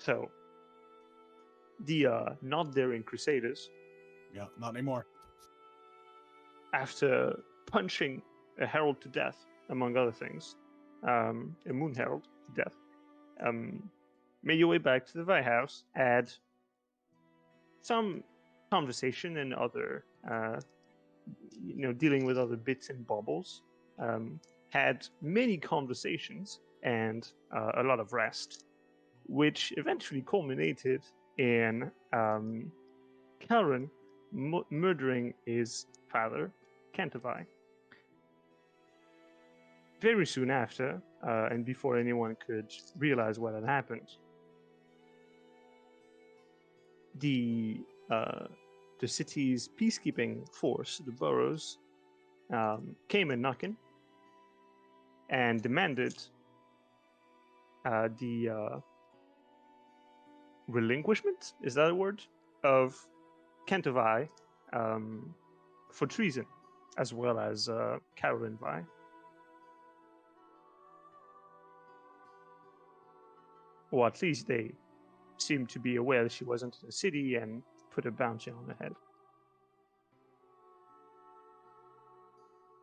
So the not daring crusaders, Yeah, not anymore. after punching a herald to death, among other things, a moon herald to death, made your way back to the White House, had some conversation and other, dealing with other bits and bobbles, had many conversations and a lot of rest, which eventually culminated in Karen murdering his father, Cantovai. Very soon after, and before anyone could realize what had happened, the city's peacekeeping force, the boroughs, came a knocking and demanded the relinquishment, is that a word, of Cantovai for treason, as well as Caroline Vi. Or at least they seemed to be aware that she wasn't in the city and put a bounty on her head.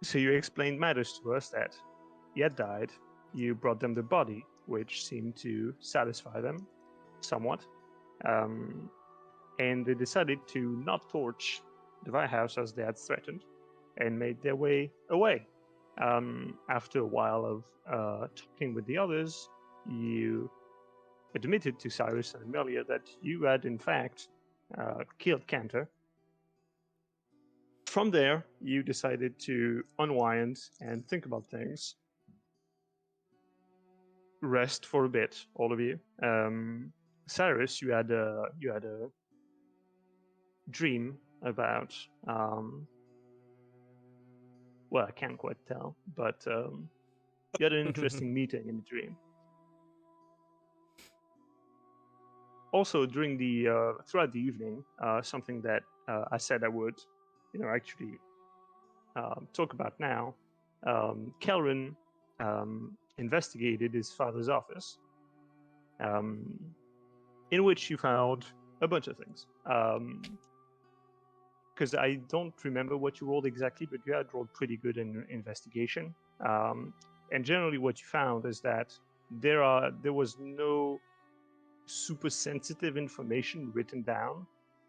So you explained matters to us that he had died. You brought them the body, which seemed to satisfy them somewhat. And they decided to not torch the White House as they had threatened and made their way away. After a while of talking with the others, you admitted to Cyrus and Amelia that you had in fact killed Cantor. From there, you decided to unwind and think about things. Rest for a bit, all of you. Cyrus, you had a dream about well, I can't quite tell, but you had an interesting meeting in the dream. Also, during the throughout the evening, something that I said I would, actually talk about now. Kelvin investigated his father's office, in which you found a bunch of things. Because I don't remember what you rolled exactly, but you had rolled pretty good in investigation. And generally, what you found is that there was no super sensitive information written down,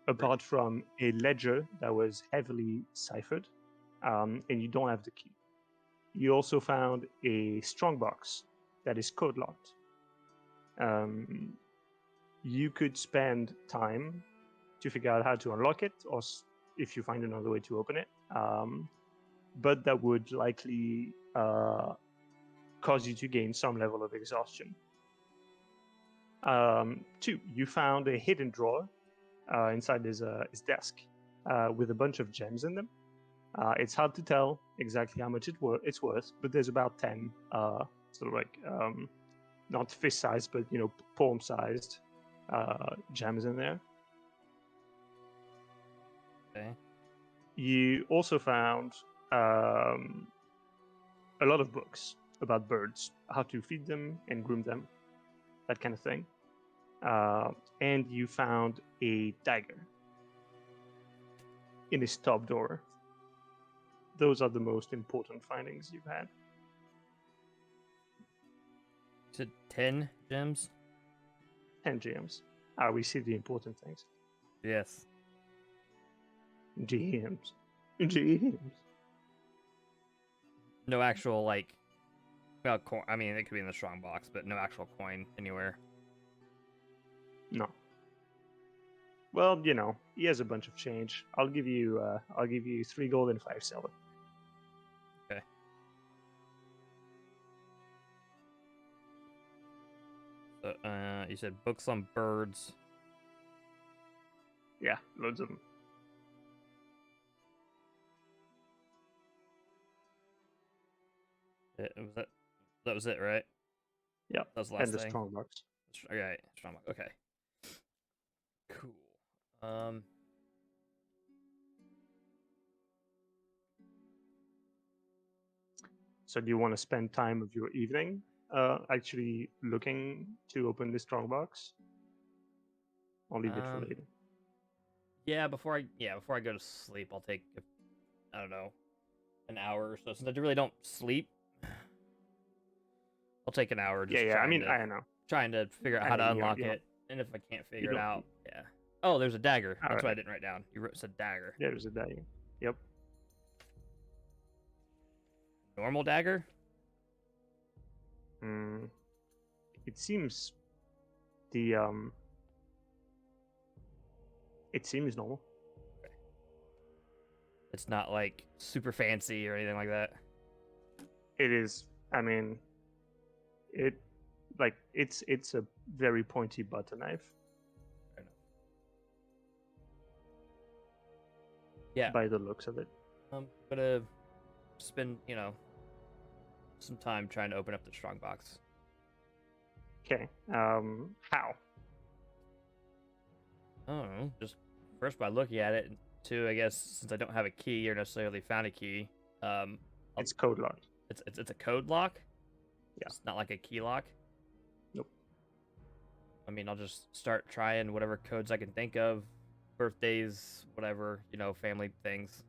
apart from a ledger that was heavily ciphered, and you don't have the key. You also found a strongbox that is code locked. You could spend time to figure out how to unlock it, or if you find another way to open it. But that would likely cause you to gain some level of exhaustion. 2, you found a hidden drawer inside his desk with a bunch of gems in them. It's hard to tell exactly how much it's worth, but there's about 10 sort of like not fist-sized, but palm-sized gems in there. Okay. You also found a lot of books about birds, how to feed them and groom them, that kind of thing. And you found a dagger in his top drawer. Those are the most important findings you've had. To 10 gems? 10 gems. We see the important things. Yes. Gems. No actual, like, well, coin. I mean, it could be in the strong box, but no actual coin anywhere. No. Well, he has a bunch of change. I'll give you 3 gold and 5 silver. Okay. So, you said books on birds. Yeah, loads of them. That was it, right? Yeah. That was the last and the thing. strong box. Okay, strong box. Okay. Cool. So do you want to spend time of your evening actually looking to open the strong box? I'll leave it for later. Yeah, before I go to sleep, I'll take, I don't know, an hour or so. Since I really don't sleep, I'll take an hour Yeah, just yeah. I mean, I know. trying to figure out I how know to you don't. unlock You don't. it. And if I can't You figure it don't. out, yeah. Oh, there's a dagger. All That's right. what I didn't write down. You said dagger. There's a dagger. Yep. Normal dagger? It seems the It seems normal. It's not like super fancy or anything like that. It is. I mean, it's a very pointy butter knife. Fair enough. Yeah. By the looks of it. I'm gonna spend, some time trying to open up the strongbox. Okay. How? I don't know. Just first by looking at it. And two, I guess since I don't have a key or necessarily found a key, It's code locked. It's a code lock. Yeah. It's not like a key lock. Nope. I mean, I'll just start trying whatever codes I can think of, birthdays, whatever, family things.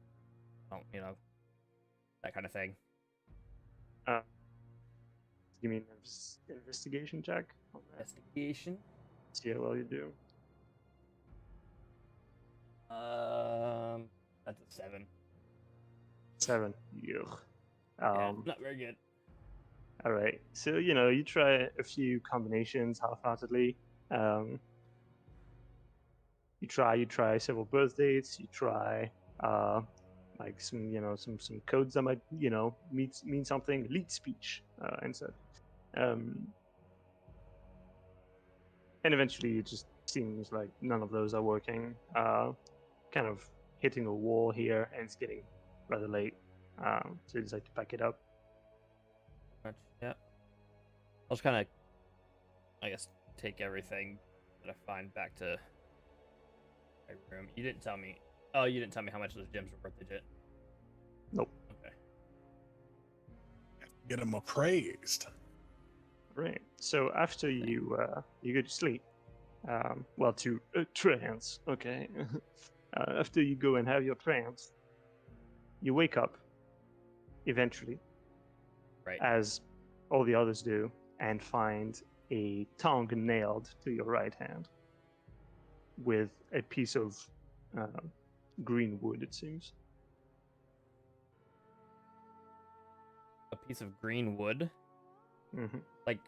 That kind of thing. Give me an investigation check on that. Investigation. See how well you do. That's a 7. 7. Yuck. Yeah, not very good. All right. So you try a few combinations half-heartedly. You try several birth dates. You try like some codes that might mean something. Lead speech and such. And eventually it just seems like none of those are working. Kind of hitting a wall here, and it's getting rather late. So you decide to pack it up. Yeah. I'll just kind of, I guess, take everything that I find back to my room. You didn't tell me. Oh, you didn't tell me how much those gems were worth, did you? Nope. Okay. Get them appraised. Right. So after you go to sleep, to trance. Okay. After you go and have your trance, you wake up eventually, right, as all the others do, and find a tongue nailed to your right hand with a piece of green wood, it seems. A piece of green wood. Mm-hmm. Like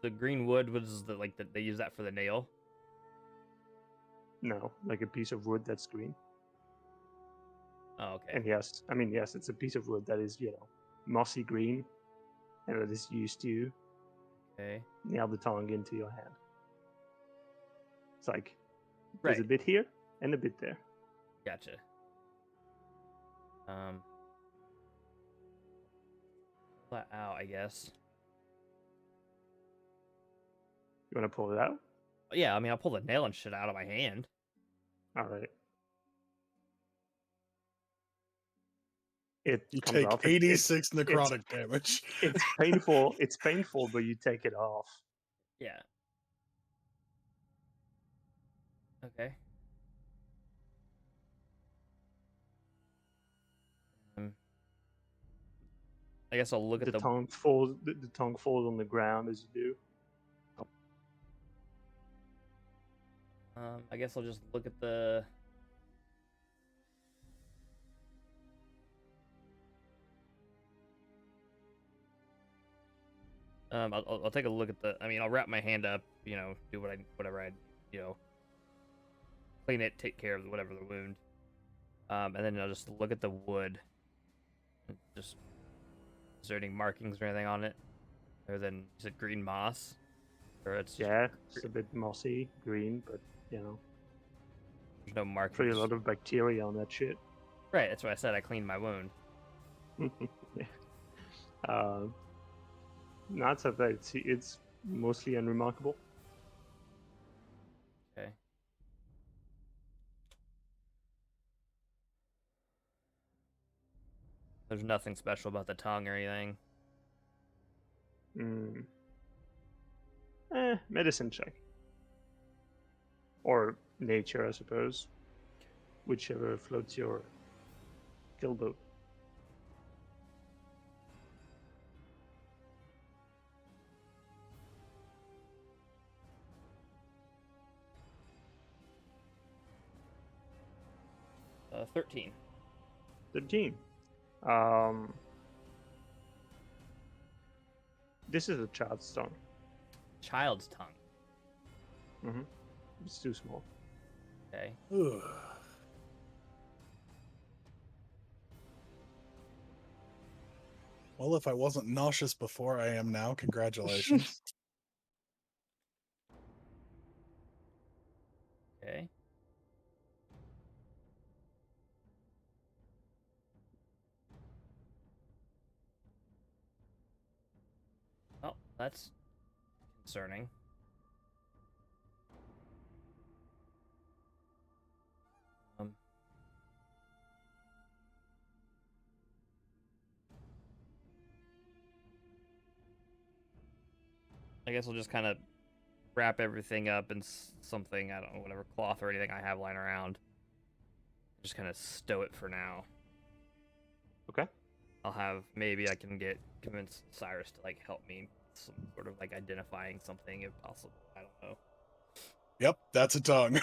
the green wood was they use that for the nail. No, like a piece of wood that's green. Oh, okay. And yes, it's a piece of wood that is, mossy green, and that is used to nail the tongue into your hand. It's like there's a bit here and a bit there. Gotcha. Pull that out, I guess. You want to pull it out? Yeah, I mean, I'll pull the nail and shit out of my hand. All right. It You comes take off. 86 necrotic damage. It's painful. It's painful, but you take it off. Yeah. Okay. I guess I'll look at the tongue falls. The tongue falls on the ground as you do. I guess I'll just look at the. I'll take a look at the. I mean, I'll wrap my hand up. Do whatever I, clean it, take care of whatever the wound. And then I'll just look at the wood. Just, is there any markings or anything on it? Other than, is it green moss? Or it's it's a bit mossy, green, but there's no markings. Pretty a lot of bacteria on that shit. Right, that's why I said I cleaned my wound. Yeah. Not so bad. It's mostly unremarkable. Okay. There's nothing special about the tongue or anything. Medicine check. Or nature, I suppose. Whichever floats your kill boat. Uh, 13. 13. This is a child's tongue. Child's tongue. Mm-hmm. It's too small. Okay. Ugh. Well, if I wasn't nauseous before, I am now. Congratulations. Okay. Oh, that's concerning. Um, I guess we'll just kind of wrap everything up in something, I don't know, whatever cloth or anything I have lying around. Just kind of stow it for now. Okay. I'll have, maybe I can convince Cyrus to like help me some sort of like identifying something if possible. I don't know. Yep, that's a tongue.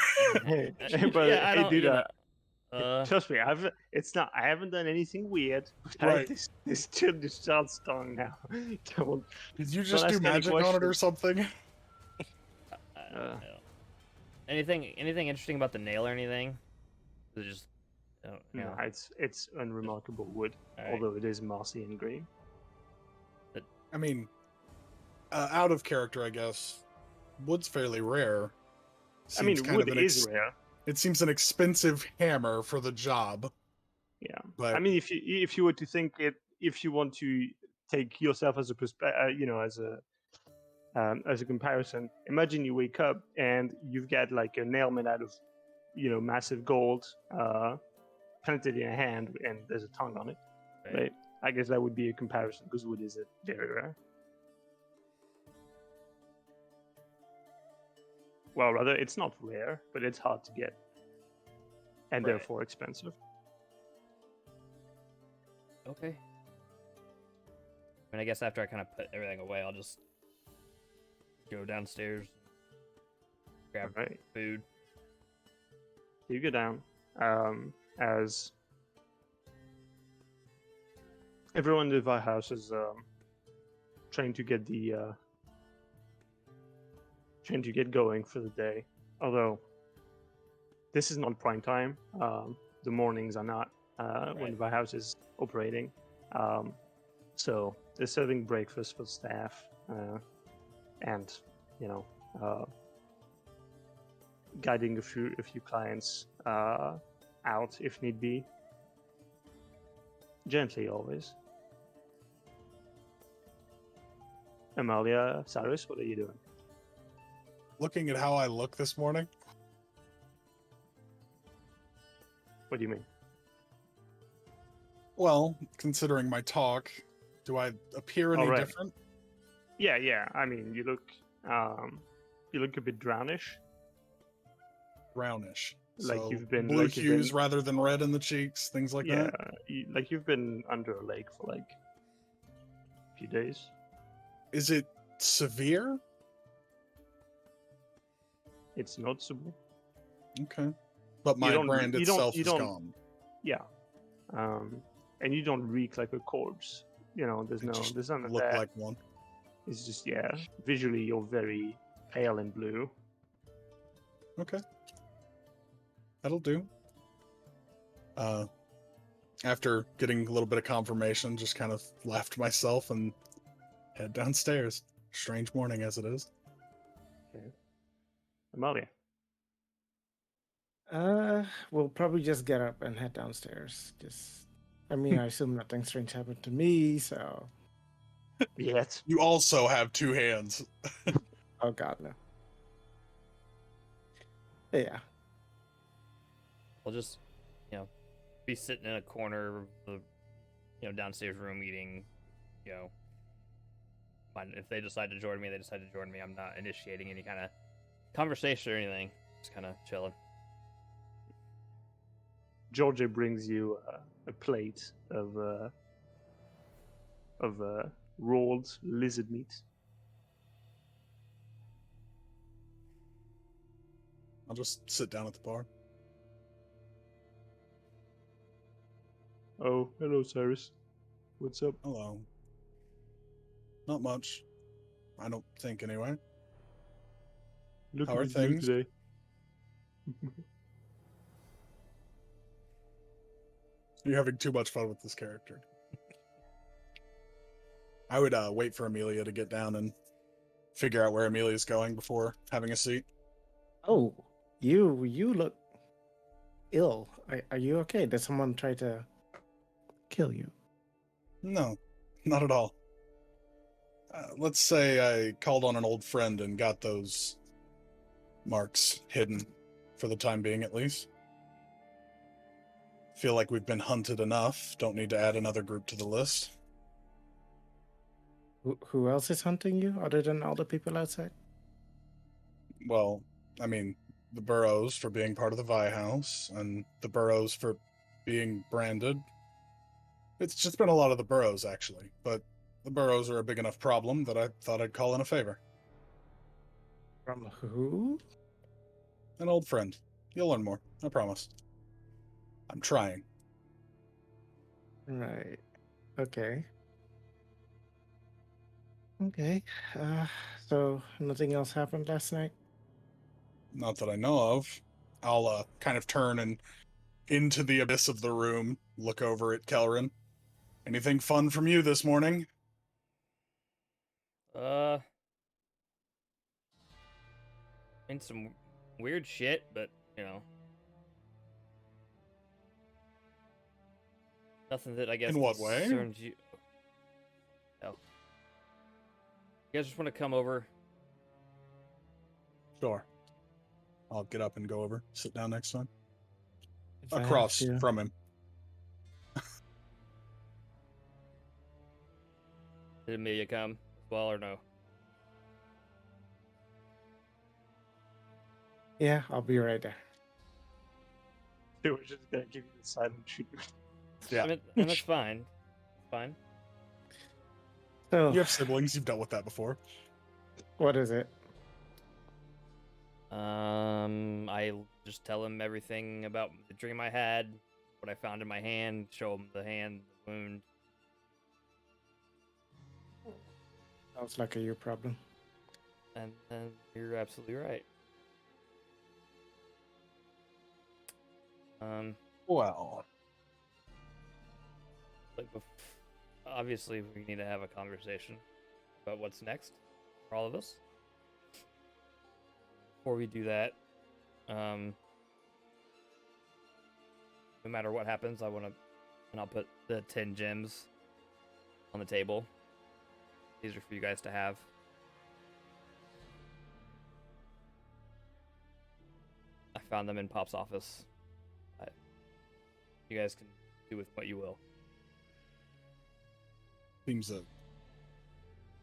Hey, but Yeah, I hey, don't, dude. you know, Trust me, it's not. I haven't done anything weird. But I have Right. this child's tongue now. Don't Did you don't just do ask any magic on it or questions. something? I Uh, don't know. Anything interesting about the nail or anything? Is it just, I don't no, know. it's unremarkable wood, Alright. although it is mossy and green. I mean, out of character, I guess. Wood's fairly rare. I mean, Seems kind wood of is rare. It seems an expensive hammer for the job. Yeah, But I mean, if you were to think it, if you want to take yourself as a as a comparison, imagine you wake up and you've got like a nail made out of massive gold planted in a hand, and there's a tongue on it. Right? I guess that would be a comparison because wood is very rare. Well, rather, it's not rare, but it's hard to get, and Right. therefore expensive. Okay. I mean, I guess after I kind of put everything away, I'll just go downstairs, grab Right. food. You go down as everyone in the Vi house is trying to get going for the day. Although this is not prime time. The mornings are not when the Vi house is operating. So they're serving breakfast for staff, and guiding a few clients out if need be. Gently, always. Amalia, Cyrus, what are you doing? looking at how I look this morning, What do you mean? well, considering my talk, do I appear any Alright. different? Yeah. I mean, you look a bit brownish. Brownish. Like So you've been- blue like you've hues been- rather than red in the cheeks, things like Yeah, that. like you've been under a lake for like a few days. Is it severe? It's noticeable. Okay. But my don't- brand you don't- itself you is don't- gone. Yeah. And you don't reek like a corpse. There's I just there's none of look that. like one. It's just, visually you're very pale and blue. Okay. That'll do. After getting a little bit of confirmation, just kind of laughed myself and head downstairs. Strange morning as it is. Okay. Amalia. We'll probably just get up and head downstairs. I assume nothing strange happened to me, so. Yet. You also have two hands. Oh God, no. Yeah. I'll just, be sitting in a corner of the, downstairs room eating, if they decide to join me, they decide to join me. I'm not initiating any kind of conversation or anything. Just kind of chilling. Georgia brings you a plate of rolled lizard meat. I'll just sit down at the bar. Oh, hello, Cyrus. What's up? Hello. Not much. I don't think, anyway. Look How at are me blue things? today. You're having too much fun with this character. I would wait for Amelia to get down and figure out where Amelia's going before having a seat. Oh, you look ill. Are you okay? Did someone try to kill you? No, not at all. Let's say I called on an old friend and got those marks hidden, for the time being at least. Feel like we've been hunted enough. Don't need to add another group to the list. Who else is hunting you other than all the people outside? Well, I mean, the Burrows for being part of the Vi House, and the Burrows for being branded. It's just been a lot of the Burrows, actually, but the Burrows are a big enough problem that I thought I'd call in a favor. From who? An old friend. You'll learn more, I promise. I'm trying. Right. Okay. Okay. Uh, so nothing else happened last night? Not that I know of. I'll kind of turn and into the abyss of the room, look over at Kelrin. Anything fun from you this morning? I mean, some weird shit, but, you know. Nothing that I guess In what way? concerns you. Oh. You guys just want to come over? Sure. I'll get up and go over, sit down next to him. If I have Across to. from him. Did Amelia come as well or no? Yeah, I'll be right there. They were just gonna give you the silent treatment. Yeah. I mean, and that's fine. Fine. So, You have siblings, you've dealt with that before. what is it? I just tell him everything about the dream I had, what I found in my hand, show him the hand, the wound. Sounds like a you problem. And you're absolutely right. Well, Like, obviously, we need to have a conversation about what's next for all of us. Before we do that, no matter what happens, I want to, and I'll put the 10 gems on the table. These are for you guys to have. I found them in Pop's office. You guys can do with what you will. seems a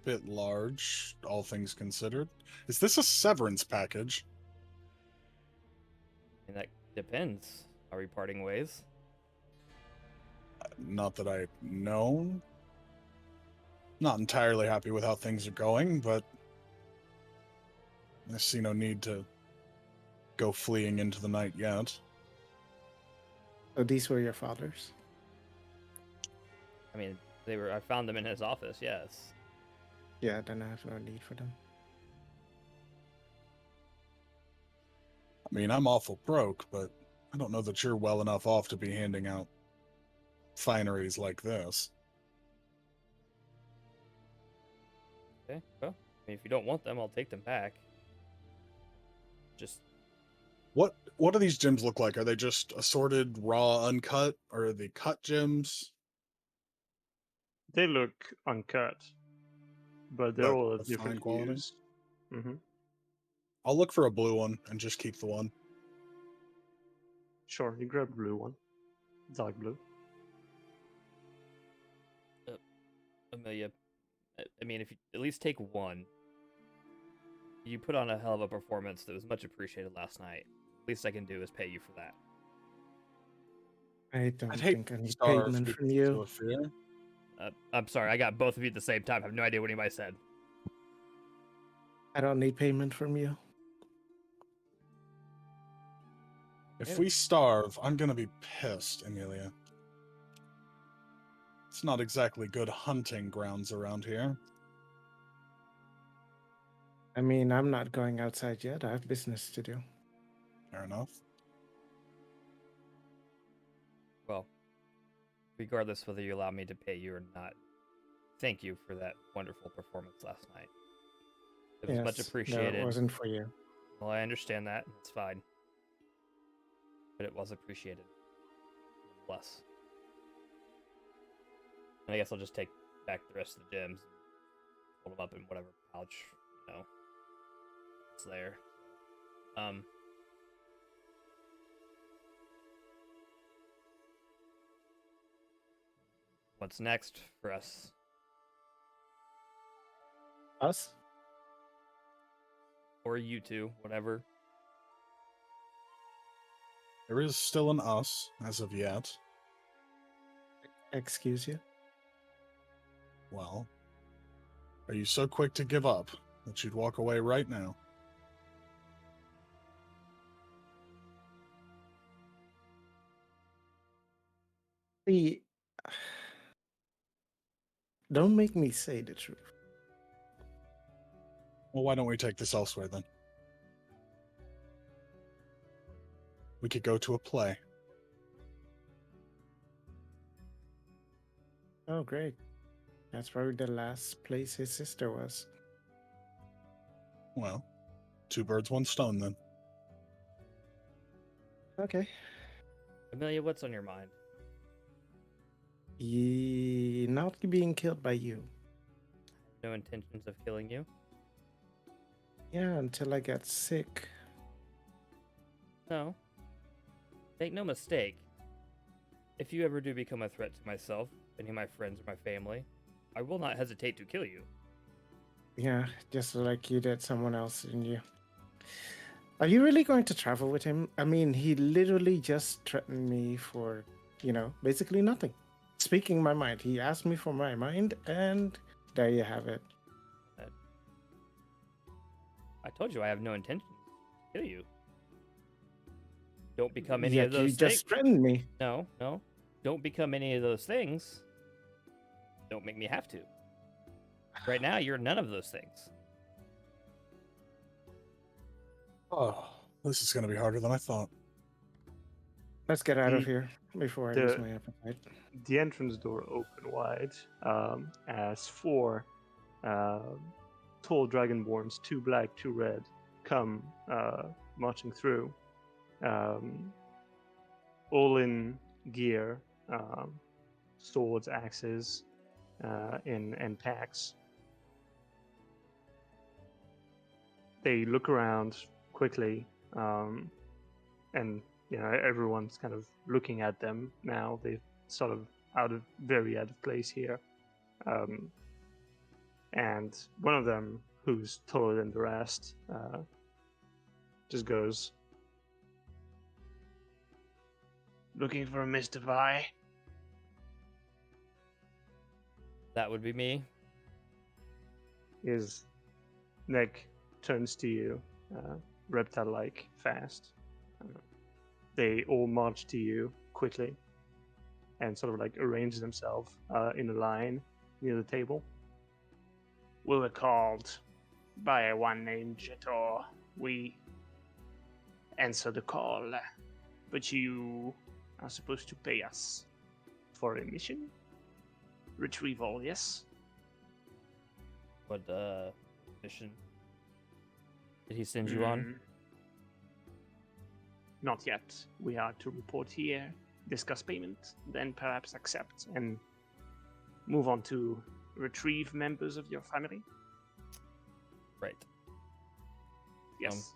bit large, all things considered. Is this a severance package? And that depends. Are we parting ways? Not that I know. Not entirely happy with how things are going, but I see no need to go fleeing into the night yet. So these were your father's? I mean, I found them in his office, yes. Yeah, then I have no need for them. I mean, I'm awful broke, but I don't know that you're well enough off to be handing out fineries like this. Okay, well, I mean, if you don't want them, I'll take them back. Just, What do these gems look like? Are they just assorted, raw, uncut, or are they cut gems? They look uncut, but they're But all of of different fine quality? hues. Mm-hmm. I'll look for a blue one and just keep the one. Sure, you grab a blue one, dark blue. Amelia, I mean, if you at least take one, you put on a hell of a performance that was much appreciated last night. Least I can do is pay you for that. I don't I'd hate think I to need starve payment because from of you. a fear. I'm sorry, I got both of you at the same time. I have no idea what anybody said. I don't need payment from you. If we starve, I'm gonna be pissed, Amelia. It's not exactly good hunting grounds around here. I mean, I'm not going outside yet. I have business to do. Fair enough. Well, regardless whether you allow me to pay you or not, thank you for that wonderful performance last night. It was much Yes, appreciated. That wasn't for you. Well, I understand that. It's fine. But it was appreciated. Plus. And I guess I'll just take back the rest of the gems and hold them up in whatever pouch, it's there. What's next for us? Us? Or you two, whatever. There is still an us, as of yet. Excuse you? Well, are you so quick to give up that you'd walk away right now? See, don't make me say the truth. Well, why don't we take this elsewhere then? We could go to a play. Oh, great. That's probably the last place his sister was. Well, two birds, one stone then. Okay. Amelia, what's on your mind? Not being killed by you. No intentions of killing you? Yeah, until I get sick. No. Make no mistake. If you ever do become a threat to myself, any of my friends or my family, I will not hesitate to kill you. Yeah, just like you did someone else, didn't you? Are you really going to travel with him? I mean, he literally just threatened me for, basically nothing. Speaking my mind. He asked me for my mind, and there you have it. I told you I have no intention to kill you. Don't become any Yet of those you things. just threatened me. No. Don't become any of those things. Don't make me have to. Right now, you're none of those things. Oh, this is going to be harder than I thought. Let's get out of The- here before I lose my appetite. The entrance door open wide as four tall dragonborns, two black, two red, come marching through, all in gear, swords, axes, and packs. They look around quickly, and everyone's kind of looking at them now. They're sort of very out of place here. And one of them, who's taller than the rest, just goes, "Looking for a Mr. Vi?" That would be me. His neck turns to you, reptile-like, fast. They all march to you quickly and sort of like arrange themselves in a line near the table. "We were called by one named Jetor. We answer the call, but you are supposed to pay us for a mission. Retrieval, yes?" What mission did he send you on? Not yet. We are to report here, discuss payment, then perhaps accept and move on to retrieve members of your family. Right. Yes.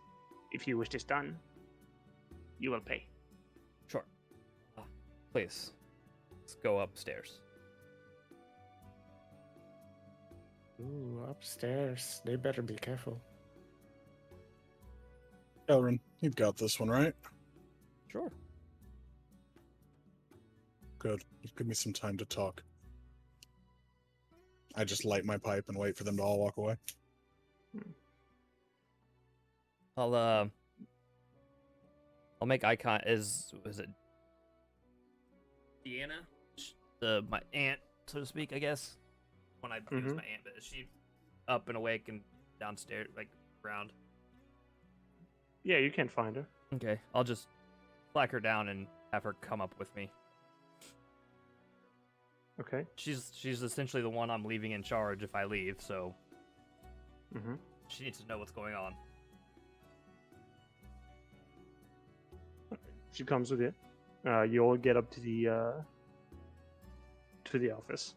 If you wish this done, you will pay. Sure. Please, let's go upstairs. Ooh, upstairs. They better be careful. Elrin, you've got this one, right? Sure. Good. Give me some time to talk. I just light my pipe and wait for them to all walk away. I'll make eye contact. Is it Deanna? My aunt, so to speak, I guess. When I use my aunt, but is she up and awake and downstairs, like around? Yeah, you can find her. Okay, I'll just flag her down and have her come up with me. Okay. She's essentially the one I'm leaving in charge if I leave, so Mm-hmm. she needs to know what's going on. She comes with you. You all get up to the office.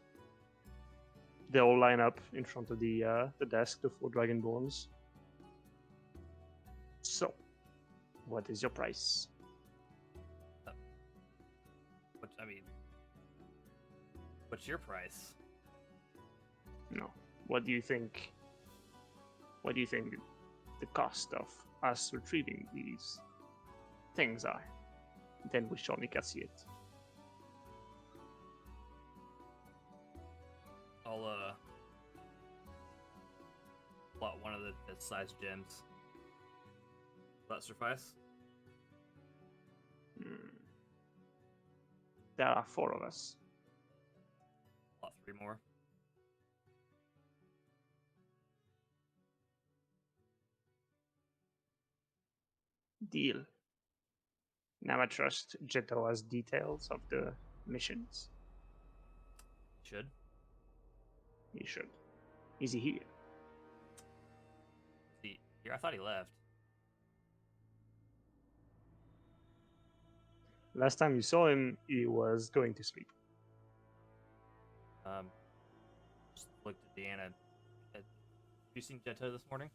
They all line up in front of the desk, the 4 Dragonborns. So, what is your price? What's your price? No. What do you think? What do you think the cost of us retrieving these things are? Then we shall negotiate. I'll plot one of the size gems. Will that suffice? There are 4 of us. Plot 3 more. Deal. Now I trust Jetoa's details of the missions. Should. He should. Is he here? See, here I thought he left. Last time you saw him, he was going to sleep. Just looked at Deanna. Have you seen Jeto this morning?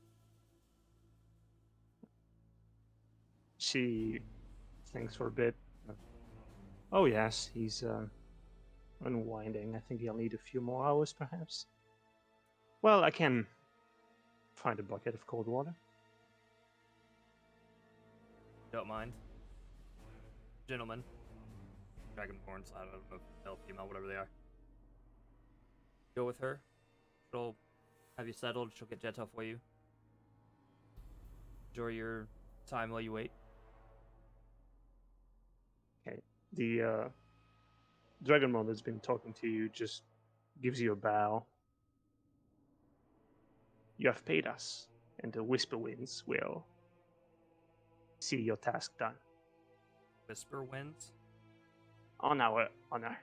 She thinks for a bit. Oh yes, he's unwinding. I think he'll need a few more hours, perhaps. Well, I can find a bucket of cold water. Don't mind. Gentlemen. Dragonborns, I don't know, male, female, whatever they are. Go with her. She'll have you settled. She'll get Jeto for you. Enjoy your time while you wait. Okay. The Dragonborn that's been talking to you just gives you a bow. You have paid us, and the Whisper Winds will see your task done. Whisper wins. On our honor.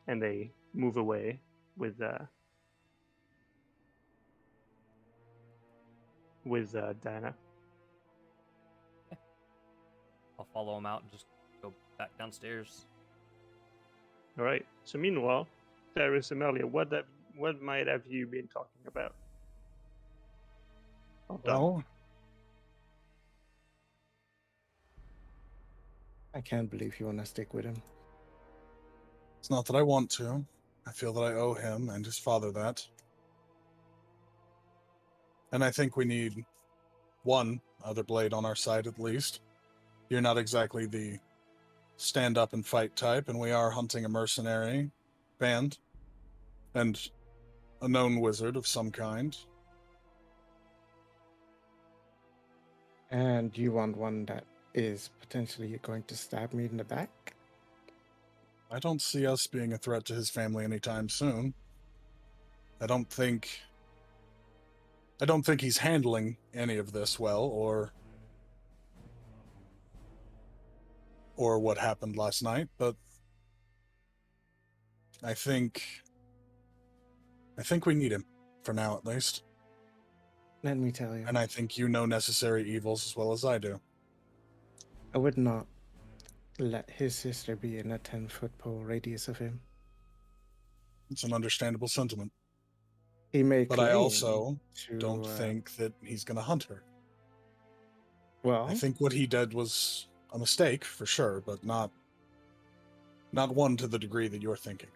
And they move away with Diana. I'll follow him out and just go back downstairs. All right. So meanwhile, Cyrus and Melia, what might have you been talking about? Well, I can't believe you want to stick with him. it's not that I want to. I feel that I owe him and his father that. And I think we need one other blade on our side at least. You're not exactly the stand up and fight type, and we are hunting a mercenary band and a known wizard of some kind. And you want one that is potentially going to stab me in the back? I don't see us being a threat to his family anytime soon. I don't think he's handling any of this well, or what happened last night, but I think we need him, for now at least. Let me tell you. And I think you know necessary evils as well as I do. I would not let his sister be in a 10-foot pole radius of him. It's an understandable sentiment. He may But I claim also to, don't think that he's going to hunt her. Well, I think what he did was a mistake, for sure, but not one to the degree that you're thinking.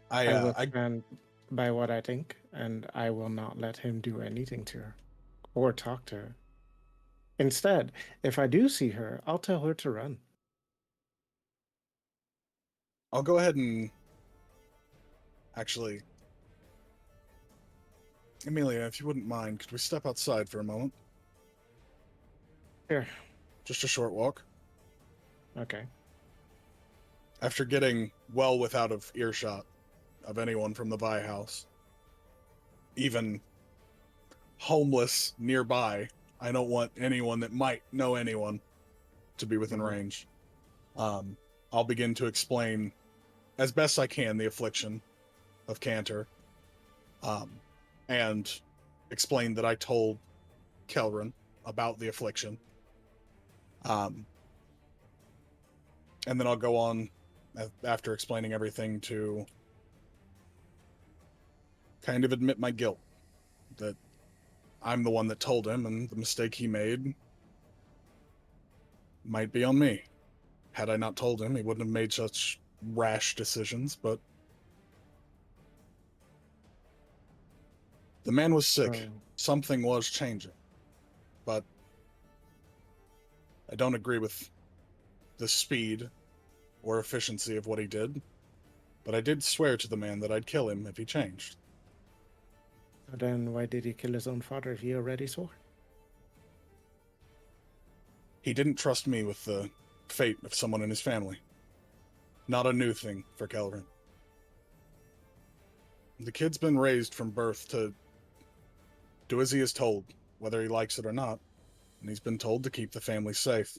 I will stand by what I think, and I will not let him do anything to her or talk to her. Instead, if I do see her, I'll tell her to run. I'll go ahead and actually, Amelia, if you wouldn't mind, could we step outside for a moment? Sure. Just a short walk. Okay. After getting well without of earshot of anyone from the Vi house, even homeless nearby, I don't want anyone that might know anyone to be within range. I'll begin to explain as best I can the affliction of Cantor, and explain that I told Kelrin about the affliction. And then I'll go on after explaining everything to kind of admit my guilt, that I'm the one that told him, and the mistake he made might be on me. Had I not told him, he wouldn't have made such rash decisions, but the man was sick. Something was changing. But I don't agree with the speed or efficiency of what he did. But I did swear to the man that I'd kill him if he changed. Then why did he kill his own father if he already swore? He didn't trust me with the fate of someone in his family. Not a new thing for Kelvin. The kid's been raised from birth to do as he is told, whether he likes it or not, and he's been told to keep the family safe.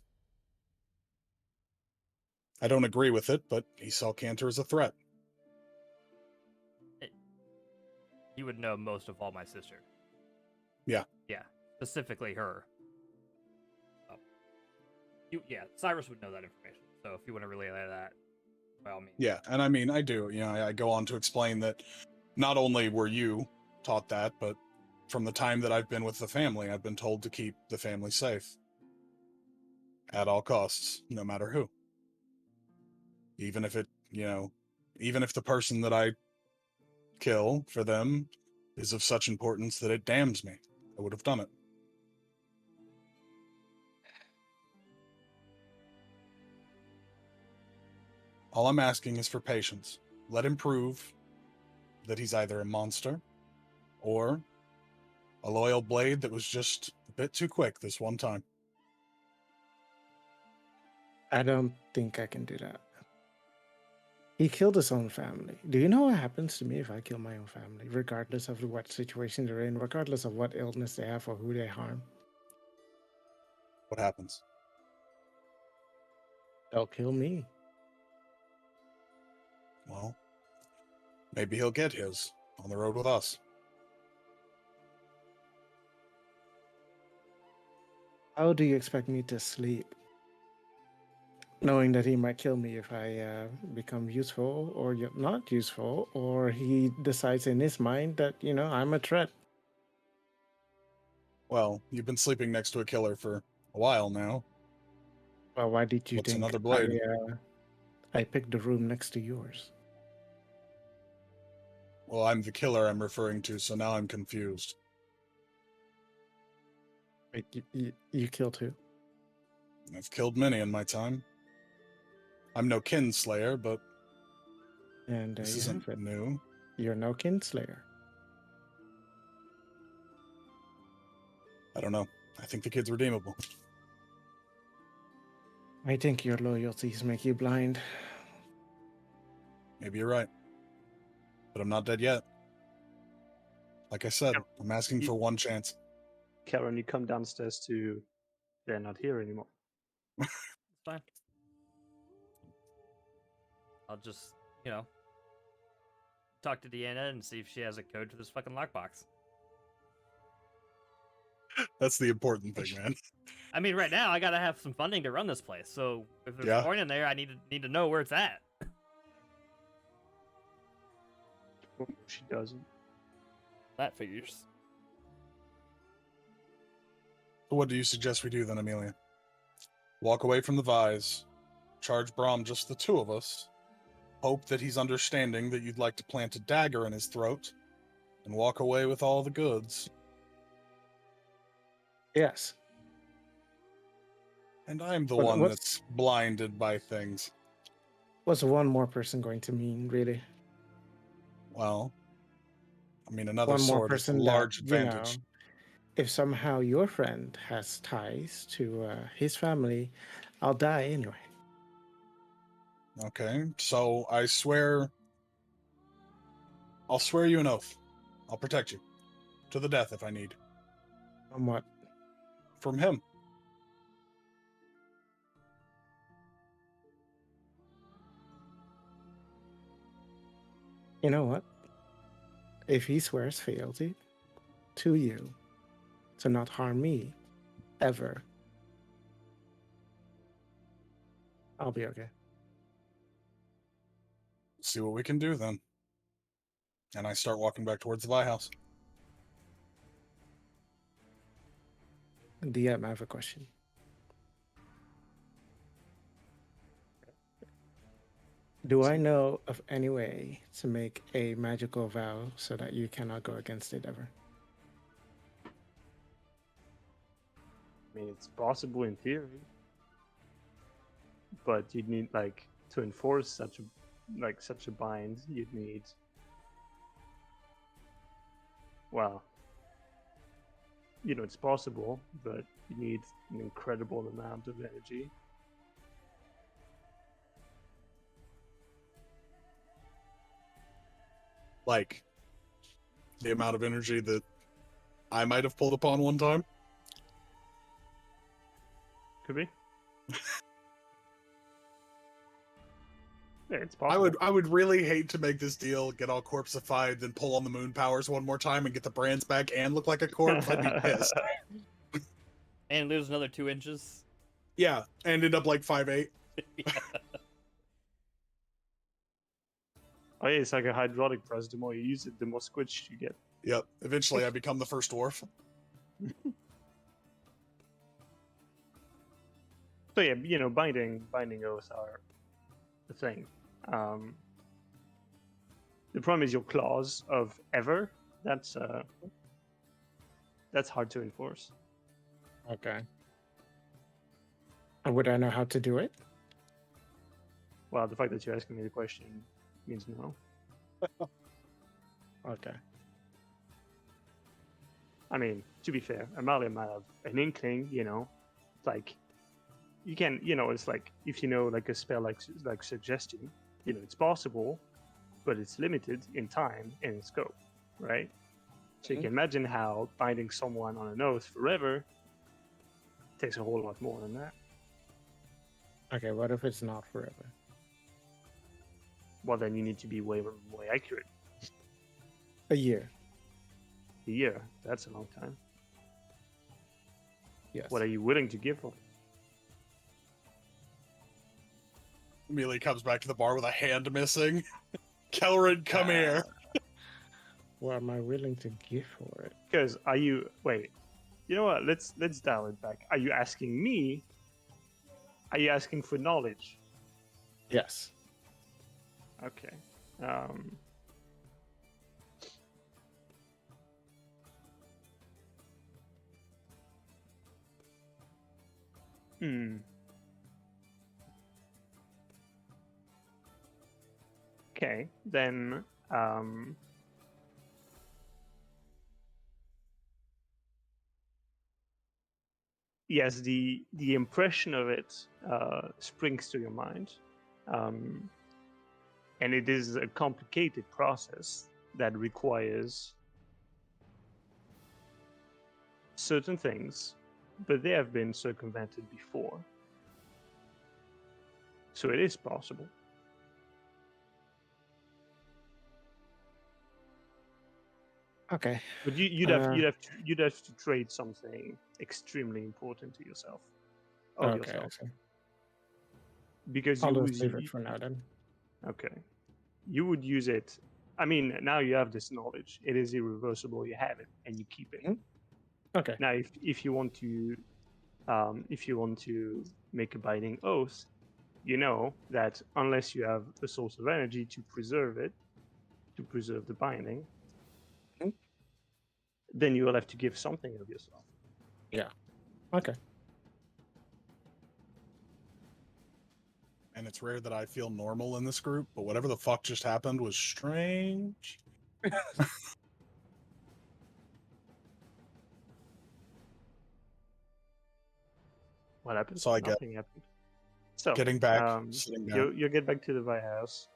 I don't agree with it, but he saw Cantor as a threat. You would know most of all my sister. Yeah. Yeah, specifically her. Oh. Cyrus would know that information. So if you want to relay that, by all means. Yeah, and I mean, I do. I go on to explain that not only were you taught that, but from the time that I've been with the family, I've been told to keep the family safe. At all costs, no matter who. Even if even if the person that I kill for them is of such importance that it damns me, I would have done it. All I'm asking is for patience. Let him prove that he's either a monster or a loyal blade that was just a bit too quick this one time. I don't think I can do that. He killed his own family. Do you know what happens to me if I kill my own family, regardless of what situation they're in, regardless of what illness they have or who they harm? What happens? They'll kill me. Well, maybe he'll get his on the road with us. How do you expect me to sleep, knowing that he might kill me if I become useful or not useful, or he decides in his mind that, I'm a threat? Well, you've been sleeping next to a killer for a while now. Well, why did you What's think another blade? I picked the room next to yours? Well, I'm the killer I'm referring to, so now I'm confused. Wait, you killed who? I've killed many in my time. I'm no kinslayer, but And this you isn't have it. new. You're no kinslayer. I don't know. I think the kid's redeemable. I think your loyalties make you blind. Maybe you're right. But I'm not dead yet. Like I said, I'm asking for one chance. Karen, you come downstairs to... They're not here anymore. It's fine. I'll just, talk to Deanna and see if she has a code to this fucking lockbox. That's the important thing, man. I mean, right now I gotta have some funding to run this place. So if there's Yeah. a coin in there, I need to know where it's at. She doesn't. That figures. So what do you suggest we do then, Amelia? Walk away from the Vise, charge Brahm just the two of us, hope that he's understanding that you'd like to plant a dagger in his throat, and walk away with all the goods. Yes. And I'm the But one what's- that's blinded by things. What's one more person going to mean, really? Well, I mean, another One more sword is a person that, large advantage. if somehow your friend has ties to his family, I'll die anyway. Okay, so I'll swear you an oath. I'll protect you to the death if I need. From what? From him. You know what? If he swears fealty to you to not harm me ever, I'll be okay. See what we can do then. And I start walking back towards the lighthouse. DM, I have a question. Do I know of any way to make a magical vow so that you cannot go against it ever? I mean, it's possible in theory, but you'd need like to enforce such a bind. You'd need, well, it's possible, but you need an incredible amount of energy. Like the amount of energy that I might have pulled upon one time. Could be. Yeah, it's possible. I would really hate to make this deal, get all corpseified, then pull on the moon powers one more time and get the brands back and look like a corpse. I'd be pissed. And lose another 2 inches. Yeah, and end up like 5'8". Yeah. Oh yeah, it's like a hydraulic press. The more you use it, the more squished you get. Yep. Eventually, I become the first dwarf. So yeah, binding oaths are the thing. The problem is your clause of ever. That's hard to enforce. Okay. And would I know how to do it? Well, the fact that you're asking me the question means no. Okay. I mean, to be fair, Amalia might have an inkling, like you can, it's like if you know like a spell like suggestion, it's possible, but it's limited in time and in scope, right? So you can imagine how binding someone on an oath forever takes a whole lot more than that. Okay, what if it's not forever? Well, then you need to be way accurate. A year. A year, that's a long time. Yes. What are you willing to give for it? Amelie comes back to the bar with a hand missing. Kelrin, come here. What am I willing to give for it? Because wait, you know what? Let's dial it back. Are you asking me? Are you asking for knowledge? Yes. Okay. Okay, then yes, the impression of it springs to your mind, and it is a complicated process that requires certain things, but they have been circumvented before, so it is possible. Okay. But you'd have to trade something extremely important to yourself. Okay. Okay. Because I'll just leave it for now then. Okay. You would use it. I mean, now you have this knowledge. It is irreversible. You have it, and you keep it. Mm-hmm. Okay. Now, if you want to make a binding oath, you know that unless you have a source of energy to preserve it, to preserve the binding, then you will have to give something of yourself. Yeah. Okay. and it's rare that I feel normal in this group, but whatever the fuck just happened was strange. What happened? So I get Nothing happened. So, getting back, sitting down. you get back to the White House.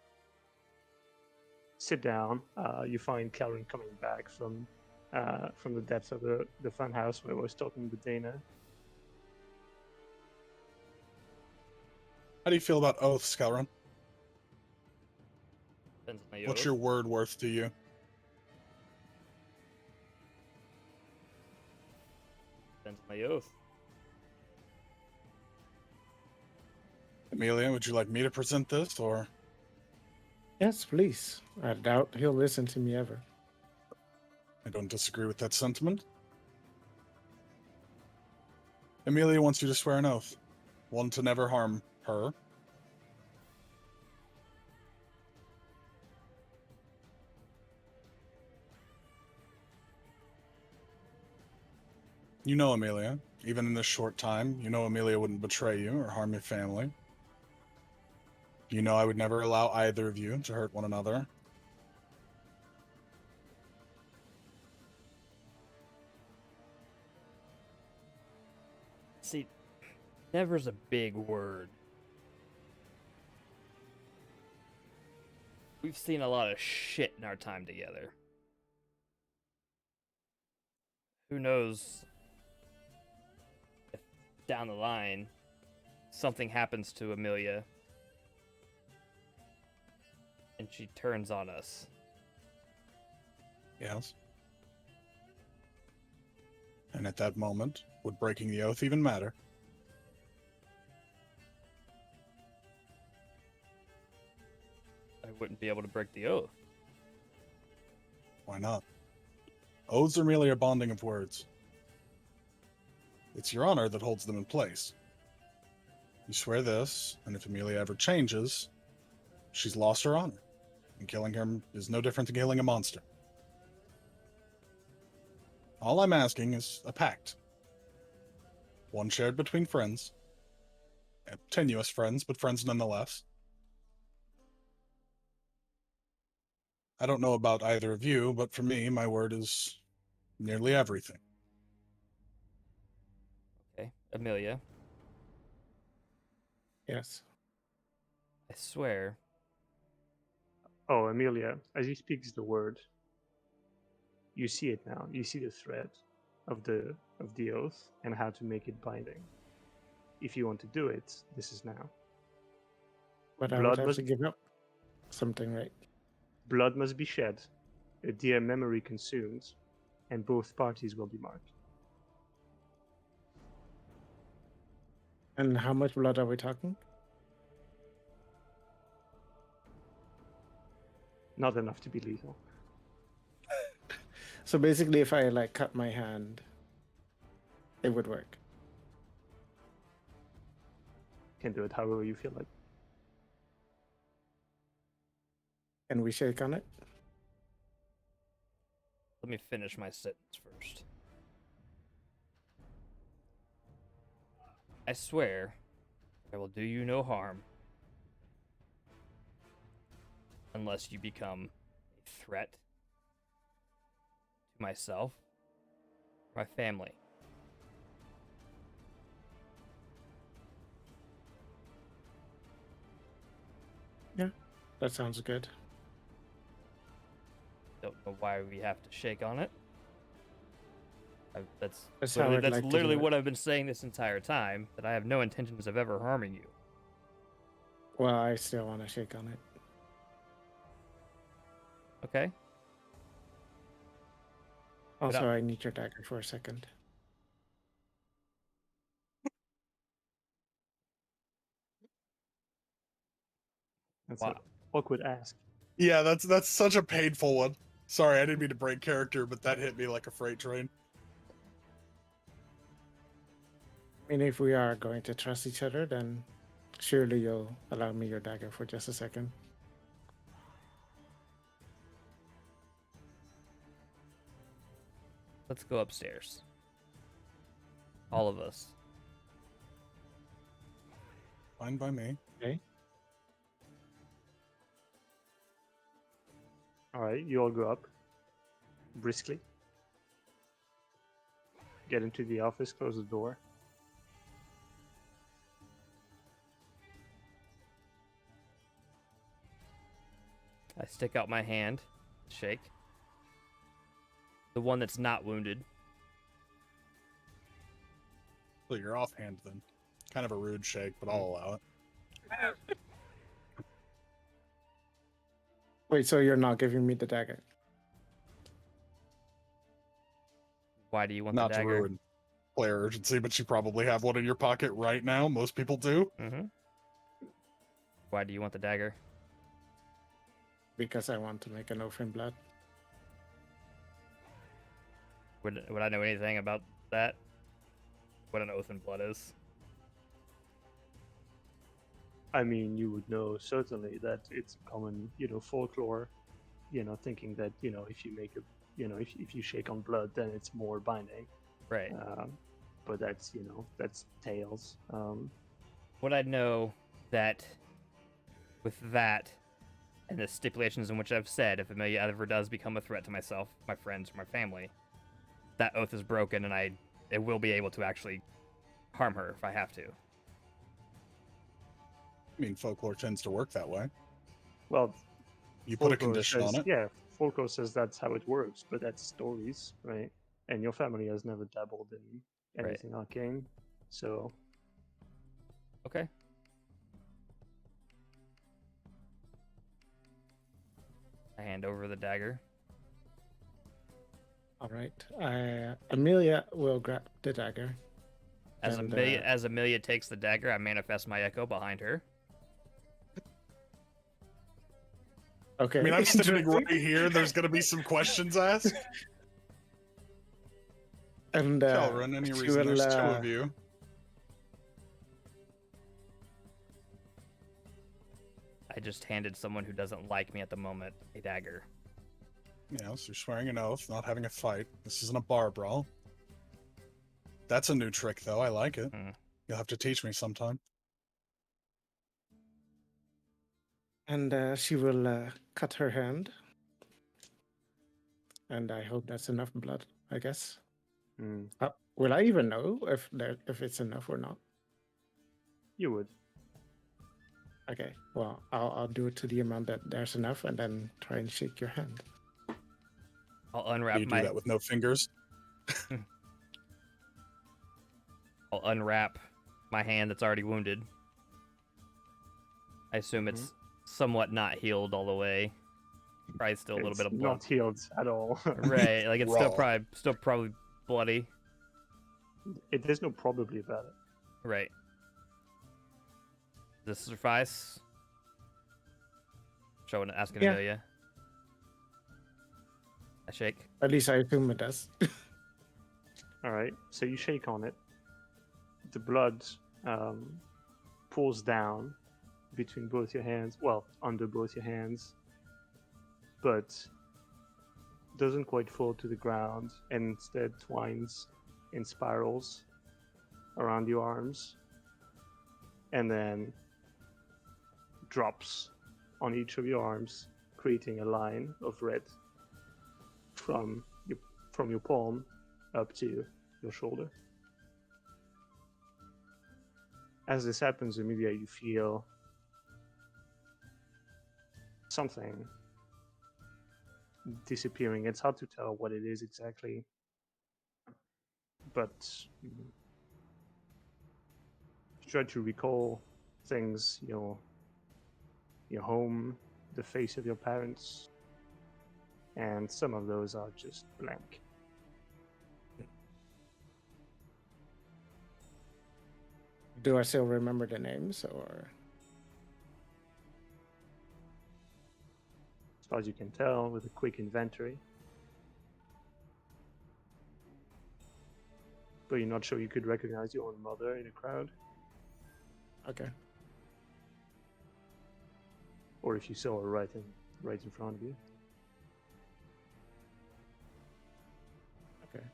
Sit down. You find Karen coming back from the depths of the fun house where I was talking with Dana. How do you feel about oaths, Calron? Depends on the What's oath. your word worth to you? Depends on the oath. Amelia, would you like me to present this, or? Yes, please. I doubt he'll listen to me ever. I don't disagree with that sentiment. Amelia wants you to swear an oath. One, to never harm her. You know Amelia. Even in this short time, you know Amelia wouldn't betray you or harm your family. You know I would never allow either of you to hurt one another. See, never's a big word. We've seen a lot of shit in our time together. Who knows if down the line something happens to Amelia and she turns on us. Yes. And at that moment, would breaking the oath even matter? I wouldn't be able to break the oath. Why not? Oaths are merely a bonding of words. It's your honor that holds them in place. You swear this, and if Amelia ever changes, she's lost her honor, and killing him is no different than killing a monster. All I'm asking is a pact. One shared between friends. Tenuous friends, but friends nonetheless. I don't know about either of you, but for me, my word is nearly everything. Okay, Amelia, Yes. I swear. Oh, Amelia, as he speaks the word, you see it now. You see the thread of the oath and how to make it binding. If you want to do it, this is now. But I would have to give up something, right? Blood must be shed, a dear memory consumed, and both parties will be marked. And how much blood are we talking? Not enough to be lethal. So basically, if I like cut my hand, it would work. You can do it however you feel like. Can we shake on it? Let me finish my sentence first. I swear I will do you no harm unless you become a threat to myself, my family. Yeah, that sounds good. Don't know why we have to shake on it. That's how literally, I'd that's like to do literally it. what I've been saying this entire time, that I have no intentions of ever harming you. Well, I still want to shake on it. Okay? Also, up. I need your dagger for a second. That's Wow. an awkward ask. Yeah, that's such a painful one. Sorry, I didn't mean to break character, but that hit me like a freight train. I mean, if we are going to trust each other, then surely you'll allow me your dagger for just a second. Let's go upstairs. All of us. Fine by me. Okay. All right, you all go up briskly. Get into the office, close the door. I stick out my hand, shake. The one that's not wounded. So you're offhand then. Kind of a rude shake, but I'll allow it. Wait, so you're not giving me the dagger? Why do you want Not the to dagger? ruin player urgency, but you probably have one in your pocket right now. Most people do. Mm-hmm. Why do you want the dagger? Because I want to make an oath in blood. Would I know anything about that? What an oath in blood is? I mean, you would know certainly that it's common, folklore, thinking that, if you make a, if you shake on blood, then it's more binding. Right. But that's, that's tales. Would I know that with that and the stipulations in which I've said, if Amelia ever does become a threat to myself, my friends, or my family, that oath is broken and it will be able to actually harm her if I have to. I mean, folklore tends to work that way. Well, You put a folklore condition says, on it. Yeah, folklore says that's how it works, but that's stories, right? And your family has never dabbled in Right. anything arcane, so Okay. I hand over the dagger. All right. Amelia will grab the dagger. As And, Amelia takes the dagger, I manifest my echo behind her. Okay. I mean, I'm standing interesting. right here. There's going to be some questions asked. And Calvin, any she reason will, there's two of you? I just handed someone who doesn't like me at the moment a dagger. Yeah, so you're swearing an oath, not having a fight. This isn't a bar brawl. That's a new trick, though. I like it. Hmm. You'll have to teach me sometime. And she will cut her hand. And I hope that's enough blood, I guess. mm, Will I even know if it's enough or not? you would. Okay, well, I'll do it to the amount that there's enough and then try and shake your hand. I'll Do unwrap you do my that with no fingers? I'll unwrap my hand that's already wounded. I assume it's somewhat not healed all the way. Probably still a little It's bit of blood. not healed at all. Right, like it's Raw. still probably bloody. There's no probably about it. Right. Does this suffice? Asking Yeah. Amelia. I shake. At least I assume it does. All right, so you shake on it. The blood pulls down between both your hands, well, under both your hands, but doesn't quite fall to the ground and instead twines in spirals around your arms and then drops on each of your arms, creating a line of red from your palm up to your shoulder. As this happens, Amelia, you feel something disappearing. It's hard to tell what it is exactly, but you try to recall things, your home, the face of your parents, and some of those are just blank. Do I still remember the names or? As far as you can tell, with a quick inventory. But you're not sure you could recognize your own mother in a crowd, Okay. or if you saw her right in front of you. Okay.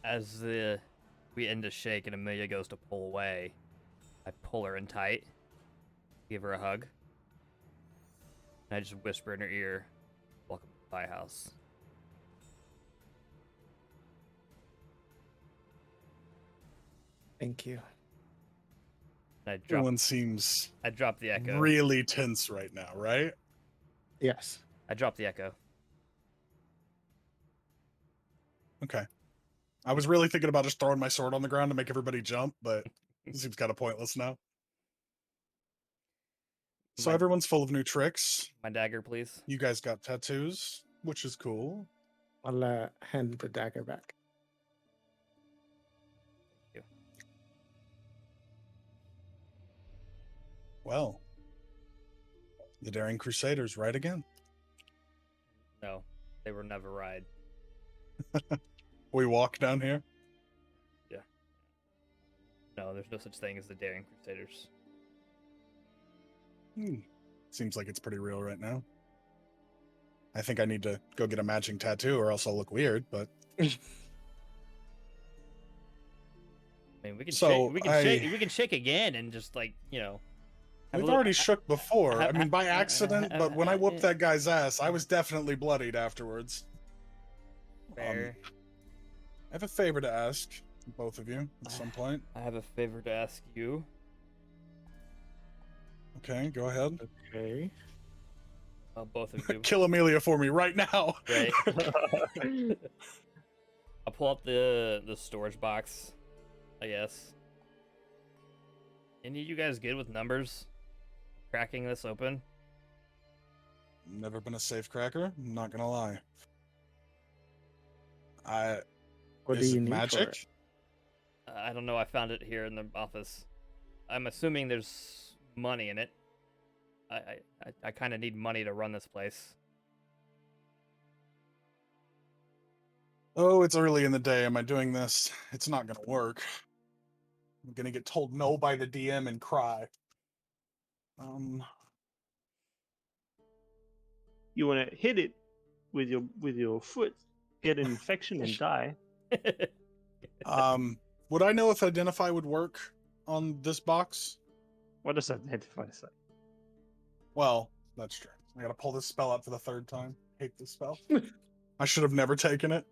As we end to shake and Amelia goes to pull away, I pull her in tight, give her a hug. And I just whisper in her ear, "Welcome to my house." Thank you. And Everyone seems I drop the echo. really tense right now, right? Yes. I drop the echo. Okay. I was really thinking about just throwing my sword on the ground to make everybody jump, but it seems kind of pointless now. So My- everyone's full of new tricks. My dagger, please. You guys got tattoos, which is cool. I'll hand the dagger back. Thank Well, the Daring Crusaders right again. you. No, they were never right. We walk down here. No, there's no such thing as the Daring Crusaders. Seems like it's pretty real right now. I think I need to go get a matching tattoo or else I'll look weird, but I mean, we can So, shake. We can shake again and just like have a we've little- already shook before. I mean, by ha- accident, but when I whooped that guy's ass, I was definitely bloodied afterwards. Fair. I have a favor to ask both of you at some point. I have a favor to ask you. Okay, go ahead. Okay. Both of you. Kill Amelia for me right now. Right. I'll pull up the storage box, I guess. Any of you guys good with numbers? Cracking this open? Never been a safe cracker, I'm not gonna lie. What Is do you it need magic? for it? I don't know. I found it here in the office. I'm assuming there's money in it. I kind of need money to run this place. Oh, it's early in the day. Am I doing this? It's not gonna work. I'm gonna get told no by the DM and cry. You want to hit it with your foot, get an infection, and die. Would I know if identify would work on this box? What does identify say? Well, that's true. I gotta pull this spell out for the third time. Hate this spell. I should have never taken it.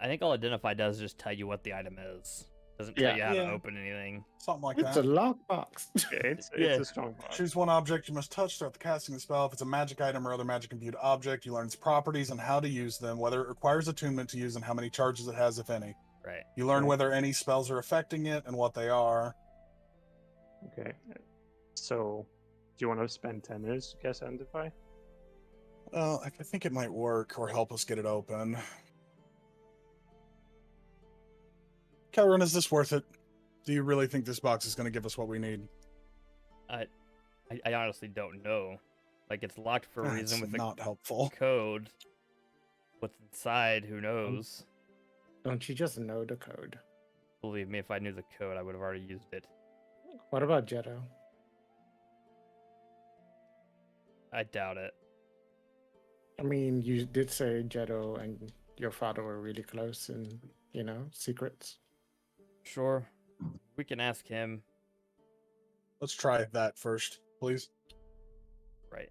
I think all identify does is just tell you what the item is. Doesn't tell you how to Yeah. open anything. Something like It's that. a lockbox. Yeah, it's Yeah. a strong part. Choose one object you must touch throughout the casting of the spell. If it's a magic item or other magic imbued object, you learn its properties and how to use them, whether it requires attunement to use and how many charges it has, if any. Right. You learn Right. whether any spells are affecting it and what they are. Okay. So, do you want to spend 10 minutes to cast identify? Well, I think it might work or help us get it open. Kelrin, is this worth it? Do you really think this box is going to give us what we need? I honestly don't know. Like, it's locked for a reason That's with not helpful. the code. What's inside, who knows? Don't you just know the code? Believe me, if I knew the code, I would have already used it. What about Jetto? I doubt it. I mean, you did say Jetto and your father were really close in, secrets. Sure. We can ask him. Let's try that first, please. Right.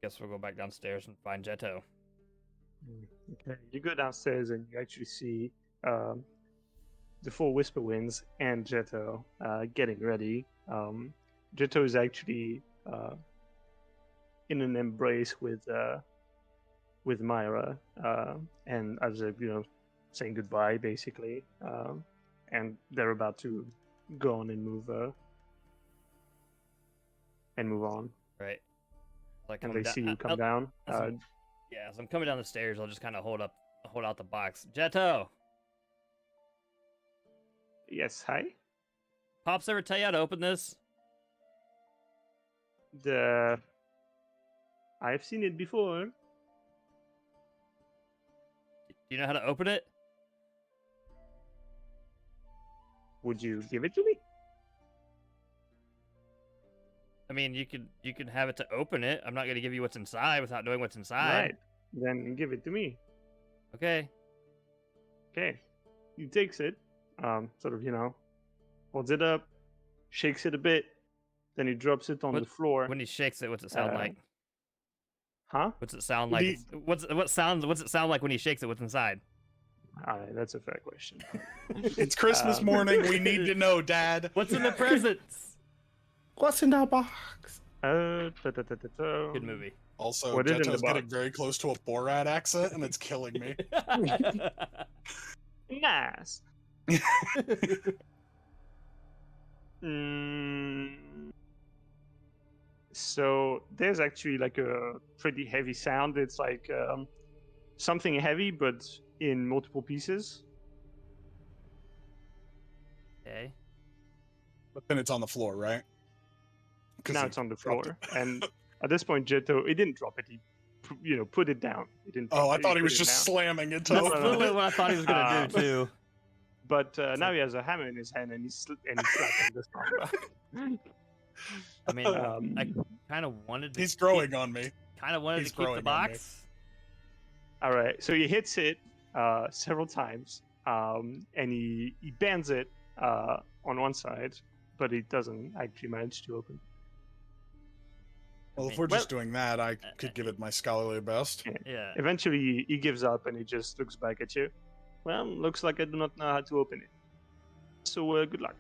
Guess we'll go back downstairs and find Jetto. Okay. You go downstairs and you actually see the four Whisper Winds and Jetto getting ready. Jetto is actually in an embrace with Myra, and as a saying goodbye basically, and they're about to go on and move on, Right. Like and they see you come down. Yeah, as I'm coming down the stairs, I'll just kind of hold out the box. Jetto! Yes, hi. Pops ever tell you how to open this? I've seen it before. Do you know how to open it? Would you give it to me? I mean, you could have it to open it. I'm not gonna give you what's inside without knowing what's inside. Right. Then give it to me. Okay. Okay. He takes it, sort of, holds it up, shakes it a bit, Then he drops it on the floor. When he shakes it, what's it sound like? Huh? What's it sound like? What's it sound like when he shakes it? What's inside? That's a fair question. It's Christmas morning. We need to know, Dad. What's in the presents? What's in that box? Good movie. Also, What is in the Jeto's getting box? very close to a Borat accent, and it's killing me. Nice. Mm, so there's actually like a pretty heavy sound. It's like something heavy, but in multiple pieces. Okay. But then it's on the floor, right? 'Cause Now he it's on the dropped floor, it. and at this point, Jeto, it didn't drop it. He, put it down. He didn't. Oh, drop I it, thought he put was it just down. slamming it. That's no, no. literally what I thought he was gonna do too. But now he has a hammer in his hand, and he's slapping this number. I mean, I kind of wanted to. He's growing on me. Kind of wanted he's to keep the growing on me. box. All right, so he hits it several times, and he bends it on one side, but it doesn't actually manage to open. Well, if we're just doing that, I could give it my scholarly best. Yeah. Eventually, he gives up and he just looks back at you. Well, looks like I do not know how to open it. So good luck.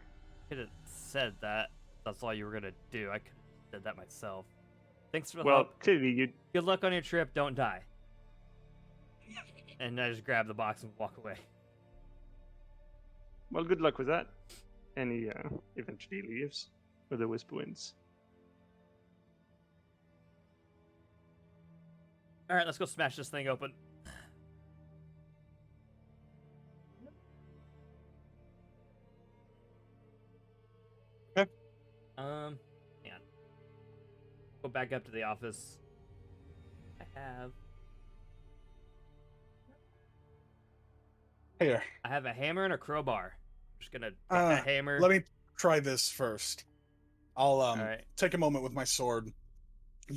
Could have said that. That's all you were gonna do. I could have said that myself. Thanks for the Well, help. clearly you. Good luck on your trip. Don't die. And I just grab the box and walk away. Well, good luck with that. And he eventually leaves with the whisper winds. All right, let's go smash this thing open. Okay. Hang on. Go back up to the office. Here. I have a hammer and a crowbar. I'm just gonna take that hammer. Let me try this first. I'll right. take a moment with my sword,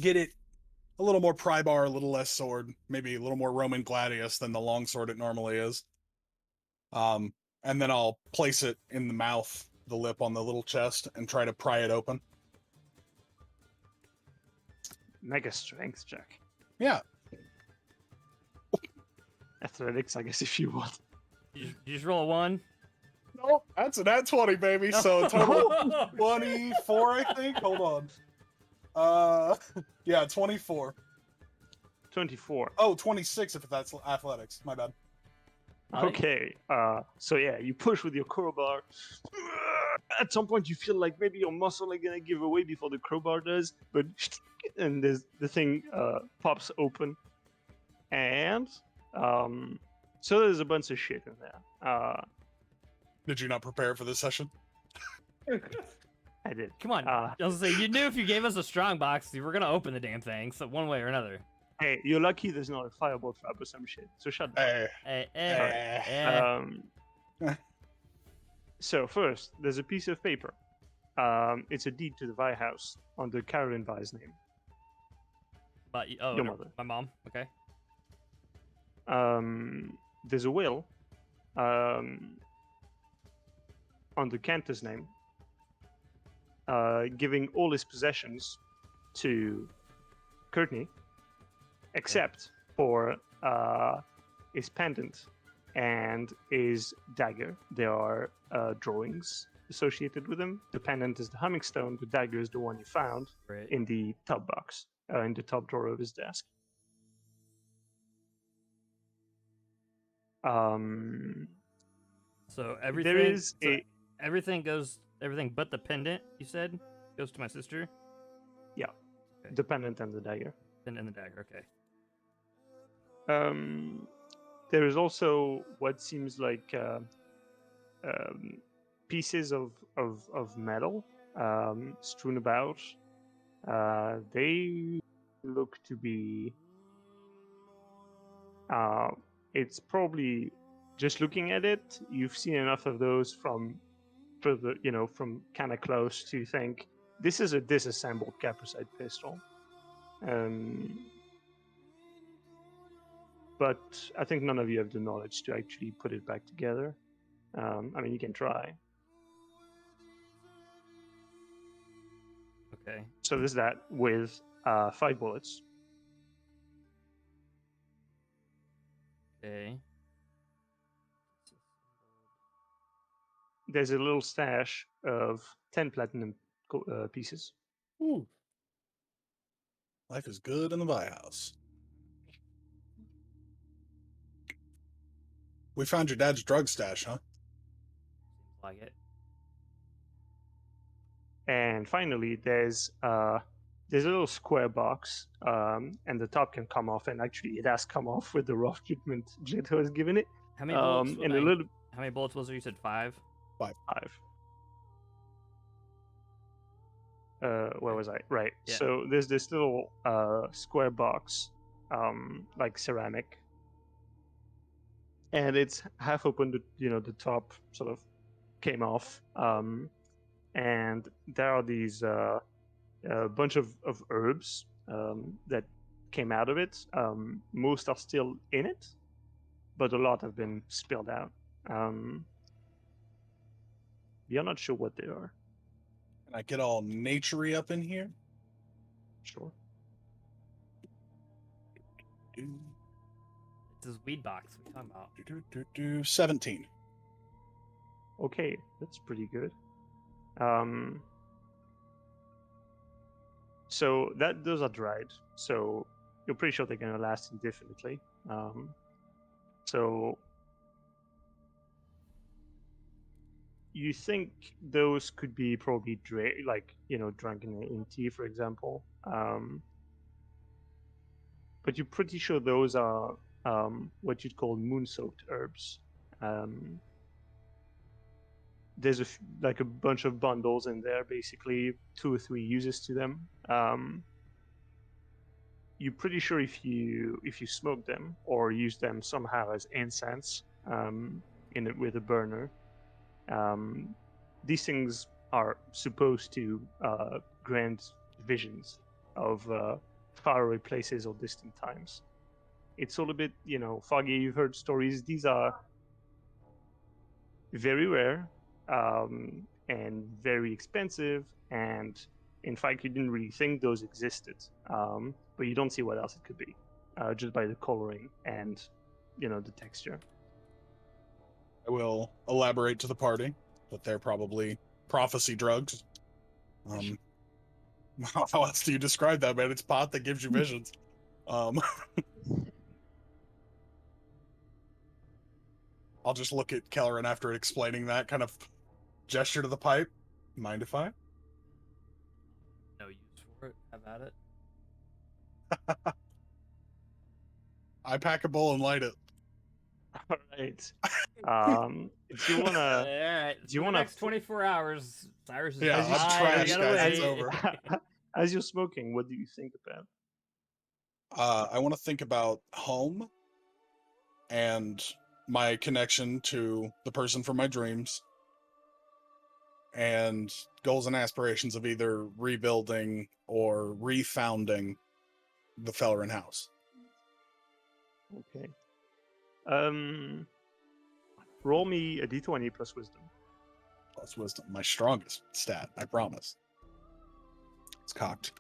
get it a little more pry bar, a little less sword, maybe a little more Roman gladius than the long sword it normally is. And then I'll place it in the mouth, the lip on the little chest, and try to pry it open. Make a strength check. Yeah. Athletics, I guess, if you want. You just roll a 1. No, that's a nat 20, baby. So total 24, I think. Hold on. Yeah, 24. 24. Oh, 26 if that's athletics. My bad. Okay. So yeah, you push with your crowbar. At some point, you feel like maybe your muscle are gonna give away before the crowbar does, but and the thing pops open, and so there's a bunch of shit in there. Did you not prepare for this session? I did. Come on. I was gonna say, you knew if you gave us a strong box, you were gonna open the damn thing, so one way or another. Hey, you're lucky there's not a firebolt trap or some shit. So shut down. So first, there's a piece of paper. It's a deed to the Vi house under Carolyn Vi's name. But Your mother. My mom. Okay. There's a will under Cantor's name, giving all his possessions to Courtney, except for his pendant and his dagger. There are drawings associated with them. The pendant is the humming stone. The dagger is the one you found Right. in the top box, in the top drawer of his desk. So everything. There is everything but the pendant. You said goes to my sister. the pendant and the dagger. And the dagger. Okay. There is also what seems like pieces of metal strewn about. They look to be. It's probably just looking at it. You've seen enough of those from kind of close to think this is a disassembled Kaprek pistol. But I think none of you have the knowledge to actually put it back together. I mean, you can try. Okay. So there's that with 5 bullets. Okay. There's a little stash of 10 platinum pieces. Ooh. Life is good in the buy house. We found your dad's drug stash, huh? Seems like it. And finally, there's a little square box, and the top can come off, and actually it has come off with the rough treatment Jeto has given it. How many bullets? And a little How many bullets was there? You said 5. 5. Where was I? Right. Yeah. So there's this little square box, like ceramic, and it's half open. The top sort of came off, and there are these a bunch of herbs that came out of it. Most are still in it, but a lot have been spilled out. We are not sure what they are. Can I get all naturey up in here? Sure. It's his weed box. What are you talking about? 17. Okay, that's pretty good. So those are dried. So you're pretty sure they're gonna last indefinitely. So you think those could be probably drunk in tea, for example. But you're pretty sure those are what you'd call moon-soaked herbs. There's a bunch of bundles in there, basically 2 or 3 uses to them. You're pretty sure if you smoke them or use them somehow as incense in it with a burner, these things are supposed to grant visions of faraway places or distant times. It's all a bit, foggy. You've heard stories. These are very rare and very expensive, and in fact, you didn't really think those existed. But you don't see what else it could be, just by the coloring and, the texture. I will elaborate to the party that they're probably prophecy drugs. How else do you describe that, man? It's pot that gives you visions. I'll just look at Kelleran after explaining that, kind of gesture to the pipe. Mind if I? No use for it. Have at it. I pack a bowl and light it. All right. Do you wanna? All right. Do you for the wanna next 24 hours? Cyrus is Yeah, As you I'm dying, trash, get guys. away. It's over. As you're smoking, what do you think about? I want to think about home and my connection to the person from my dreams and goals and aspirations of either rebuilding or refounding the Fellerin house. Okay. Roll me a d20 plus wisdom. Plus wisdom, my strongest stat, I promise. It's cocked.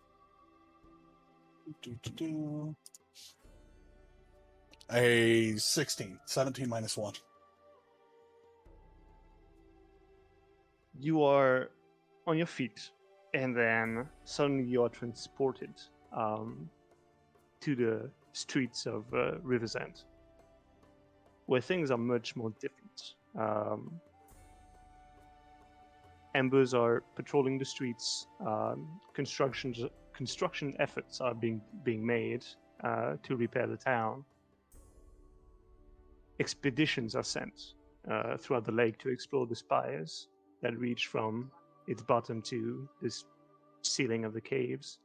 A 16. 17 minus 1. You are on your feet, and then suddenly you are transported to the streets of River's End, where things are much more different. Embers are patrolling the streets. Construction efforts are being made to repair the town. Expeditions are sent throughout the lake to explore the spires that reach from its bottom to this ceiling of the caves.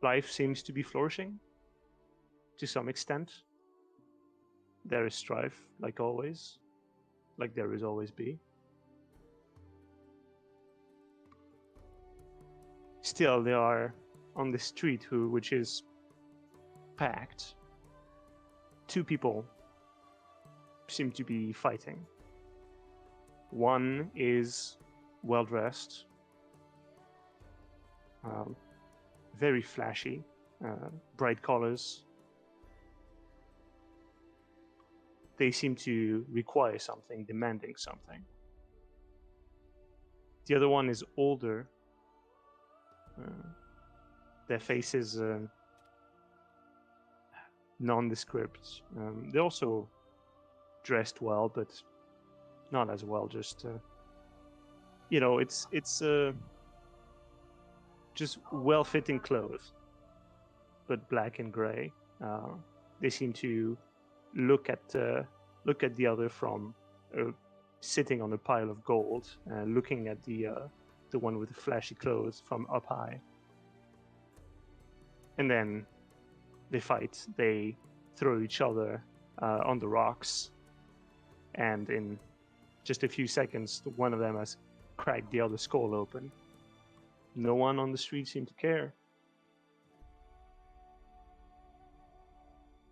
Life seems to be flourishing to some extent. There is strife, like always, like there is always be. Still, there are on the street which is packed. 2 people seem to be fighting. One is well dressed, very flashy, bright colors. They seem to require something, demanding something. The other one is older. Their faces nondescript. They're also dressed well, but not as well. Just it's just well-fitting clothes, but black and gray. They seem to look at the other from sitting on a pile of gold, looking at the one with the flashy clothes from up high, and then they fight. They throw each other on the rocks, and in just a few seconds, one of them has cracked the other's skull open. No one on the street seemed to care.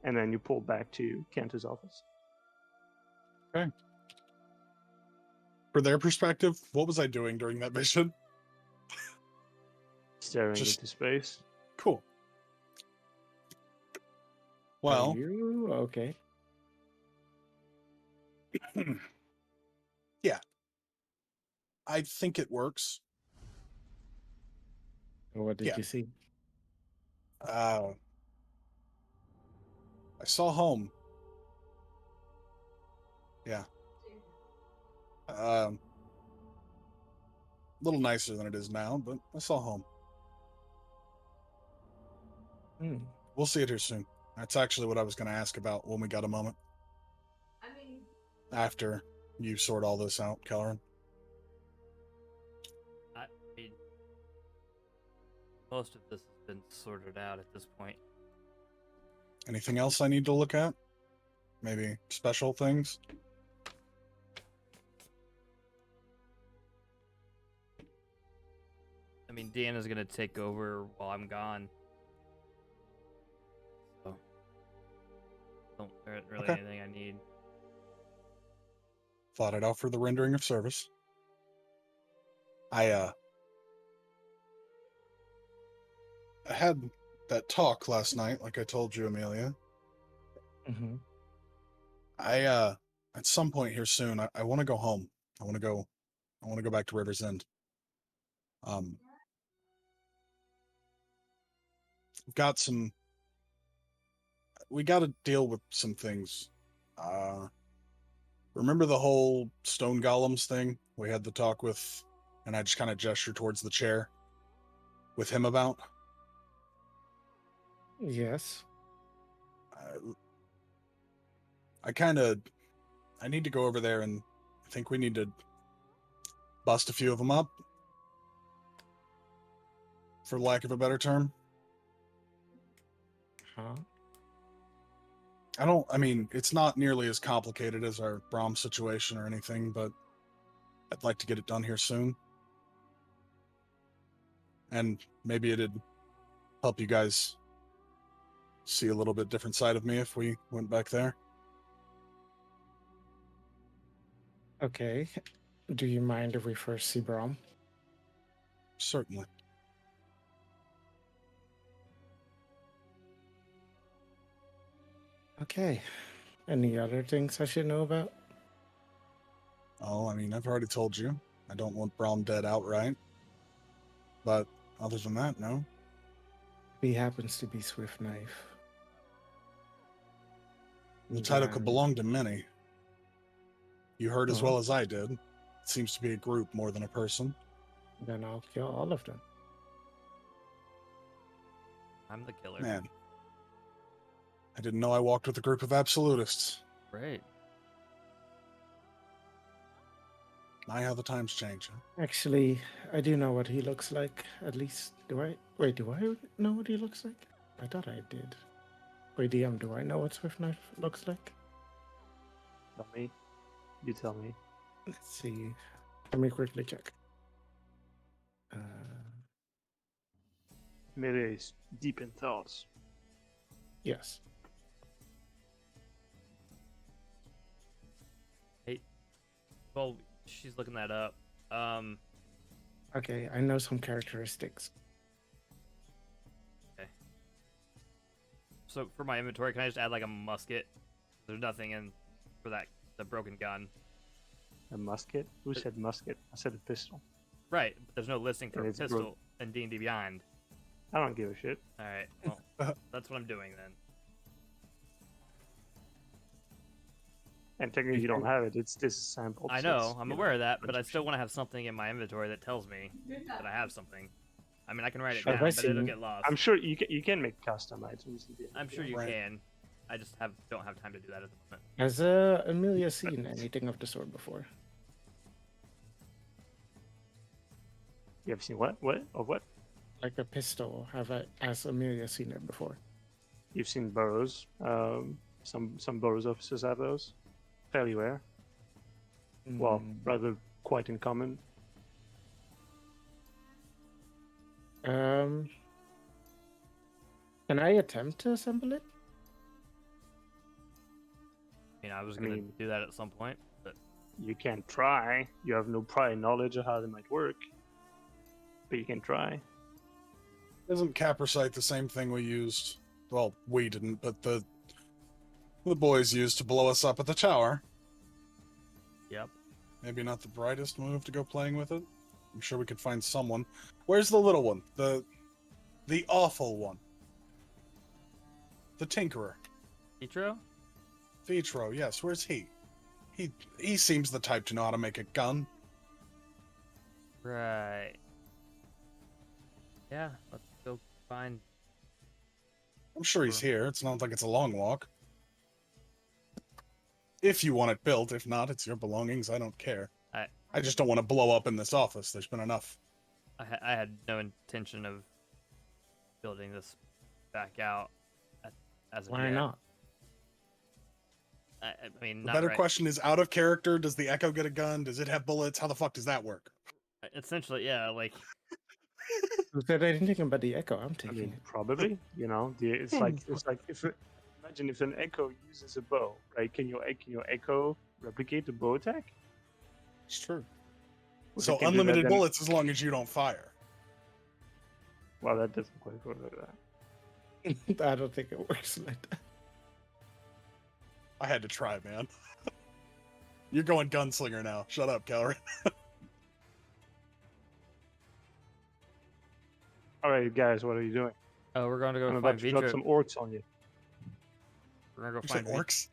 And then you pull back to Cantor's office. Okay. For their perspective, what was I doing during that mission? Staring Just- into space. Cool. Well, Are you okay? yeah. I think it works. What did Yeah. you see? I saw home. Yeah. A little nicer than it is now, but I saw home. Hmm. We'll see it here soon. That's actually what I was going to ask about when we got a moment. After you sort all this out, Kelleran. I mean, most of this has been sorted out at this point. Anything else I need to look at? Maybe special things? I mean, Deanna's gonna take over while I'm gone. So, there isn't really Okay. anything I need. Thought I'd offer the rendering of service. I had that talk last night, like I told you, Amelia. Mm-hmm. At some point here soon, I want to go home. I want to go back to River's End. We got to deal with some things. Remember the whole stone golems thing we had the talk with, and I just kind of gestured towards the chair with him about? Yes. I need to go over there, and I think we need to bust a few of them up, for lack of a better term. Huh? I mean, it's not nearly as complicated as our Brahm situation or anything, but I'd like to get it done here soon. And maybe it'd help you guys see a little bit different side of me if we went back there. Okay. Do you mind if we first see Brom? Certainly. Okay. Any other things I should know about? Oh, I mean, I've already told you. I don't want Brahm dead outright. But other than that, no. He happens to be Swift Knife. The title could Then- belong to many. You heard as Oh. well as I did. It seems to be a group more than a person. Then I'll kill all of them. I'm the killer. Man, I didn't know I walked with a group of absolutists. Great. My, how the times change. Huh? Actually, I do know what he looks like. At least, do I? Wait, do I know what he looks like? I thought I did. Wait, DM, do I know what Swift Knife looks like? Tell me. You tell me. Let's see. Let me quickly check. Mary is deep in thoughts. Yes. Well, she's looking that up. Okay, I know some characteristics. So for my inventory, can I just add like a musket? There's nothing in for the broken gun. A musket? Who said musket? I said a pistol. Right. But there's no listing for And a it's pistol in D&D Beyond. I don't give a shit. All right. Well, that's what I'm doing then. And technically, you don't have it. It's disassembled. I so know. it's, I'm you aware know, of that, but I bunch of still shit. want to have something in my inventory that tells me that I have something. I mean, I can write it Sure. down, Have I but it'll seen- get lost. I'm sure you can make custom items. I'm sure you Right. can. I just don't have time to do that at the moment. Has Amelia seen anything of the sort before? You have seen what? What? Of what? Like a pistol? Has Amelia seen it before? You've seen burrows. Some burrows officers have those. Fairly rare. Well, Hmm. rather quite uncommon. Can I attempt to assemble it? I was I gonna mean- do that at some point, but You can try. You have no prior knowledge of how they might work, but you can try. Isn't capricite the same thing we used? Well, we didn't, but the boys used to blow us up at the tower. yep. Maybe not the brightest move to go playing with it. I'm sure we could find someone. Where's the little one? The awful one. The Tinkerer. Petro? Vitro, yes, where's he? He seems the type to know how to make a gun. Right. Yeah, let's go find. I'm sure he's here. It's not like it's a long walk. If you want it built, if not, it's your belongings. I don't care. I just don't want to blow up in this office. There's been enough. I had no intention of building this back out as of Why yet. not? I mean, The not better right. question is, out of character, does the Echo get a gun? Does it have bullets? How the fuck does that work? Essentially, yeah. Like, Who said anything about the echo? I'm I taking mean, it. probably. It's Hmm. like if imagine if an echo uses a bow, right? Can your echo replicate the bow attack? It's true. If So it can do that, unlimited then- bullets as long as you don't fire. Well, that doesn't quite work like that. I don't think it works like that. I had to try, man. You're going gunslinger now. Shut up, Calorie. All right, guys, what are you doing? oh, we're going to go I'm find about to drop Vitro. some orcs on you. We're gonna go You said find orcs?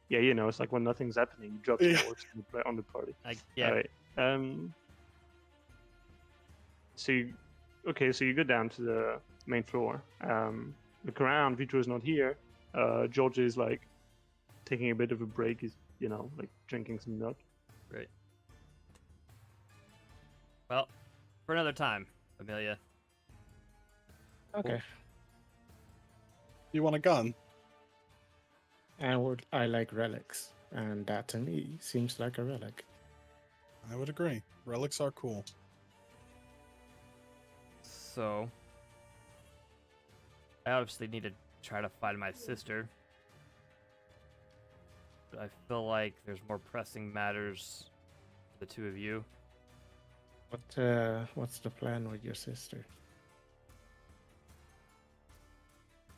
Yeah, it's like when nothing's happening, you drop some Yeah. orcs on the party. Yeah. All right. So you go down to the main floor. Look around. Vitro is not here. George is like taking a bit of a break. He's like drinking some milk. Great. Well, for another time, Amelia. Okay. You want a gun? I like relics, and that to me seems like a relic. I would agree. Relics are cool. So, I obviously need to try to find my sister. But I feel like there's more pressing matters for the two of you. What's the plan with your sister?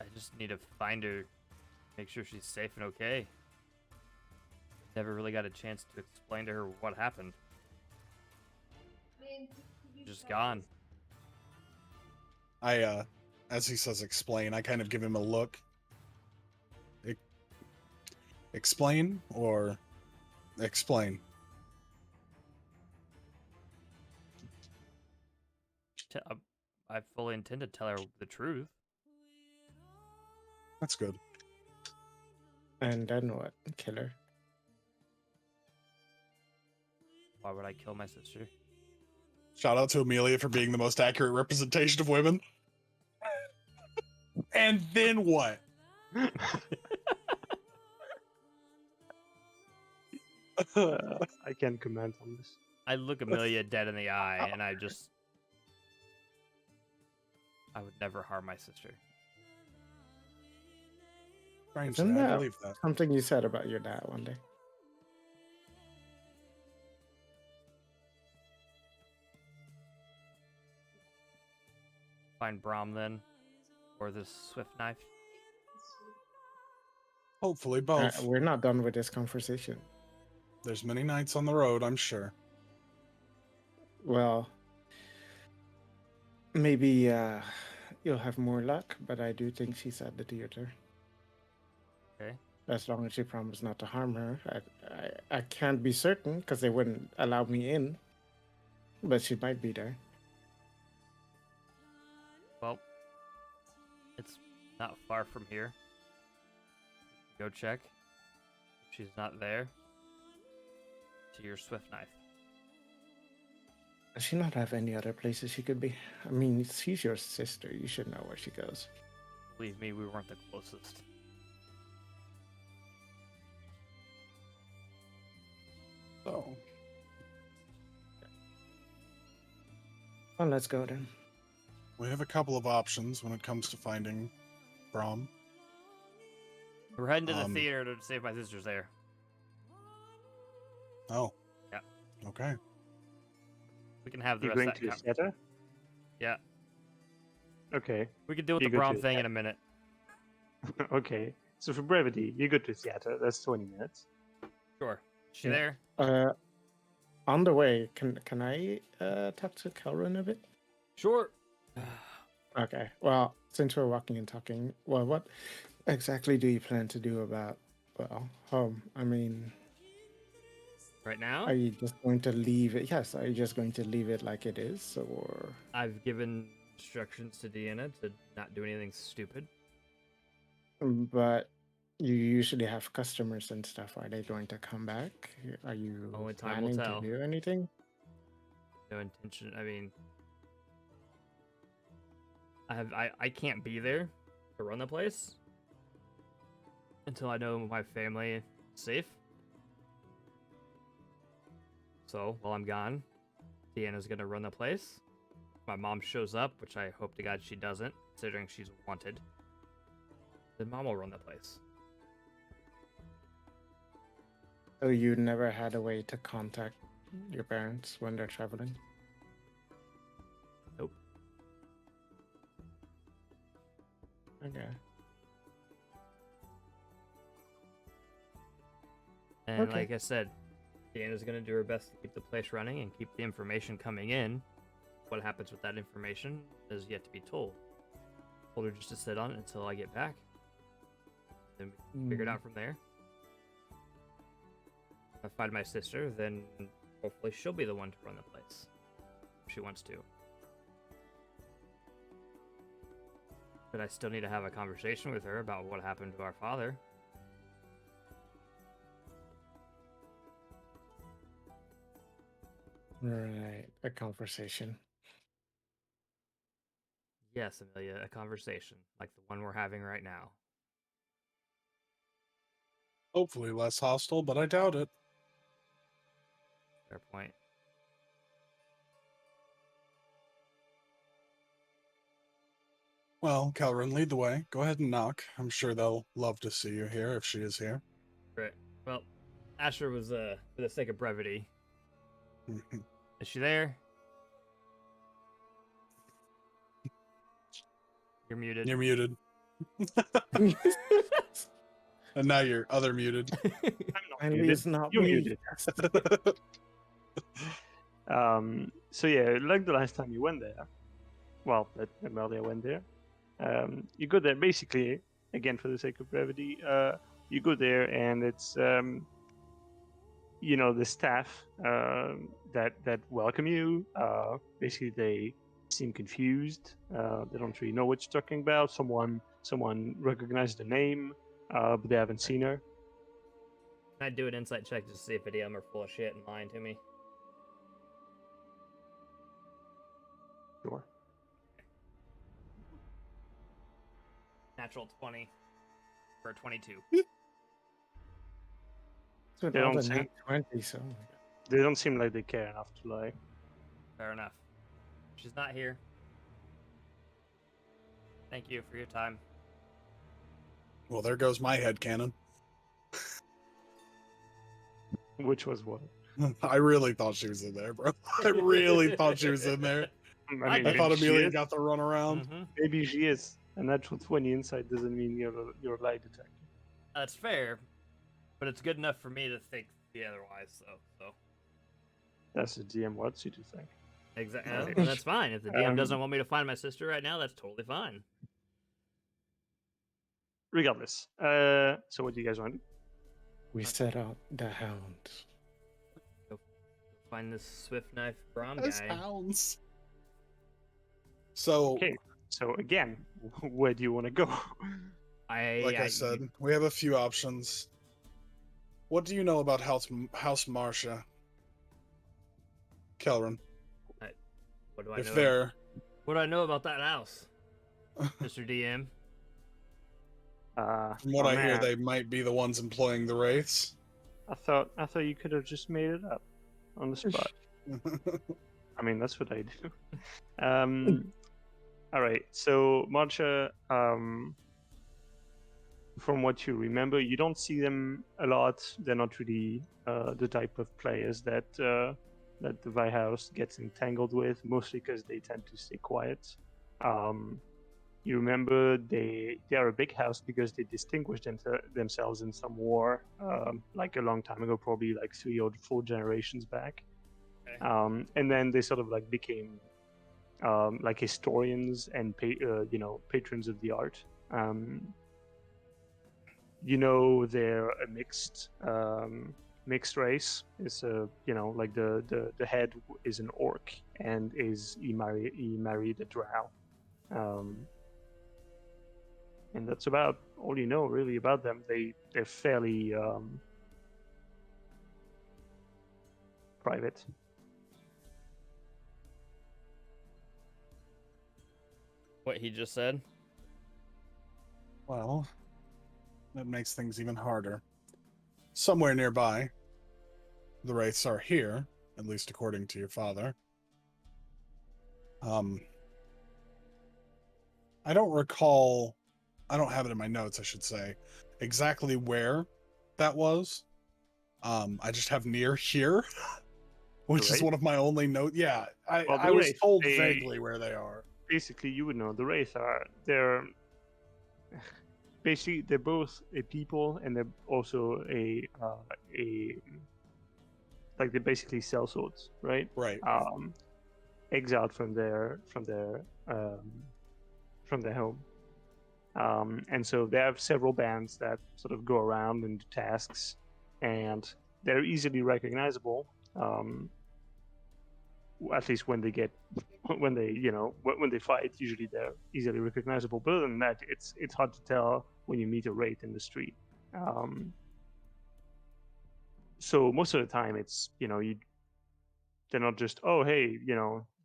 I just need to find her, make sure she's safe and okay. Never really got a chance to explain to her what happened. She's just gone. As he says explain, I kind of give him a look. Explain or explain? I fully intend to tell her the truth. That's good. And then what? Kill her? Why would I kill my sister? Shout out to Amelia for being the most accurate representation of women. And then what? I can't comment on this. I look Amelia dead in the eye, and I would never harm my sister. Strangely, Isn't I that believe that. something you said about your dad one day? find Brahm then, or this swift knife. Hopefully both. We're not done with this conversation. There's many nights on the road, I'm sure. Well, maybe you'll have more luck, but I do think she's at the theater. Okay. As long as you promise not to harm her. I can't be certain because they wouldn't allow me in, but she might be there. Well, it's not far from here. Go check. If she's not there, to your swift knife. Does she not have any other places she could be? I mean, she's your sister. You should know where she goes. Believe me, we weren't the closest. So, Well, let's go then. we have a couple of options when it comes to finding Brahm. We're heading to the Um, theater to see if my sister's there. Oh. Yeah. Okay. We can have the You're rest going of to the that. theater? Yeah. Okay. We can deal with You the go to Brahm the thing in a minute. Okay. So for brevity, you go to the theater. That's 20 minutes. Sure. Is she Yeah. there? On the way, can I talk to Kelrin a bit? Sure. Okay. Well, since we're walking and talking, well, what exactly do you plan to do about, well, home? I mean, Right now, are you just going to leave it? Yes, are you just going to leave it like it is, or? I've given instructions to Deanna to not do anything stupid. But you usually have customers and stuff. Are they going to come back? Are you Only time will planning tell. to do anything? No intention. I mean, I can't be there to run the place until I know my family is safe. So while I'm gone, Deanna's gonna run the place. My mom shows up, which I hope to God she doesn't, considering she's wanted. Then Mom will run the place. So you never had a way to contact your parents when they're traveling? Nope. Okay. And Okay. like I said, Deanna's gonna do her best to keep the place running and keep the information coming in. What happens with that information is yet to be told. Told her just to sit on it until I get back. Then we can figure it out from there. If I find my sister, then hopefully she'll be the one to run the place. If she wants to. But I still need to have a conversation with her about what happened to our father. Right. A conversation. Yes, Amelia, a conversation like the one we're having right now. Hopefully less hostile, but I doubt it. Fair point. Well, Kelrin, lead the way. Go ahead and knock. I'm sure they'll love to see you here if she is here. Right. Well, Asher was for the sake of brevity. Is she there? You're muted. You're muted. And now you're other muted. I'm not And muted. it's not You're me. muted. So yeah, like the last time you went there, well, that Amelia went there. You go there basically again for the sake of brevity. You go there and it's the staff that welcome you. Basically, they seem confused. They don't really know what you're talking about. Someone recognized the name, but they haven't seen her. Can I do an insight check just to see if any of them are full of shit and lying to me? Sure. Natural 20 for 22. So They all don't the seem- nat 20, so. They don't seem like they care enough to lie. Fair enough. She's not here. Thank you for your time. Well, there goes my headcanon. Which was what? I really thought she was in there, bro. I really thought she was in there. I I mean, I did. thought maybe she Amelia is. got the run around. Mhm. Maybe she is. A natural 20 inside doesn't mean you're a lie detector. That's fair, but it's good enough for me to think the otherwise. So That's the DM wants you to think. exactly, Right. and that's fine. If the DM doesn't Um, want me to find my sister right now, that's totally fine. Regardless. So what do you guys want to do? We set out the hound. Go find this swift knife Brom As guy. hounds. So, Okay. So again, where do you want to go? like I said, we have a few options. What do you know about House Marcia? Kelrin. What do I If know? they're What do I know about that house, Mr. DM? from what Oh, I hear, man. they might be the ones employing the wraiths. I thought you could have just made it up on the spot. I mean, that's what I do. All right. So Marcha, from what you remember, you don't see them a lot. They're not really the type of players that that the Vi House gets entangled with, mostly because they tend to stay quiet. You remember they are a big house because they distinguished themselves in some war, like a long time ago, probably like 3 or 4 generations back. Okay. And then they sort of like became like historians and patrons of the art. They're a mixed race. It's like the head is an orc and he married a drow. And that's about all you know really about them. They're fairly private. What he just said. Well, that makes things even harder. Somewhere nearby, the wraiths are here, at least according to your father. I don't recall, I don't have it in my notes, I should say, exactly where that was. I just have near here, which is Right? one of my only notes. Yeah, Well, I the was Wraith, told vaguely where they are. basically you would know the Wraith they're basically they're both a people and they're also a like they basically sell swords, right? Right. Exiled from their home. And so they have several bands that sort of go around and do tasks, and they're easily recognizable. At least when they get when they fight, usually they're easily recognizable. But other than that, it's hard to tell when you meet a wraith in the street. So most of the time, it's they're not just, oh hey,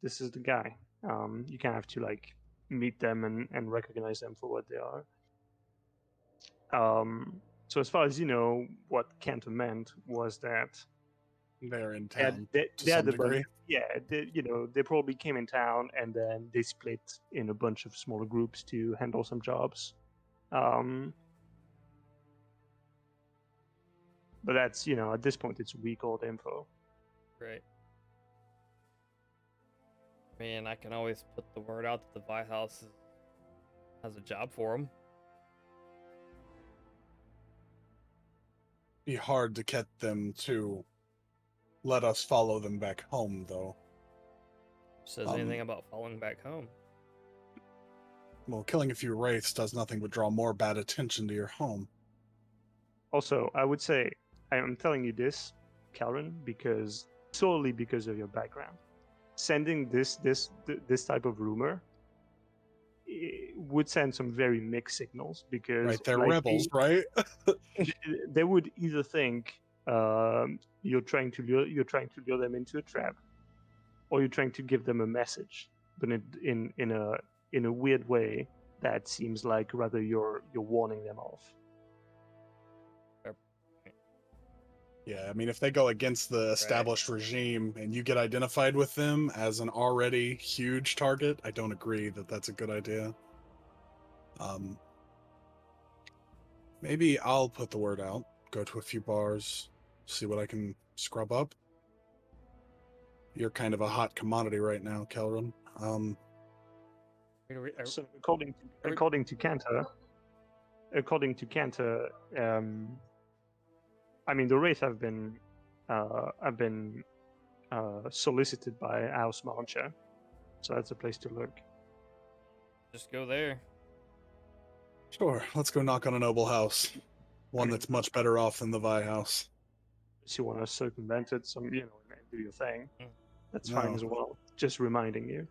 this is the guy. You kind of have to like meet them and recognize them for what they are. So as far as you know, what Cantor meant was that They're in town they to some had a bunch. degree. They probably came in town and then they split in a bunch of smaller groups to handle some jobs. But that's at this point it's weak old info. Great. I mean, I can always put the word out that the Vi House has a job for him. Be hard to get them to let us follow them back home, though. Says anything about following back home. Well, killing a few wraiths does nothing but draw more bad attention to your home. Also, I would say I'm telling you this, Calvin, solely because of your background. Sending this type of rumor would send some very mixed signals because Right, they're rebels, right? they would either think you're trying to lure them into a trap, or you're trying to give them a message, but in a weird way that seems like rather you're warning them off. Yeah, I mean, if they go against the established regime and you get identified with them as an already huge target, I don't agree that that's a good idea. Maybe I'll put the word out, go to a few bars, see what I can scrub up. You're kind of a hot commodity right now, Kelrin. So we- according to Cantor, I mean the wraith have been solicited by House Marcher, so that's a place to look. Just go there. Sure, let's go knock on a noble house. One mean- that's much better off than the Vi house. If you want to circumvent it, and do your thing, Mm. that's fine No. as well. Just reminding you.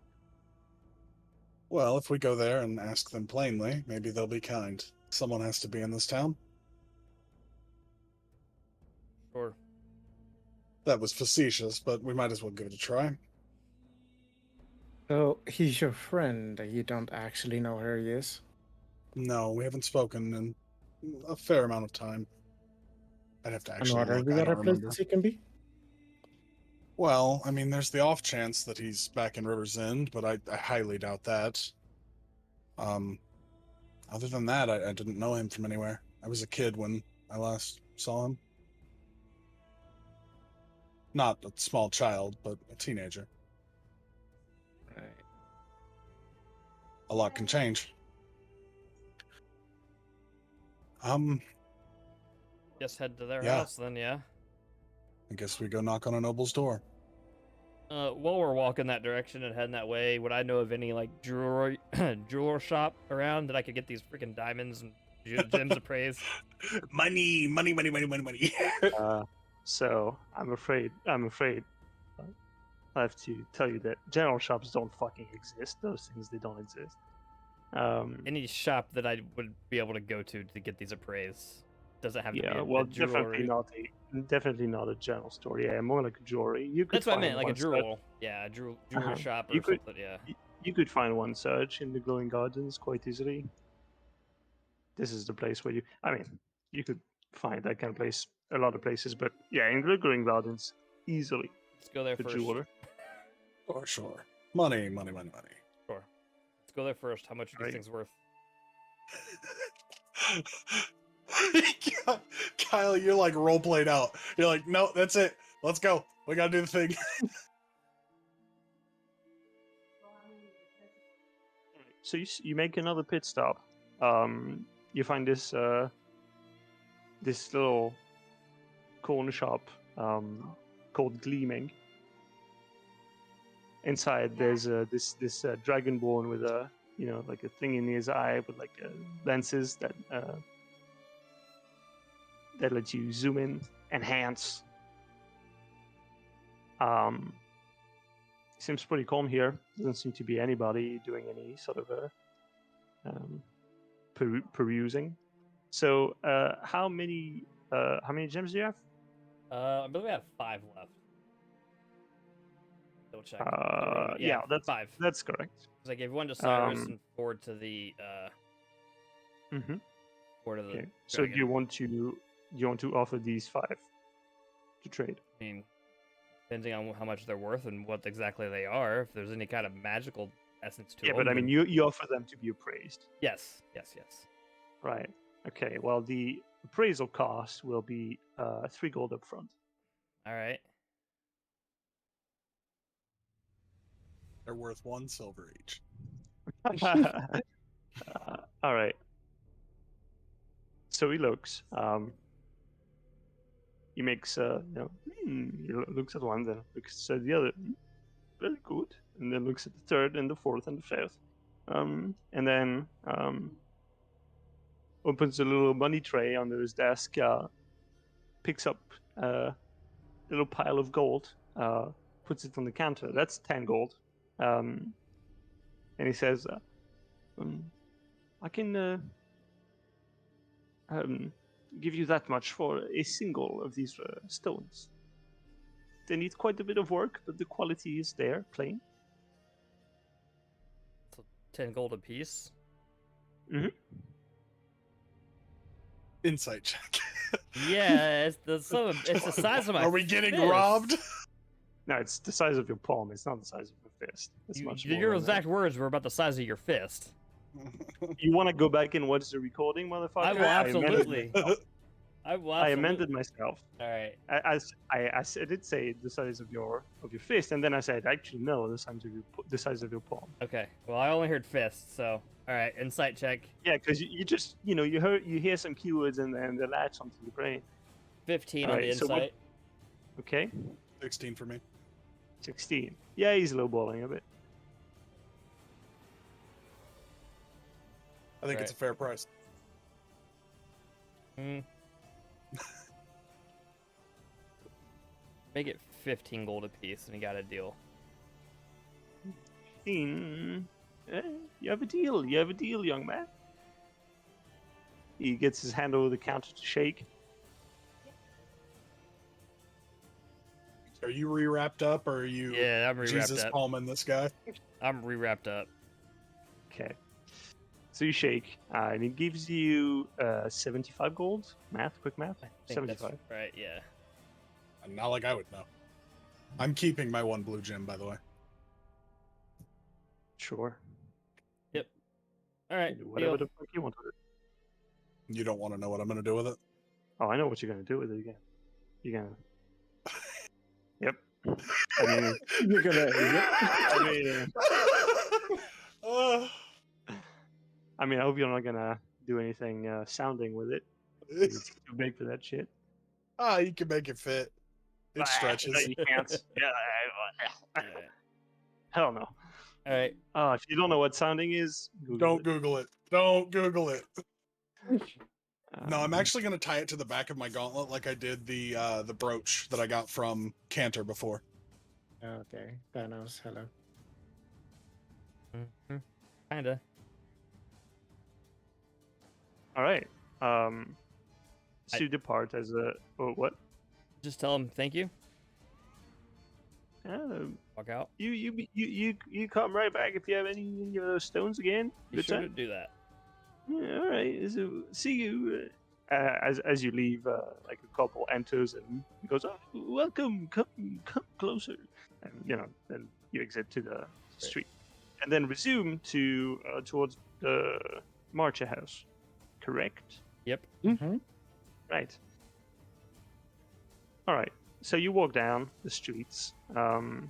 Well, if we go there and ask them plainly, maybe they'll be kind. Someone has to be in this town. Sure. That was facetious, but we might as well give it a try. So he's your friend. You don't actually know where he is. No, we haven't spoken in a fair amount of time. I'd have to And actually what are look. the I other don't remember. places he can be? Well, I mean, there's the off chance that he's back in River's End, but I highly doubt that. Other than that, I didn't know him from anywhere. I was a kid when I last saw him. Not a small child, but a teenager. Right. A lot can change. Just head to their Yeah. house then, yeah. I guess we go knock on a noble's door. While we're walking that direction and heading that way, would I know of any like jewelry jeweler shop around that I could get these freaking diamonds and gems appraised? Money, money, money, money, money, money. So I'm afraid I have to tell you that general shops don't fucking exist. Those things, they don't exist. Any shop that I would be able to go to get these appraised doesn't have to be Yeah, a well, jewelry. definitely not a general store. Yeah, more like a jewelry. You could That's what I find meant, like a one such- jewel. Yeah, a jewelry Uh-huh. shop or You could- something. Yeah. You could find one such in the Glowing Gardens quite easily. This is the place where you could find that kind of place a lot of places, but yeah, in the Glowing Gardens, easily Let's go there the first. jeweler. For sure. Money, money, money, money. Sure. Let's go there first. How much are Right. these things worth? Kyle, you're like role played out. You're like, no, that's it. Let's go. We gotta do the thing. So you make another pit stop. You find this this little corner shop called Gleaming. Inside, there's this dragonborn with a like a thing in his eye with like lenses that let you zoom in, enhance. Seems pretty calm here. Doesn't seem to be anybody doing any sort of perusing. So, how many gems do you have? I believe we have 5 left. Double check. Yeah, that's 5. That's correct. Because I gave one to Cyrus Um, and 4 to the Mm-hmm. 4 to the. Okay. So dragon. do you want to offer these 5 to trade? I mean, depending on how much they're worth and what exactly they are, if there's any kind of magical essence to Yeah, them. but I mean, then- you offer them to be appraised, Yes. right? Okay. Well, the appraisal cost will be 3 gold up front. All right. They're worth 1 silver each. All right. So he looks. He makes he looks at one, then looks at the other. Very good. And then looks at the third and the fourth and the fifth. And then opens a little money tray under his desk. Picks up a little pile of gold. Puts it on the counter. That's 10 gold. And he says, I can give you that much for a single of these stones. They need quite a bit of work, but the quality is there, plain. So 10 gold apiece. Insight check. Yeah, it's the size of my. Are we getting fist. robbed? No, it's the size of your palm. It's not the size of your fist. It's much more. Your than exact words were about the size of your fist. that. You want to go back and watch the recording, motherfucker? I will meant it absolutely. myself. Well, I absolutely. amended myself. All right. I did say the size of your fist, and then I said actually no, the size of your palm. Okay. Well, I only heard fist, so all right. Insight check. Yeah, because you just you hear some keywords and then they latch onto your brain. 15 All on the right, so what- insight. Okay, 16 for me. 16. Yeah, he's lowballing a bit. I think it's a fair price. Make it 15 gold apiece, and you got a deal. 15. You have a deal. You have a deal, young man. He gets his hand over the counter to shake. Are you re-wrapped up, or are you Yeah, I'm re-wrapped Jesus up. palming this guy? I'm re-wrapped up. Okay. So you shake, and he gives you 75 gold. Quick math. I think that's 75. right. Yeah. Not like I would know. I'm keeping my 1 blue gem, by the way. Sure. Yep. All right. Do whatever Deal. the fuck you want with it. You don't want to know what I'm going to do with it? Oh, I know what you're gonna do with it again. You're gonna. Yep. I mean, You're gonna. Yep. I mean, I hope you're not gonna do anything sounding with it. It's too big for that shit. You can make it fit. It stretches. No, you can't. Yeah. All right. Hell no. All right. If you don't know what sounding is, Google Don't it. Google it. Don't Google it. No, I'm Um, actually going to tie it to the back of my gauntlet like I did the brooch that I got from Cantor before. Okay, Thanos. Hello. Kinda. All right. So you depart as a. Oh, what? Just tell him thank you. Um, Walk out. you come right back if you have any of those stones again. Be Good sure time. to do that. Yeah, all right. So see you. As you leave, like a couple enters and he goes, "Oh, welcome, come closer," and then you exit to the street, and then resume to towards the Marcher house. Correct. Yep. Mm-hmm. Right. All right. So you walk down the streets. The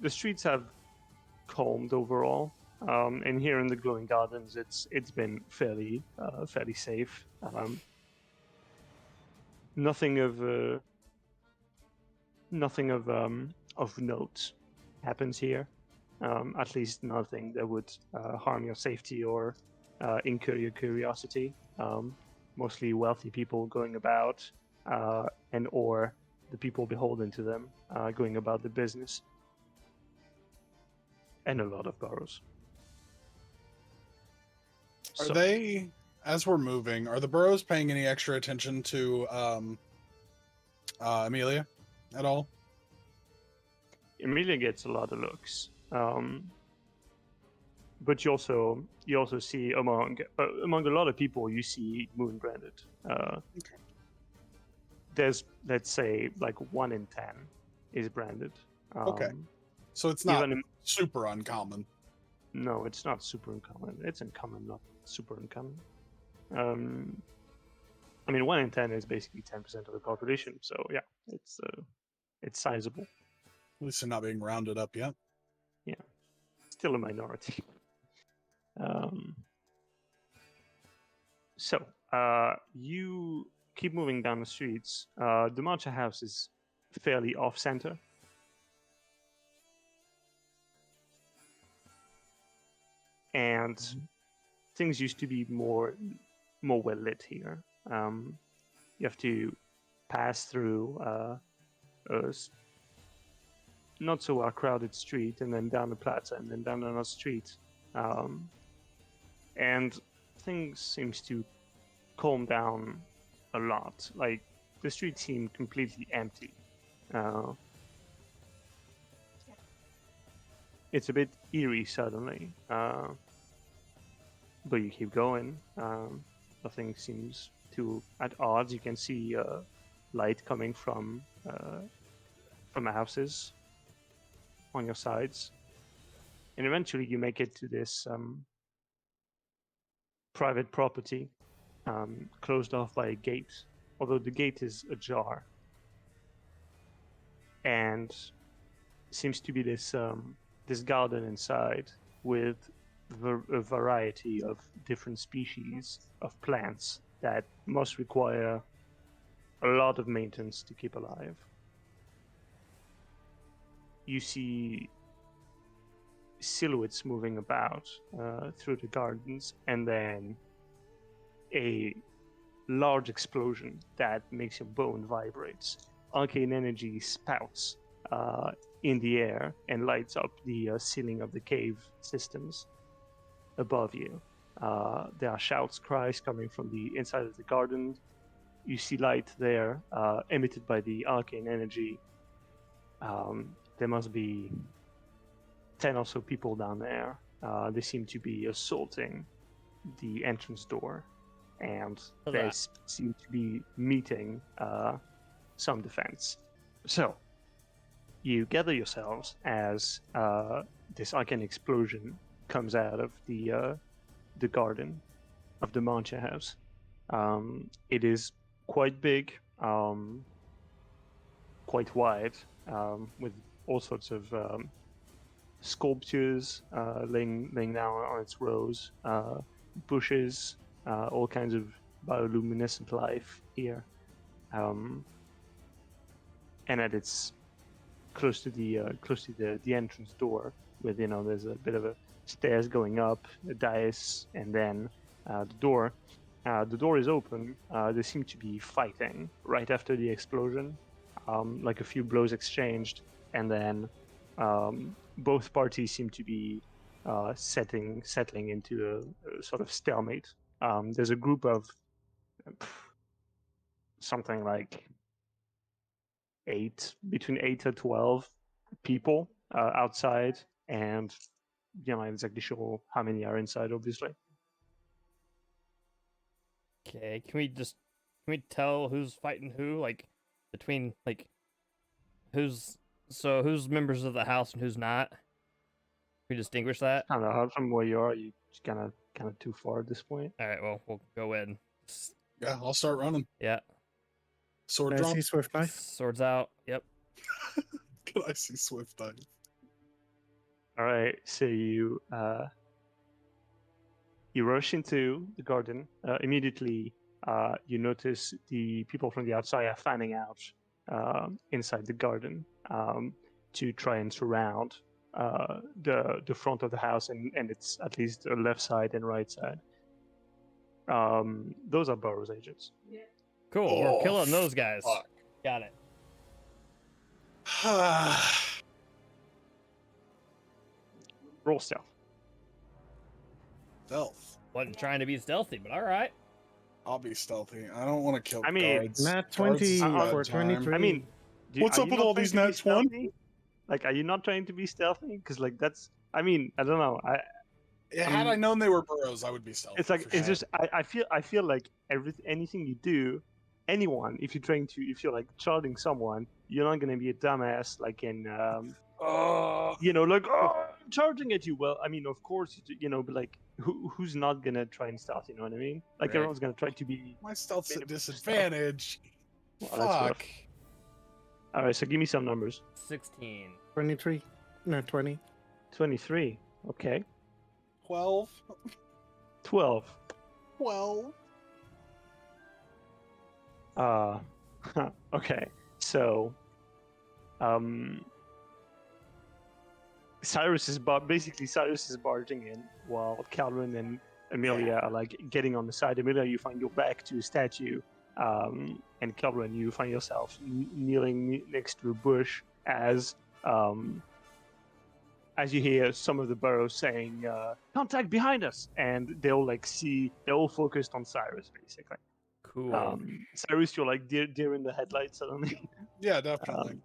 streets have calmed overall. And here in the Glowing Gardens, it's been fairly safe. Nothing of note happens here. At least nothing that would harm your safety or incur your curiosity. Mostly wealthy people going about, and or the people beholden to them going about the business. And a lot of burrows. Are they, as we're moving, are the burrows paying any extra attention to Amelia at all? Emilia gets a lot of looks, but you also see among a lot of people you see moon branded. Okay. There's, let's say, like 1 in 10 is branded. Okay. So it's not even super uncommon. No, it's not super uncommon. It's uncommon, not super uncommon. I mean, 1 in 10 is basically 10% of the population. So yeah, it's sizable. At least they're not being rounded up yet. Still a minority. So you keep moving down the streets. The Marcher house is fairly off-center. And things used to be more well lit here. You have to pass through a not so crowded street, and then down the plaza, and then down another street. And things seems to calm down a lot. Like the street seemed completely empty. It's a bit eerie suddenly, but you keep going. Nothing seems too at odds. You can see light coming from the houses on your sides, and eventually you make it to this private property closed off by a gate, although the gate is ajar. And seems to be this garden inside with a variety of different species of plants that must require a lot of maintenance to keep alive. You see silhouettes moving about through the gardens, and then a large explosion that makes your bone vibrates. Arcane energy spouts in the air and lights up the ceiling of the cave systems above you. There are shouts, cries coming from the inside of the garden. You see light there emitted by the arcane energy. There must be 10 or so people down there. They seem to be assaulting the entrance door, and they seem to be meeting some defense. So, you gather yourselves as this arcane explosion comes out of the garden of the Mancha house. It is quite big, quite wide, with all sorts of sculptures laying down on its rows, bushes, all kinds of bioluminescent life here, and at its close to the entrance door, with there's a bit of a stairs going up, a dais, and then the door. The door is open. They seem to be fighting right after the explosion, like a few blows exchanged, and then both parties seem to be settling into a sort of stalemate. There's a group of something like between 8 and 12 people outside, and you're not exactly sure how many are inside, obviously. Okay, can we tell who's fighting who? Like, between, like, who's members of the house and who's not? Can we distinguish that? I don't know, from where you are, you kind of too far at this point. All right, well, we'll go in. Yeah, I'll start running. Yeah. Sword Can I drawn. see Swift Knife? Swords out. Yep. Can I see Swift Knife? All right, so you rush into the garden. Immediately, you notice the people from the outside are fanning out inside the garden to try and surround the front of the house and its at least left side and right side. Those are Burroughs agents. Cool. Oh, We're killing those guys. fuck. Got it. Roll stealth. Stealth. Wasn't trying to be stealthy, but all right. I'll be stealthy. I don't want to kill I mean, guards. Nat Guards 20 bad for time. 23. I mean, What's are up you with not all trying these to be nat 20? stealthy? Like, are you not trying to be stealthy? Because, like, that's. I mean, I don't know. Had I known they were burrows, I would be stealthy. It's like for it's sure. just. I feel like anything you do, anyone, if you're like charging someone, you're not gonna be a dumbass like in like, oh, I'm charging at you. Well, I mean, of course, but like, who's not gonna try and stealth? You know what I mean? Like, Right. everyone's gonna try to be. My stealth's at Minimum stealth. disadvantage. Well, that's rough. Fuck. All right, so give me some numbers. 16. 23. No, 20. 23. Okay. 12. 12. 12. Okay. So, Cyrus is barging in while Calvin and Amelia are like getting on the side. Amelia, you find your back to a statue, and Calvin, you find yourself kneeling next to a bush as you hear some of the burrows saying, "Contact behind us!" and they're all focused on Cyrus basically. Cool. Cyrus, you're like deer in the headlights suddenly. Yeah, definitely.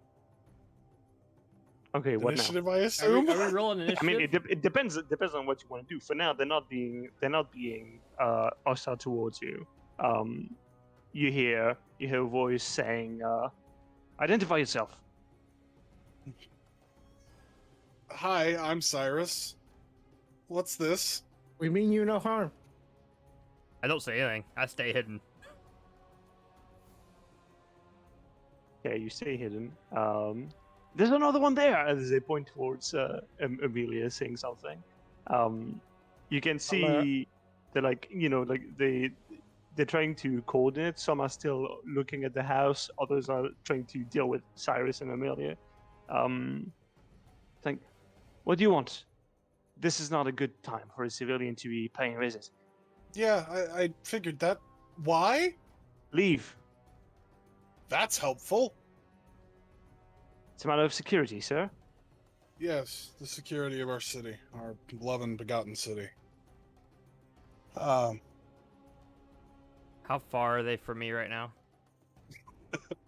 Okay, what now? Initiative, I Are assume. we rolling initiative? I mean, it depends. It depends on what you want to do. For now, they're not being hostile towards you. You hear a voice saying, "Identify yourself." Hi, I'm Cyrus. What's this? We mean you no harm. I don't say anything. I stay hidden. Okay, you stay hidden. There's another one there as they point towards Amelia saying something. You can see they're like, like they're trying to coordinate. Some are still looking at the house. Others are trying to deal with Cyrus and Amelia. It's like, what do you want? This is not a good time for a civilian to be paying a visit. Yeah, I figured that. Why? Leave. That's helpful. It's a matter of security, sir. Yes, the security of our city, our beloved and begotten city. How far are they from me right now?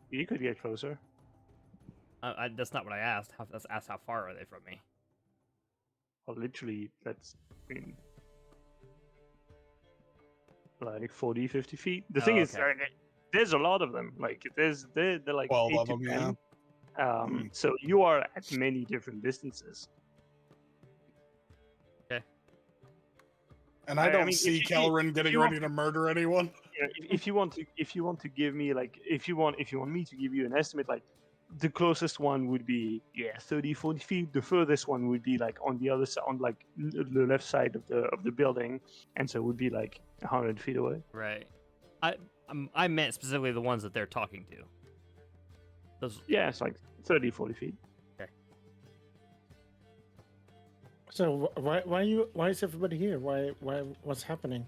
You could get closer. That's not what I asked. Let's ask how far are they from me. Well, literally, that's, I mean, like 40, 50 feet. The thing is, okay. there's a lot of them. Like, they're like 12 8 of to them, 10. yeah. So you are at many different distances. Okay. And I don't mean, see Kelleran getting ready to murder anyone. You know, if you want to give me, like, if you want me to give you an estimate, like, the closest one would be 30, 40 feet. The furthest one would be like on the other side, on like the left side of the building, and so it would be like 100 feet away. Right. I meant specifically the ones that they're talking to. Those. Yeah, it's like 30, 40 feet. Okay. So why is everybody here? What's happening?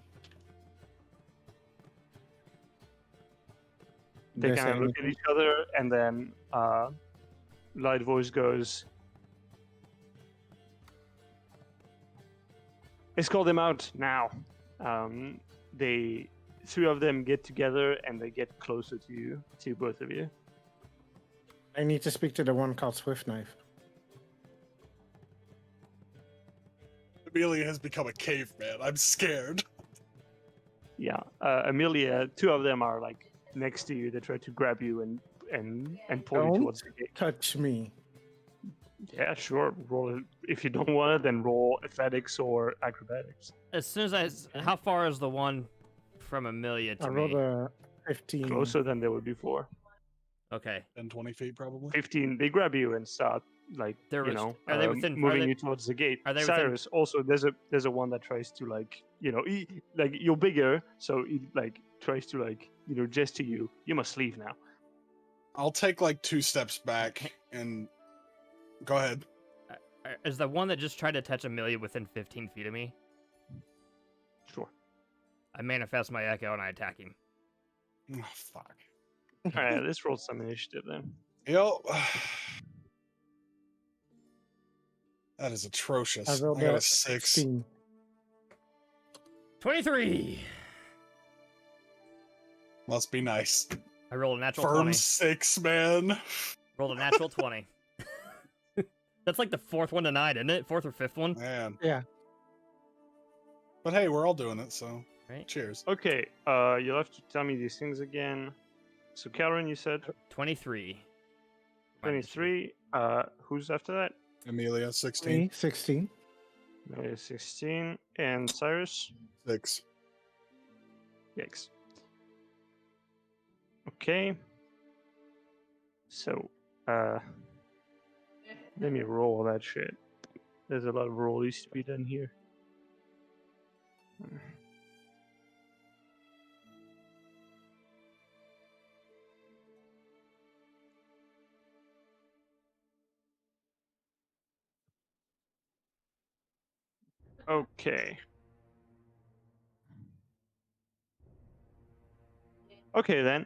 They They're kind of saying- look at each other, and then Light Voice goes, "Let's call them out now." Three of them get together, and they get closer to you, to both of you. I need to speak to the one called Swift Knife. Amelia has become a caveman. I'm scared. Yeah, Amelia. Two of them are like next to you. They try to grab you and pull you Don't towards the gate. touch me. Yeah, sure. Roll it. If you don't want it, then roll athletics or acrobatics. As soon as how far is the one from Amelia to I me? rolled a 15. Closer than they were before. Okay. 10, 20 feet, probably. 15. They grab you and start like Are they within? moving you towards the gate. Are they within- Cyrus also there's a one that tries to like like you're bigger, so he like tries to like gesture you. You must leave now. I'll take like 2 steps back and go ahead. Is the one that just tried to touch Amelia within 15 feet of me? Sure. I manifest my echo and I attack him. Oh, fuck. All right, let's roll some initiative then. Yo. That is atrocious. I rolled I got a a 6. 16. 23. Must be nice. I rolled a natural Firm 20. 6, man. Rolled a natural 20. That's like the 4th one tonight, isn't it? 4th or 5th one? Man. Yeah. But hey, we're all doing it, so Right. cheers. Okay, you'll have to tell me these things again. So Karen, you said 23. 23. Who's after that? Amelia, 16. Me, 16. 16. And Cyrus? 6. Yikes. Okay. So, let me roll that shit. There's a lot of rollies to be done here. Okay. Okay then.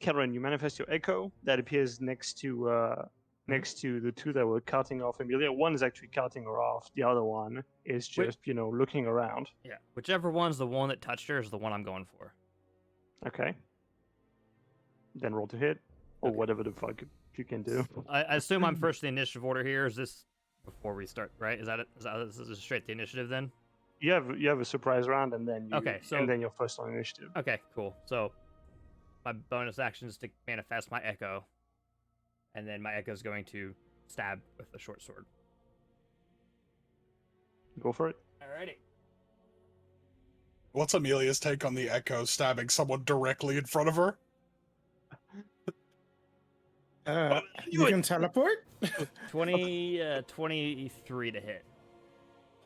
Kelleran, you manifest your echo that appears next to the two that were cutting off Amelia. One is actually cutting her off. The other one is Wait. just looking around. Yeah. Whichever one's the one that touched her is the one I'm going for. Okay. Then roll to hit, or Okay. whatever the fuck you can do. I assume I'm first in the initiative order here. Is this before we start, right? Is that it? This is straight to initiative then? You have a surprise round, and then then you're first on initiative. Okay, cool. So my bonus action is to manifest my echo. And then my echo is going to stab with a short sword. Go for it. Alrighty. What's Amelia's take on the Echo stabbing someone directly in front of her? You can teleport? 23 to hit.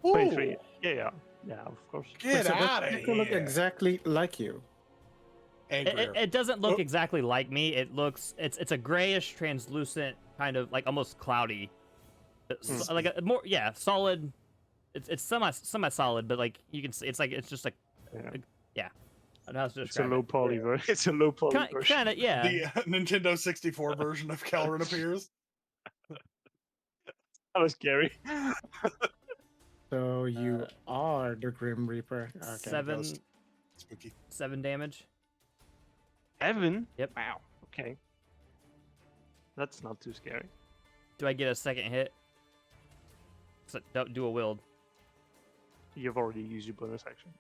23. Ooh, Yeah. Of course. get So does out of the Echo look here! exactly like you? Angrier. It doesn't look Oh. exactly like me. It looks it's a grayish, translucent, kind of like almost cloudy, like a more solid. It's semi solid, but like you can see, it's just like Yeah. I don't know how to It's a describe low it. poly version. It's a low poly version. Kind of, yeah. The Nintendo 64 version of Kelrin appears. That was scary. So you are the Grim Reaper. Okay. Seven Spooky. 7 damage. Evan? Yep. Wow. Okay. That's not too scary. Do I get a second hit? So, don't do a wield. You've already used your bonus action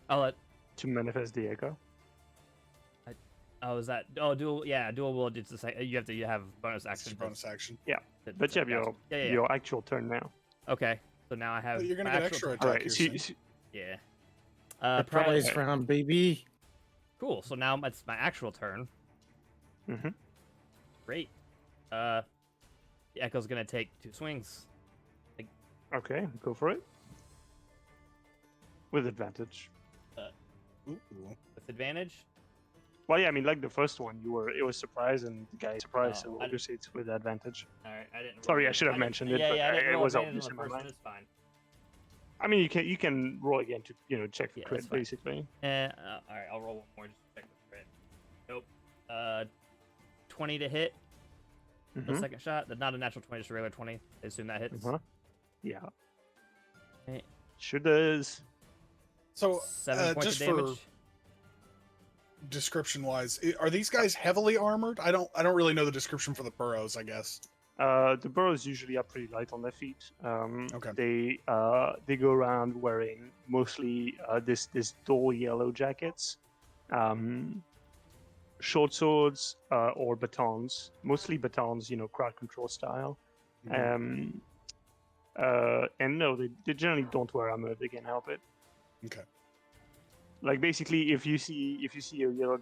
I'll let. to manifest the echo. Oh, is that? Oh, dual wield. It's the same. You have to have bonus That's action. your bonus action. But you have Gotcha. your actual turn now. Okay, so now I have. But you're gonna my get actual extra turn. All attack right. here So, soon. Yeah. The Prize. prize round, baby. Cool. So now it's my actual turn. mm-hmm. Great. The Echo's gonna take 2 swings. Okay, go for it. With advantage. Ooh. With advantage. Well, yeah, I mean, like the first one, it was surprise, and the guy surprised, Oh, so I- obviously it's with advantage. All right, I didn't. Sorry, roll I should have didn't- mentioned it, Yeah, but I didn't it roll was advantage obvious on in the my first one. mind. It's fine. I mean, you can roll again to check for Yeah, crit, that's fine. basically. All right, I'll roll one more just to check the crit. Nope. 20 to hit. The Mhm. second shot. Not a natural 20, just a regular 20. I assume that hits. Uh-huh. Yeah. Okay. Sure does. Oh, So, 7 points just of for damage. description-wise, are these guys heavily armored? I don't really know the description for the burrows. I guess. The burrows usually are pretty light on their feet. Okay. They go around wearing mostly this dull yellow jackets, short swords or batons, mostly batons, crowd control style. Mhm. And no, they generally don't wear armor if they can help it. Okay. Like basically, if you see a yellow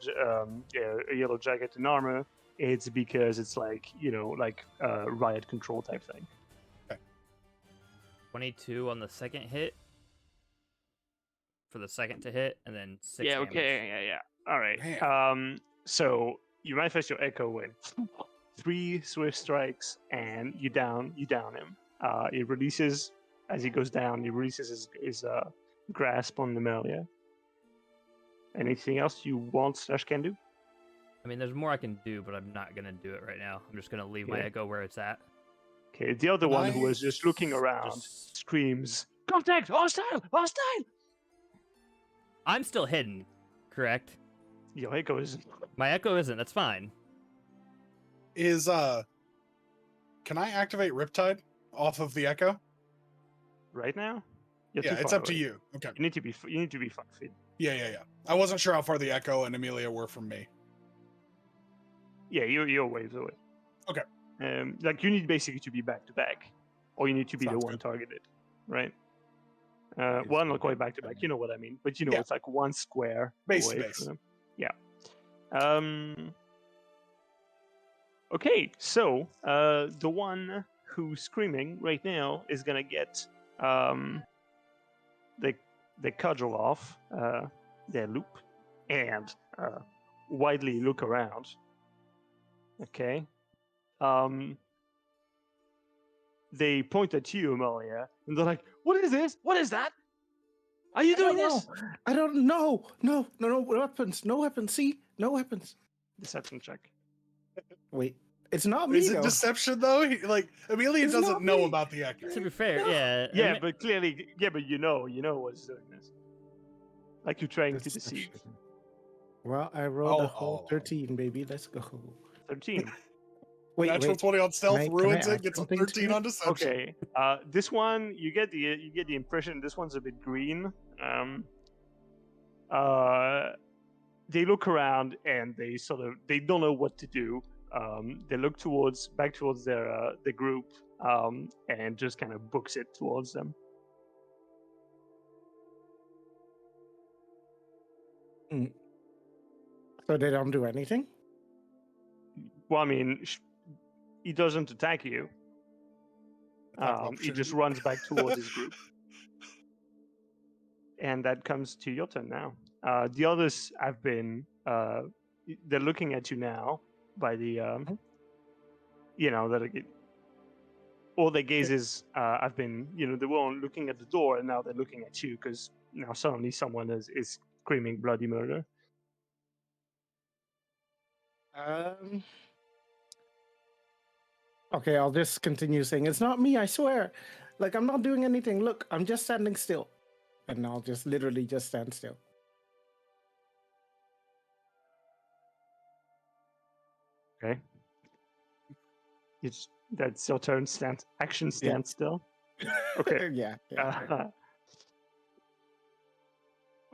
jacket in armor, it's because it's like riot control type thing. 22 on the second hit. For the second to hit, and then 6 Yeah. damage. Okay. Yeah. All right. Man. So you manifest your echo with 3 swift strikes, and you down him. It releases as he goes down. He releases his grasp on the Melia. Anything else you want / can do? I mean, there's more I can do, but I'm not gonna do it right now. I'm just gonna leave my Yeah. Echo where it's at. Okay. The other Can one who was just looking around Just- screams, "Contact! Hostile! Hostile!" I'm still hidden, correct? Your echo is My Echo isn't. That's fine. Is can I activate Riptide off of the Echo? right now. You're Yeah, too it's far up to away. you. Okay. You need to be 5 feet. Yeah. I wasn't sure how far the Echo and Amelia were from me. Yeah, you're ways away. Okay. Like you need basically to be back to back, or you need to be Sounds the one good. targeted, right? Nice. Well, not quite back to back. You know what I mean? But Yeah. it's like one square Base to away base. from them. Yeah. Okay, so the one who's screaming right now is gonna get the cudgel off their loop and widely look around. Okay. They point at you, Amalia, and they're like, "What is this? What is that? Are you doing this?" I don't know. No weapons. No weapons. See? No weapons. Deception check. Wait. It's not me, Is it though. deception though? Amelia It's doesn't not know me. about the Echo. To be fair, No. yeah. Yeah, but clearly, but you know what's doing this. Like you're trying to deceive. Deception. Well, I rolled a Oh, whole oh. 13, baby. Let's go. 13. Wait, Natural 20 on stealth Can I ruins add it. Gets a something to 13 it? on deception. Okay. This one you get the impression this one's a bit green. They look around and they don't know what to do. They look back towards their the group and just kind of books it towards them. So they don't do anything? Well, I mean, he doesn't attack you. Attack of He just opportunity. runs back towards his group. And that comes to your turn now. The others have been, they're looking at you now by the, all their gazes have been, they were looking at the door and now they're looking at you because now suddenly someone is screaming bloody murder. Okay, I'll just continue saying, it's not me, I swear. Like, I'm not doing anything. Look, I'm just standing still. And I'll just literally just stand still. Okay. That's your turn. Stand still. Okay. Yeah.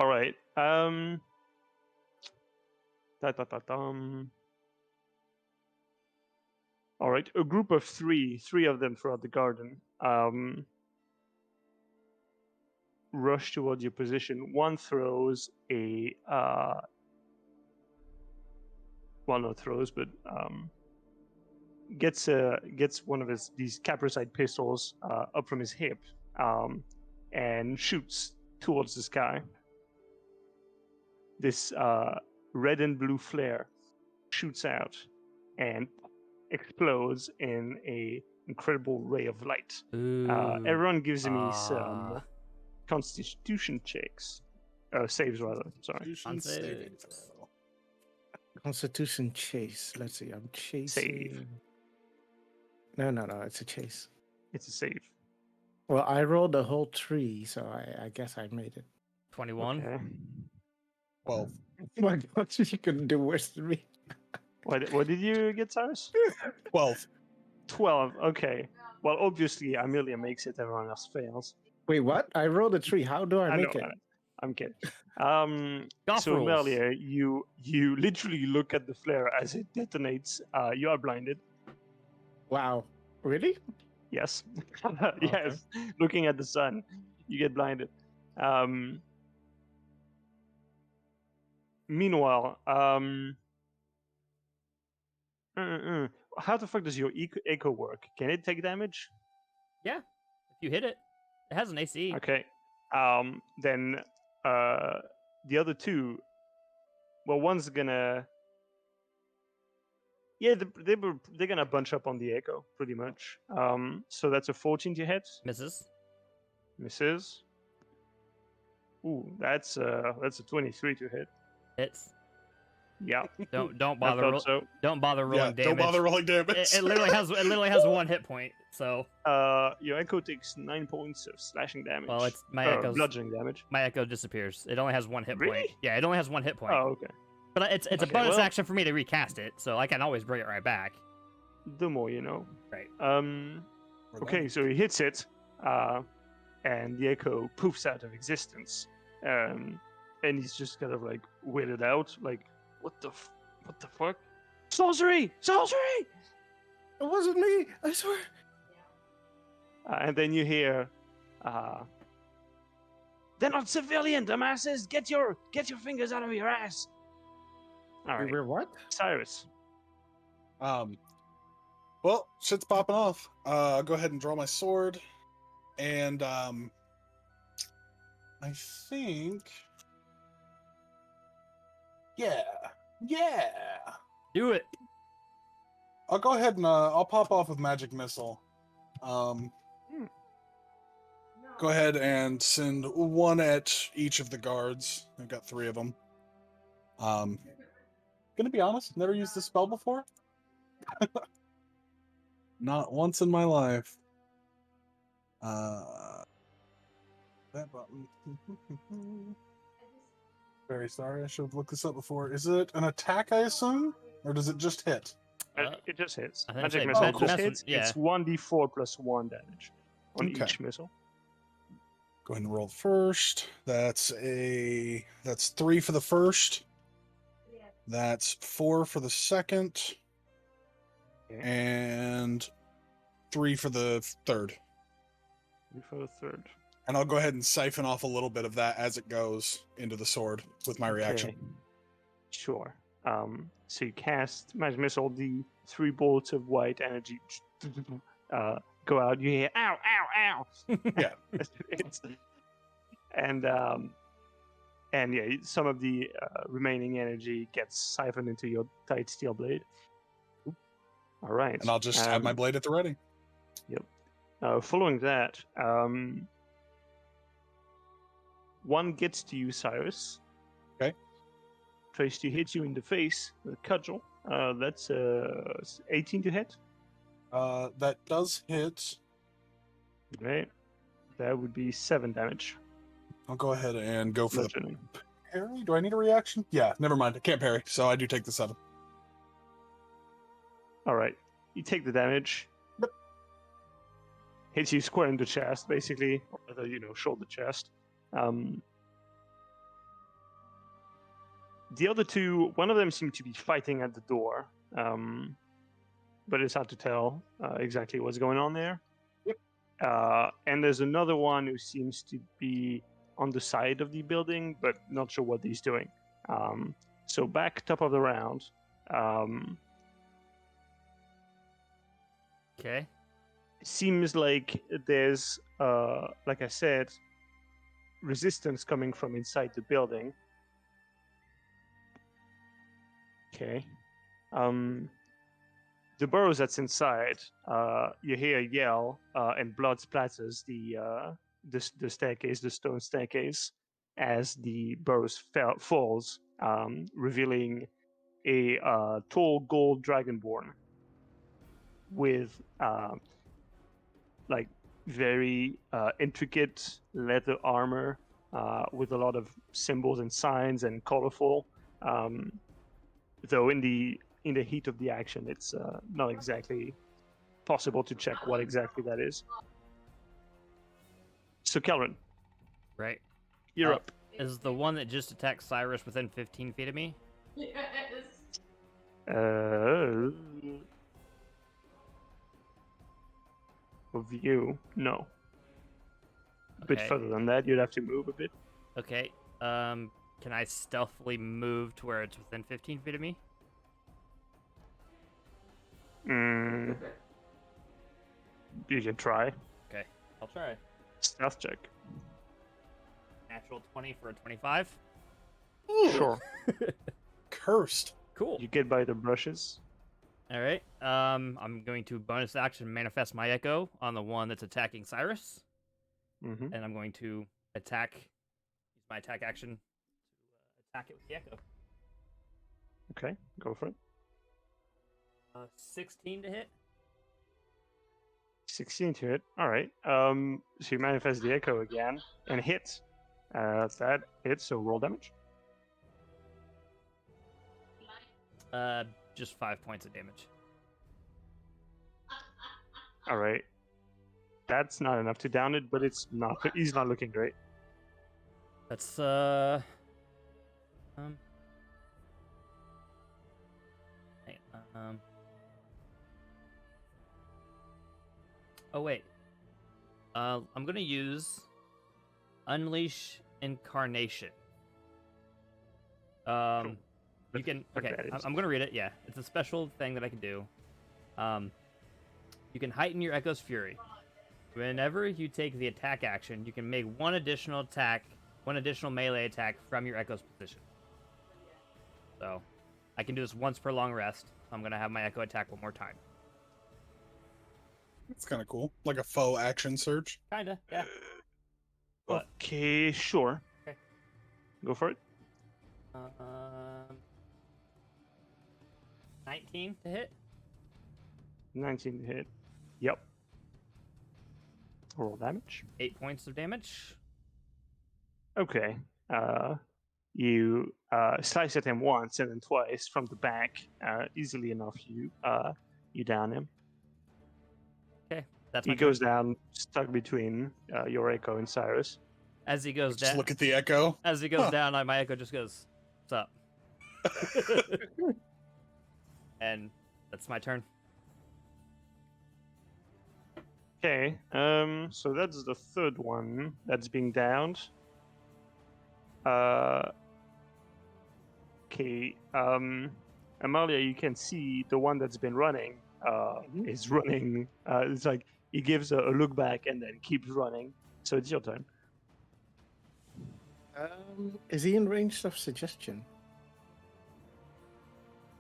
All right. All right. A group of three of them throughout the garden, rush towards your position. One throws a, well, not throws, but gets one of these capricite pistols up from his hip, and shoots towards the sky. This red and blue flare shoots out and explodes in a incredible ray of light. Everyone gives me some Constitution checks, saves rather. Sorry. Constitution saving throw. Constitution chase. Let's see. I'm chasing. Save. No. It's a chase. It's a save. Well, I rolled a whole 3, so I guess I made it. 21. Okay. 12. Oh my God, you couldn't do worse than me. What did you get, Cyrus? 12. 12. Okay. Well, obviously, Amelia makes it. Everyone else fails. Wait, what? I rolled a 3. How do I make it? I'm kidding. Golf so rules. Amelia, you literally look at the flare as it detonates. You are blinded. Wow. Really? Yes. Yes. Looking at the sun, you get blinded. Meanwhile, how the fuck does your echo work? Can it take damage? Yeah. If you hit it, it has an AC. Okay. Then the other two, well, one's gonna, yeah, they're gonna bunch up on the echo pretty much. So that's a 14 to hit. Misses. Ooh, that's a 23 to hit. Hits. Yeah. Don't bother. Don't bother rolling damage. Don't bother rolling damage. It literally has 1 hit point. So. Your echo takes 9 points of slashing damage. Well, it's my echo's bludgeoning damage. My echo disappears. It only has 1 hit Really? point. Yeah, it only has 1 hit point. Oh, okay. But it's a Okay, bonus well- action for me to recast it, so I can always bring it right back. The more you know. Right. Okay, so he hits it, and the echo poofs out of existence, and he's just kind of like weirded out, like, what the fuck? Sorcery! It wasn't me, I swear. And then you hear, they're not civilian, dumbasses! Get your fingers out of your ass! All right. We're what? Cyrus. Well, shit's popping off. I'll go ahead and draw my sword, and I think, yeah. Do it. I'll go ahead and I'll pop off with magic missile. Go ahead and send 1 at each of the guards. I've got 3 of them. Gonna be honest, never used this spell before. Not once in my life. That button. Very sorry, I should have looked this up before. Is it an attack, I assume? Or does it just hit? It just hits. I think Magic it's missile like- just cool. hits. Yeah. It's 1d4 plus 1 damage on Okay. each missile. Go ahead and roll first. That's 3 for the first. That's 4 for the second. Okay. And 3 for the third. For the third. And I'll go ahead and siphon off a little bit of that as it goes into the sword with my reaction. Okay. Sure. So you cast Magic Missile, the 3 bolts of white energy go out. You hear ow, ow, ow. Yeah. And yeah, some of the remaining energy gets siphoned into your tight steel blade. All right. And I'll just have my blade at the ready. Following that, one gets to you, Cyrus. Okay. Tries to hit you in the face with a cudgel. That's 18 to hit. That does hit. Right. That would be 7 damage. I'll go ahead and go for the Bludgeoning. parry. Do I need a reaction? Yeah, never mind. I can't parry, so I do take the 7. All right. You take the damage. Yep. Hits you square in the chest, basically, or rather, shoulder chest. The other two, one of them seemed to be fighting at the door, but it's hard to tell exactly what's going on there. Yep. And there's another one who seems to be on the side of the building, but not sure what he's doing. So back top of the round. Okay. Seems like there's, like I said, resistance coming from inside the building. Okay. The burrows that's inside, you hear a yell, and blood splatters the staircase, the stone staircase, as the burrows falls, revealing a tall gold dragonborn with like very intricate leather armor, with a lot of symbols and signs and colorful. Though in the heat of the action, it's not exactly possible to check what exactly that is. So, Kelvin, Right. you're up. Is the one that just attacked Cyrus within 15 feet of me? Yes. Of you, no. A bit Okay. further than that, you'd have to move a bit. Okay. Can I stealthily move to where it's within 15 feet of me? You can try. Okay. I'll try. Stealth check. Natural 20 for a 25. Sure. Cursed. Cool. You get by the brushes. All right. I'm going to bonus action manifest my echo on the one that's attacking Cyrus, Mm-hmm. and I'm going to use my attack action to attack it with the echo. Okay, go for it. 16 to hit. 16 to hit. All right. So you manifest the echo again and hit. That hits. So roll damage. Just 5 points of damage. All right. That's not enough to down it, but he's not looking great. That's hey, oh wait. I'm gonna use Unleash Incarnation. You can okay. I'm gonna read it. Yeah, it's a special thing that I can do. You can heighten your Echo's Fury. Whenever you take the attack action, you can make one additional melee attack from your Echo's position. So, I can do this once per long rest. I'm gonna have my Echo attack one more time. It's kind of cool. Like a faux action surge. Kinda, yeah. Okay, sure. Okay. Go for it. 19 to hit. 19 to hit. Yep. Roll damage. 8 points of damage. Okay. You slice at him once and then twice from the back. Easily enough, you down him. Okay, that's He my goes turn. down, stuck between your Echo and Cyrus. As he goes Just down. look at the echo. As he goes Huh. down, my Echo just goes, "What's up?" And that's my turn. Okay. So that's the third one that's being downed. Okay. Amalia, you can see the one that's been running. Is running. It's like he gives a look back and then keeps running. So it's your turn. Is he in range of suggestion?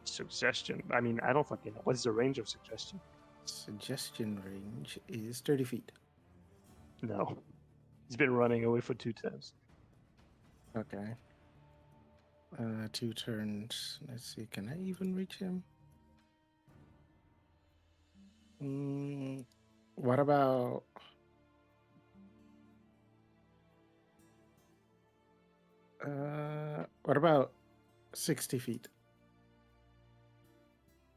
Suggestion. I mean, I don't fucking know. What's the range of suggestion? Suggestion range is 30 feet. No. He's been running away for 2 turns. Okay. 2 turns. Let's see. Can I even reach him? What about? What about 60 feet?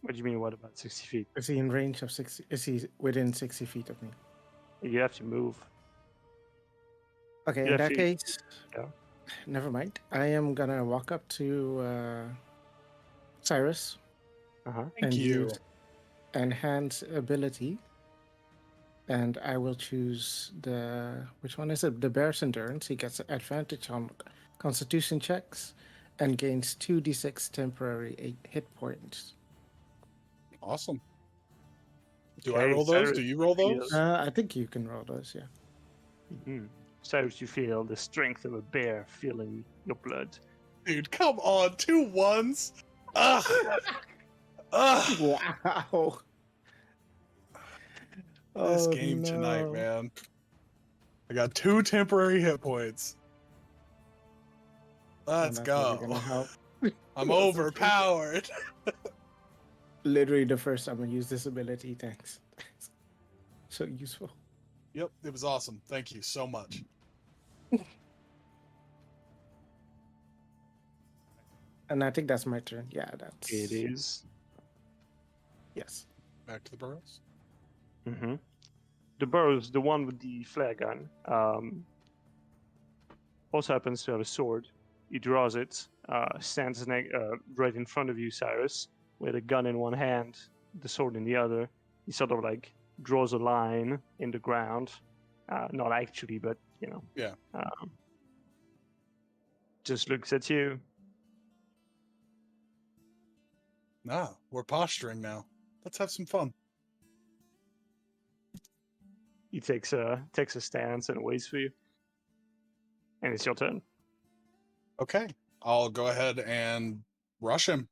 What do you mean, what about 60 feet? Is he in range of 60? Is he within 60 feet of me? You have to move. Okay, You in have that to- case, yeah. never mind. I am gonna walk up to Cyrus Uh-huh. Thank you. use enhance ability, and I will choose which one is it? The Bear's Endurance. He gets advantage on Constitution checks and gains 2d6 temporary hit points. Awesome. Do I Okay, roll those? Cyrus, Do you roll you those? I think you can roll those, yeah. Cyrus, you feel the strength of a bear filling your blood. Dude, come on. 2 1s. Ugh. Ugh. Wow. This Oh, game tonight, no. man. I got 2 temporary hit points. Let's That's really go. gonna help. I'm Well, overpowered. Literally the first time I use this ability. Thanks. So useful. Yep, it was awesome. Thank you so much. And I think that's my turn. Yeah, that's It is. Yes. Back to the burrows. Mm-hmm. The Burrows, the one with the flare gun, also happens to have a sword. He draws it, stands right in front of you, Cyrus, with a gun in one hand, the sword in the other. He sort of like draws a line in the ground. Not actually, but you know. Yeah. Just looks at you. Nah, we're posturing now. Let's have some fun. He takes a stance and waits for you. And it's your turn. Okay, I'll go ahead and rush him.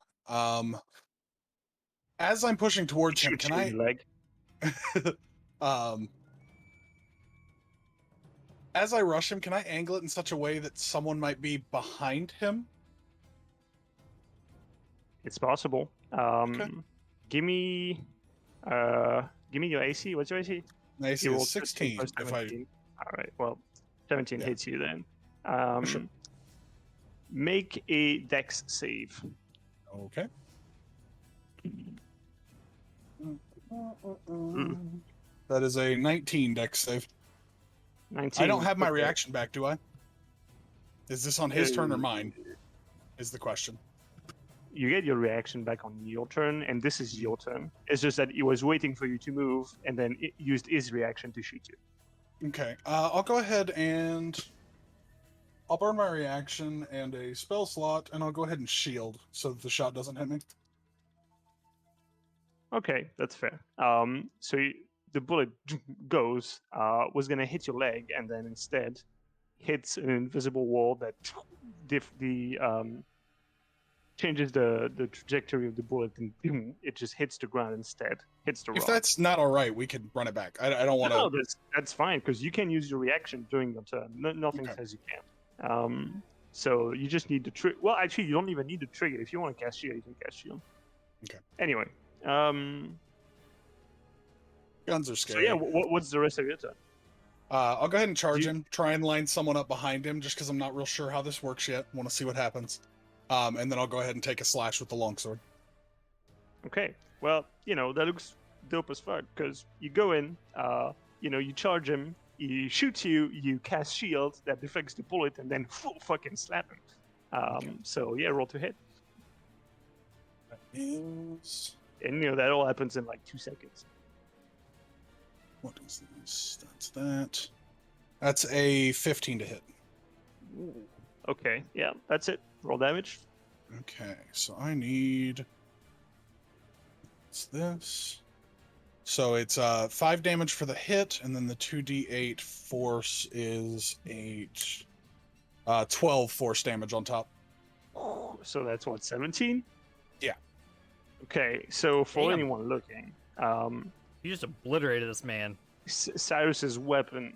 As I'm pushing towards him, Shoot can you I? in the leg. As I rush him, can I angle it in such a way that someone might be behind him? It's possible. Give me your AC. What's your AC? My AC You is rolled 15 16. plus If I 17. All right. Well, 17 Yeah. hits you then. Sure. Make a Dex save. Okay. That is a 19 dex save. 19. I don't have my okay. reaction back, do I? Is this on his turn or mine? Is the question. You get your reaction back on your turn, and this is your turn. It's just that he was waiting for you to move, and then it used his reaction to shoot you. Okay. I'll go ahead and I'll burn my reaction and a spell slot, and I'll go ahead and shield so that the shot doesn't hit me. Okay, that's fair. The bullet goes, was gonna hit your leg, and then instead hits an invisible wall that changes the trajectory of the bullet, and boom, it just hits the ground instead. Hits the rock. If that's not all right, we could run it back. I don't want to. No, that's fine because you can use your reaction during your turn. Nothing Okay. says you can't. So you just need to trigger. Well, actually, you don't even need to trigger. If you want to cast shield, you can cast shield. Okay. Anyway, Guns are so scary. yeah, what's the rest of your turn? I'll go ahead and charge him. Try and line someone up behind him, just because I'm not real sure how this works yet. Want to see what happens. And then I'll go ahead and take a slash with the longsword. Okay. Well, that looks dope as fuck because you go in, you charge him, he shoots you, you cast shield that deflects the bullet, and then full fucking slap him. Okay. So yeah, roll to hit, That is and that all happens in like 2 seconds. What is this? That's that. That's a 15 to hit. Ooh. Okay, yeah, that's it. Roll damage. Okay, so I need. What's this? So it's 5 damage for the hit, and then the 2d8 force is 8. 12 force damage on top. So that's what, 17? Yeah. Okay, so for Damn. anyone looking, You just obliterated this man. Cyrus's weapon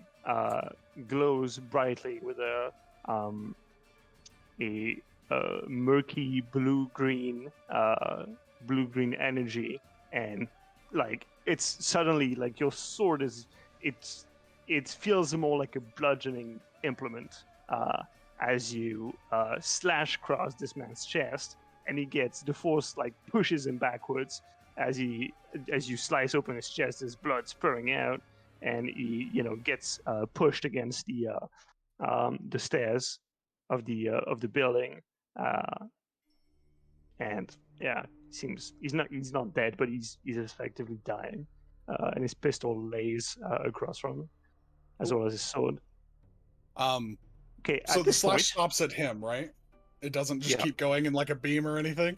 glows brightly with a murky blue-green energy, and like it's suddenly like your sword is it feels more like a bludgeoning implement as you slash across this man's chest, and he gets the force like pushes him backwards as you slice open his chest, his blood spurting out, and he gets pushed against the stairs of the building, and yeah, seems he's not dead, but he's effectively dying, and his pistol lays across from him, as well as his sword. Okay, So at the this slash point, stops at him, right? It doesn't just Yeah. keep going in like a beam or anything?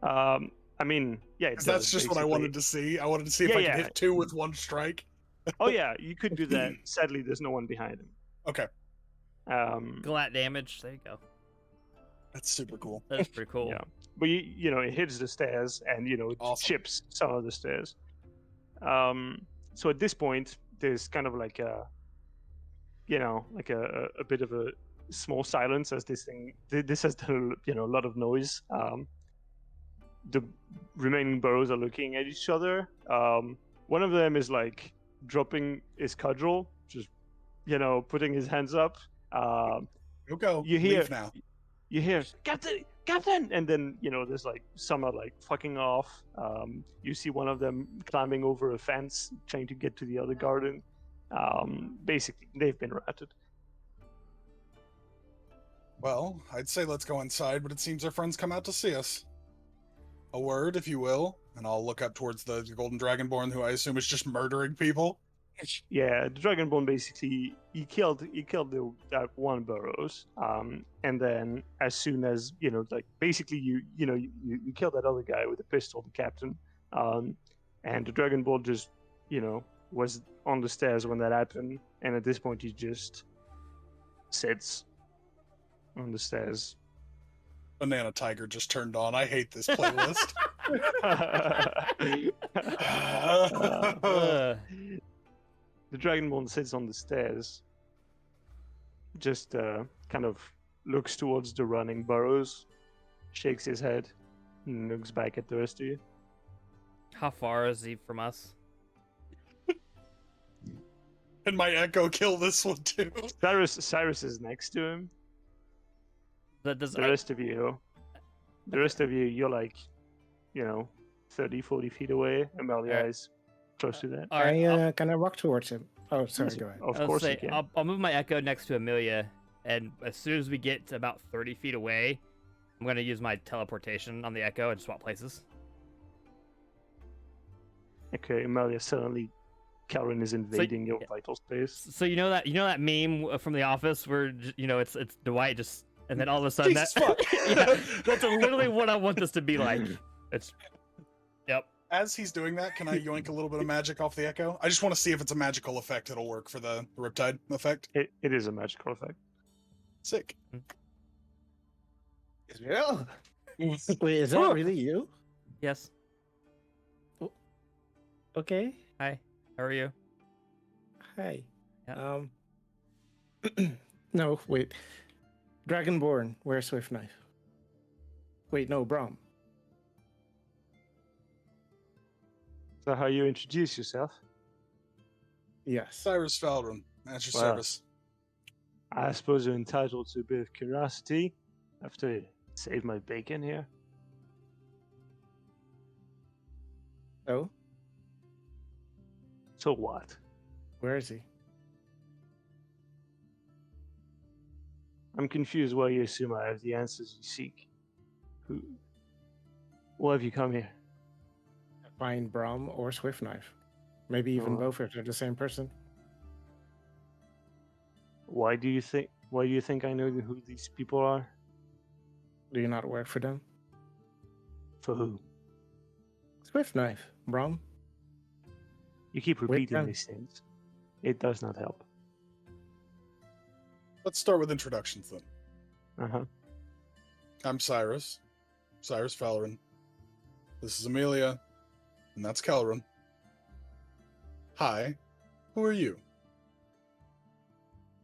I mean, yeah, it Because does, that's just what I basically. wanted to see. I wanted to see if Yeah, I could yeah. hit 2 with 1 strike. Oh yeah, you could do that. Sadly, there's no one behind him. Okay, Glat damage. There you go. that's super cool. That's pretty cool. Yeah. But it hits the stairs and it Awesome. chips some of the stairs. So at this point, there's kind of like a bit of a small silence as this has done a lot of noise. The remaining burrows are looking at each other. One of them is like dropping his cudgel, just putting his hands up. Go. You hear Leave now. you hear captain, and then there's like some are like fucking off. You see one of them climbing over a fence trying to get to the other garden. Basically they've been routed. Well, I'd say let's go inside, but it seems our friends come out to see us. A word, if you will, and I'll look up towards the Golden Dragonborn, who I assume is just murdering people. Yeah, the Dragonborn basically he killed that one burrows, and then as soon as basically you kill that other guy with a pistol, the captain, and the Dragonborn just was on the stairs when that happened, and at this point he just sits on the stairs. Banana Tiger just turned on. I hate this playlist. The Dragonborn sits on the stairs, just kind of looks towards the running burrows, shakes his head, and looks back at the rest of you. How far is he from us? And my echo kill this one too. Cyrus is next to him. That does. The rest of you, you're like, 30, 40 feet away. Amelia Alright. is close to that. All right. Can I walk towards him? Oh, sorry, go ahead. Of I'll course say, you can. I'll move my echo next to Amelia, and as soon as we get to about 30 feet away, I'm gonna use my teleportation on the echo and swap places. Okay, Amelia, suddenly Karen is invading your vital space. So you know that meme from The Office where it's Dwight just, and then all of a sudden Jesus that fuck. yeah, that's literally what I want this to be like. It's yep. As he's doing that, can I yoink a little bit of magic off the echo? I just want to see if it's a magical effect that'll work for the Riptide effect. It is a magical effect. Sick. Yeah. Wait, is that really you? Yes. Okay. Hi. How are you? Hi. Yeah. No, wait. Dragonborn, where's Swift Knife? Wait, no, Brom. Is that how you introduce yourself? Yes. Cyrus Feldrum, at your Wow. service. I suppose you're entitled to a bit of curiosity after you save my bacon here. Oh, So what? where is he? I'm confused why you assume I have the answers you seek. Why have you come here? Find Brom or Swift Knife. Maybe even Oh. both if they're the same person. Why do you think? Why do you think I know who these people are? Do you not work for them? For who? Swift Knife, Brom. You keep With repeating them. these things. It does not help. Let's start with introductions then. Uh-huh. I'm Cyrus Valorant. This is Amelia, and that's Kelrin. Hi, who are you?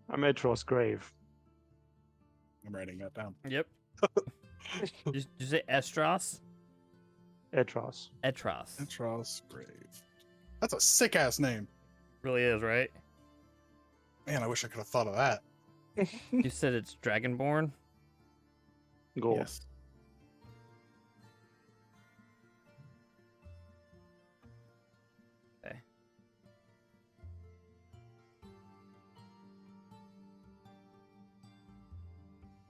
I'm Etros Grave. I'm writing that down. Yep. Did you say Estros? Etros. Etros. Etros Grave. That's a sick ass name. Really is, right? Man, I wish I could have thought of that. You said it's Dragonborn? Gold. Yes. Okay.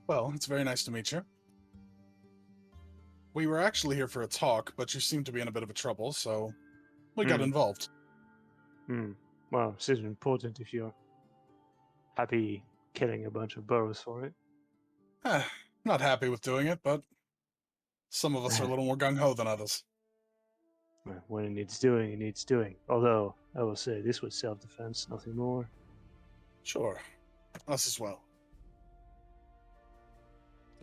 Well, it's very nice to meet you. We were actually here for a talk, but you seem to be in a bit of a trouble, so we got Hmm. involved. Well, this is important if you're happy killing a bunch of burrows for it. Not happy with doing it, but some of us are a little more gung-ho than others. Well, when it needs doing, it needs doing. Although, I will say, this was self-defense, nothing more. Sure. Us as well.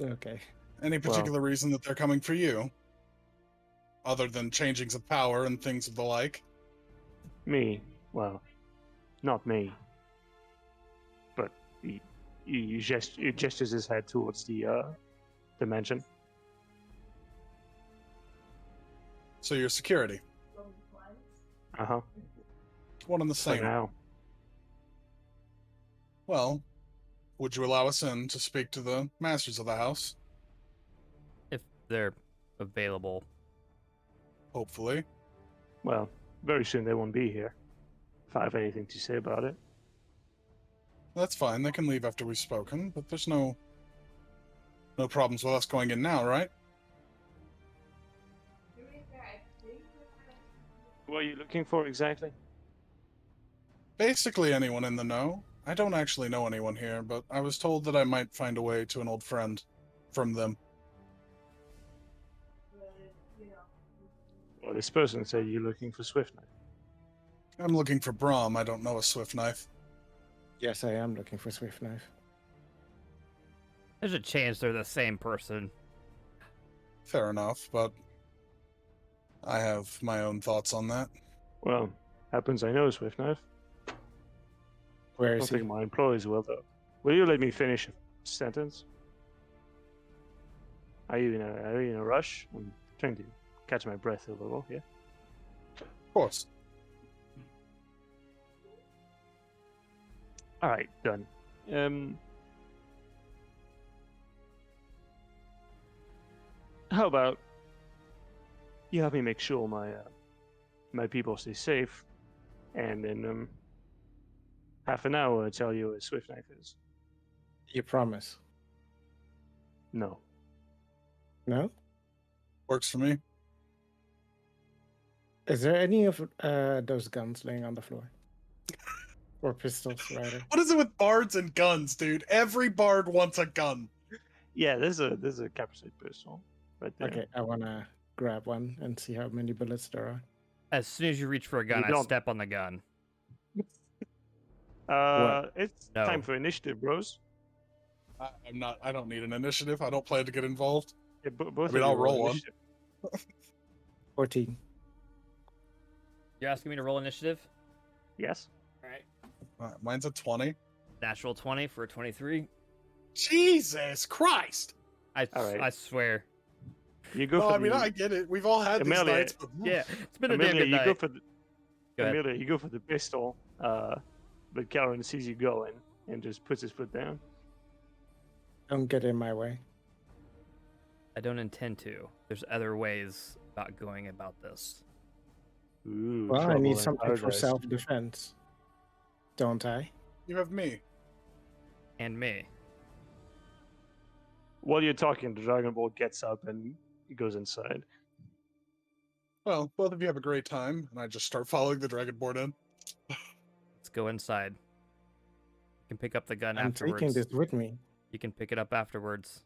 Okay. Any particular reason that they're coming for you? Other than changings of power and things of the like? Me, well, not me. But he gestures his head towards the dimension. So your security. Uh-huh. One and the For same. now. Well, would you allow us in to speak to the masters of the house? If they're available. Hopefully. Well, very soon they won't be here. If I have anything to say about it. That's fine. They can leave after we've spoken, but there's no problems with us going in now, right? Who are you looking for exactly? Basically anyone in the know. I don't actually know anyone here, but I was told that I might find a way to an old friend from them. Well, this person said you're looking for Swift Knife. I'm looking for Brahm. I don't know a Swift Knife. Yes, I am looking for Swift Knife. There's a chance they're the same person. Fair enough, but I have my own thoughts on that. Well, happens I know Swift Knife. Where I is don't he? think my employees will, though. Will you let me finish a sentence? Are you in a rush? I'm trying to catch my breath a little, yeah? Of course. Alright, done. How about you help me make sure my people stay safe, and in half an hour I'll tell you where Swift Knife is. You promise? No. No? Works for me. Is there any of those guns laying on the floor? Or pistols, rather? What is it with bards and guns, dude? Every bard wants a gun. Yeah, there's a capsule pistol right there. Okay, I want to grab one and see how many bullets there are. As soon as you reach for a gun, You I don't- step on the gun. It's No. time for initiative, bros. I don't need an initiative. I don't plan to get involved. Yeah, both I mean, of you I'll roll one. initiative. 14. You're asking me to roll initiative? Yes. All right. Mine's a 20. Natural 20 for a 23. Jesus Christ! I Alright. swear. You go No, for I mean, the I get it. We've all had these Amelia- nights. But Yeah, it's been a damn Amelia, good you night. go for the Go ahead. Amelia, you go for the pistol. But Karen sees you going and just puts his foot down. Don't get in my way. I don't intend to. There's other ways about going about this. Ooh, Well, I trouble need in something for paradise. self-defense. Don't I? you have me. And me. While you're talking, the Dragon Ball gets up and goes inside. Well, both of you have a great time, and I just start following the dragonborn in. Let's go inside. You can pick up the gun I'm afterwards. taking this with me. You can pick it up afterwards.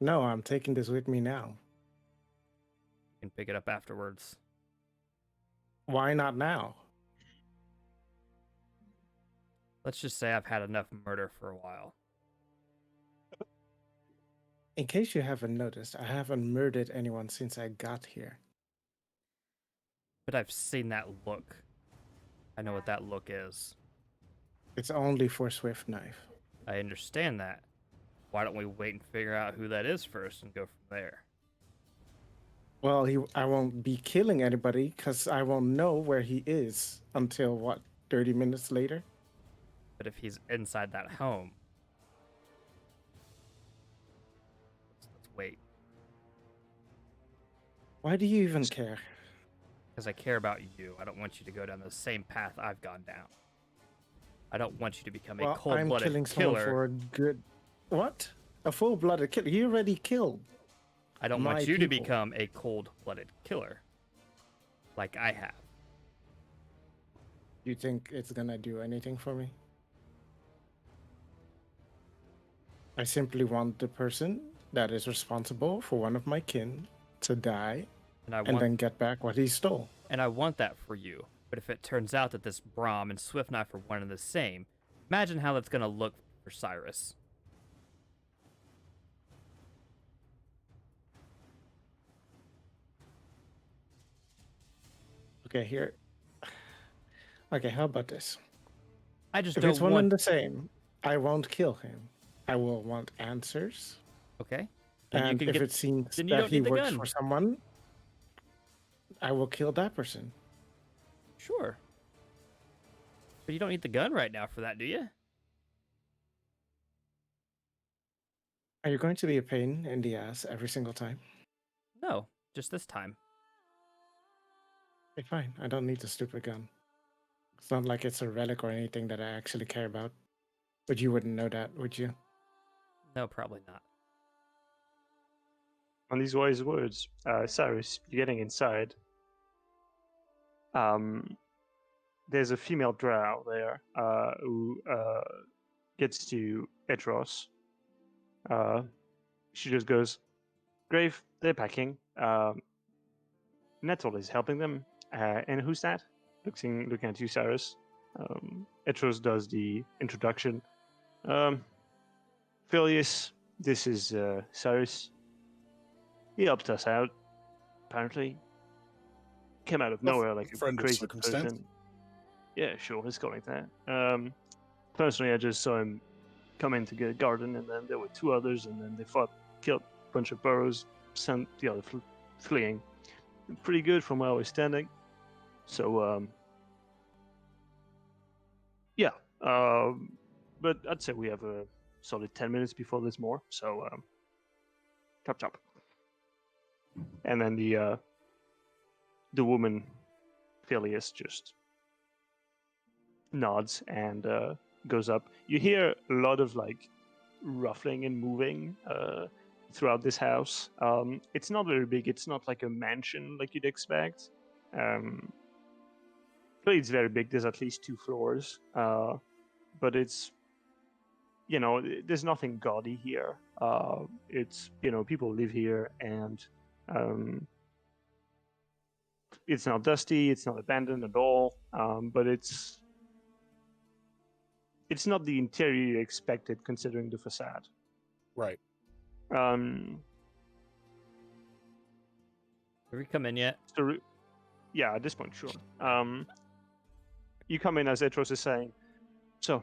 No, I'm taking this with me now. You can pick it up afterwards. Why not now? Let's just say I've had enough murder for a while. In case you haven't noticed, I haven't murdered anyone since I got here. But I've seen that look. I know what that look is. It's only for Swift Knife. I understand that. Why don't we wait and figure out who that is first and go from there? Well, I won't be killing anybody because I won't know where he is until, what, 30 minutes later? But if he's inside that home, let's wait. Why do you even care? Because I care about you. I don't want you to go down the same path I've gone down. I don't want you to become a Well, I'm cold-blooded killing someone killer. for a good... What? A full-blooded killer? You already killed. I don't my want you to people. become a cold-blooded killer. Like I have. You think it's gonna do anything for me? I simply want the person that is responsible for one of my kin to die And I and want then get back what he stole. And I want that for you. But if it turns out that this Brahm and Swift Knife are one and the same, imagine how that's going to look for Cyrus. Okay, here. Okay, how about this? I just If don't it's one want... and the same, I won't kill him. I will want answers. Okay. Then you And can if get... it seems then you that don't he need the works gun. for someone, I will kill that person. Sure. But you don't need the gun right now for that, do you? Are you going to be a pain in the ass every single time? No, just this time. Okay, fine. I don't need the stupid gun. It's not like it's a relic or anything that I actually care about. But you wouldn't know that, would you? No, probably not. On these wise words, Cyrus, you're getting inside. There's a female drow there who gets to Etros. She just goes, Grave, they're packing. Nettle is helping them. And who's that? Looking at you, Cyrus. Etros does the introduction. Phileas, this is Cyrus. He helped us out, apparently. Came out of nowhere like a friend of crazy circumstance. person. Yeah, sure, let's go like that. Personally, I just saw him come in to get a garden, and then there were two others, and then they fought, killed a bunch of burrows, sent the other fleeing. Pretty good from where I was standing. So, yeah. But I'd say we have a solid 10 minutes before there's more, so chop chop. And then the woman, Phileas, just nods and goes up. You hear a lot of like ruffling and moving throughout this house. It's not very big. It's not like a mansion like you'd expect. But it's very big. There's at least 2 floors. But it's, there's nothing gaudy here. It's, people live here, and it's not dusty. It's not abandoned at all. But it's not the interior you expected, considering the facade. Right. Have we come in yet? So, yeah, at this point, sure. You come in as Etros is saying, so,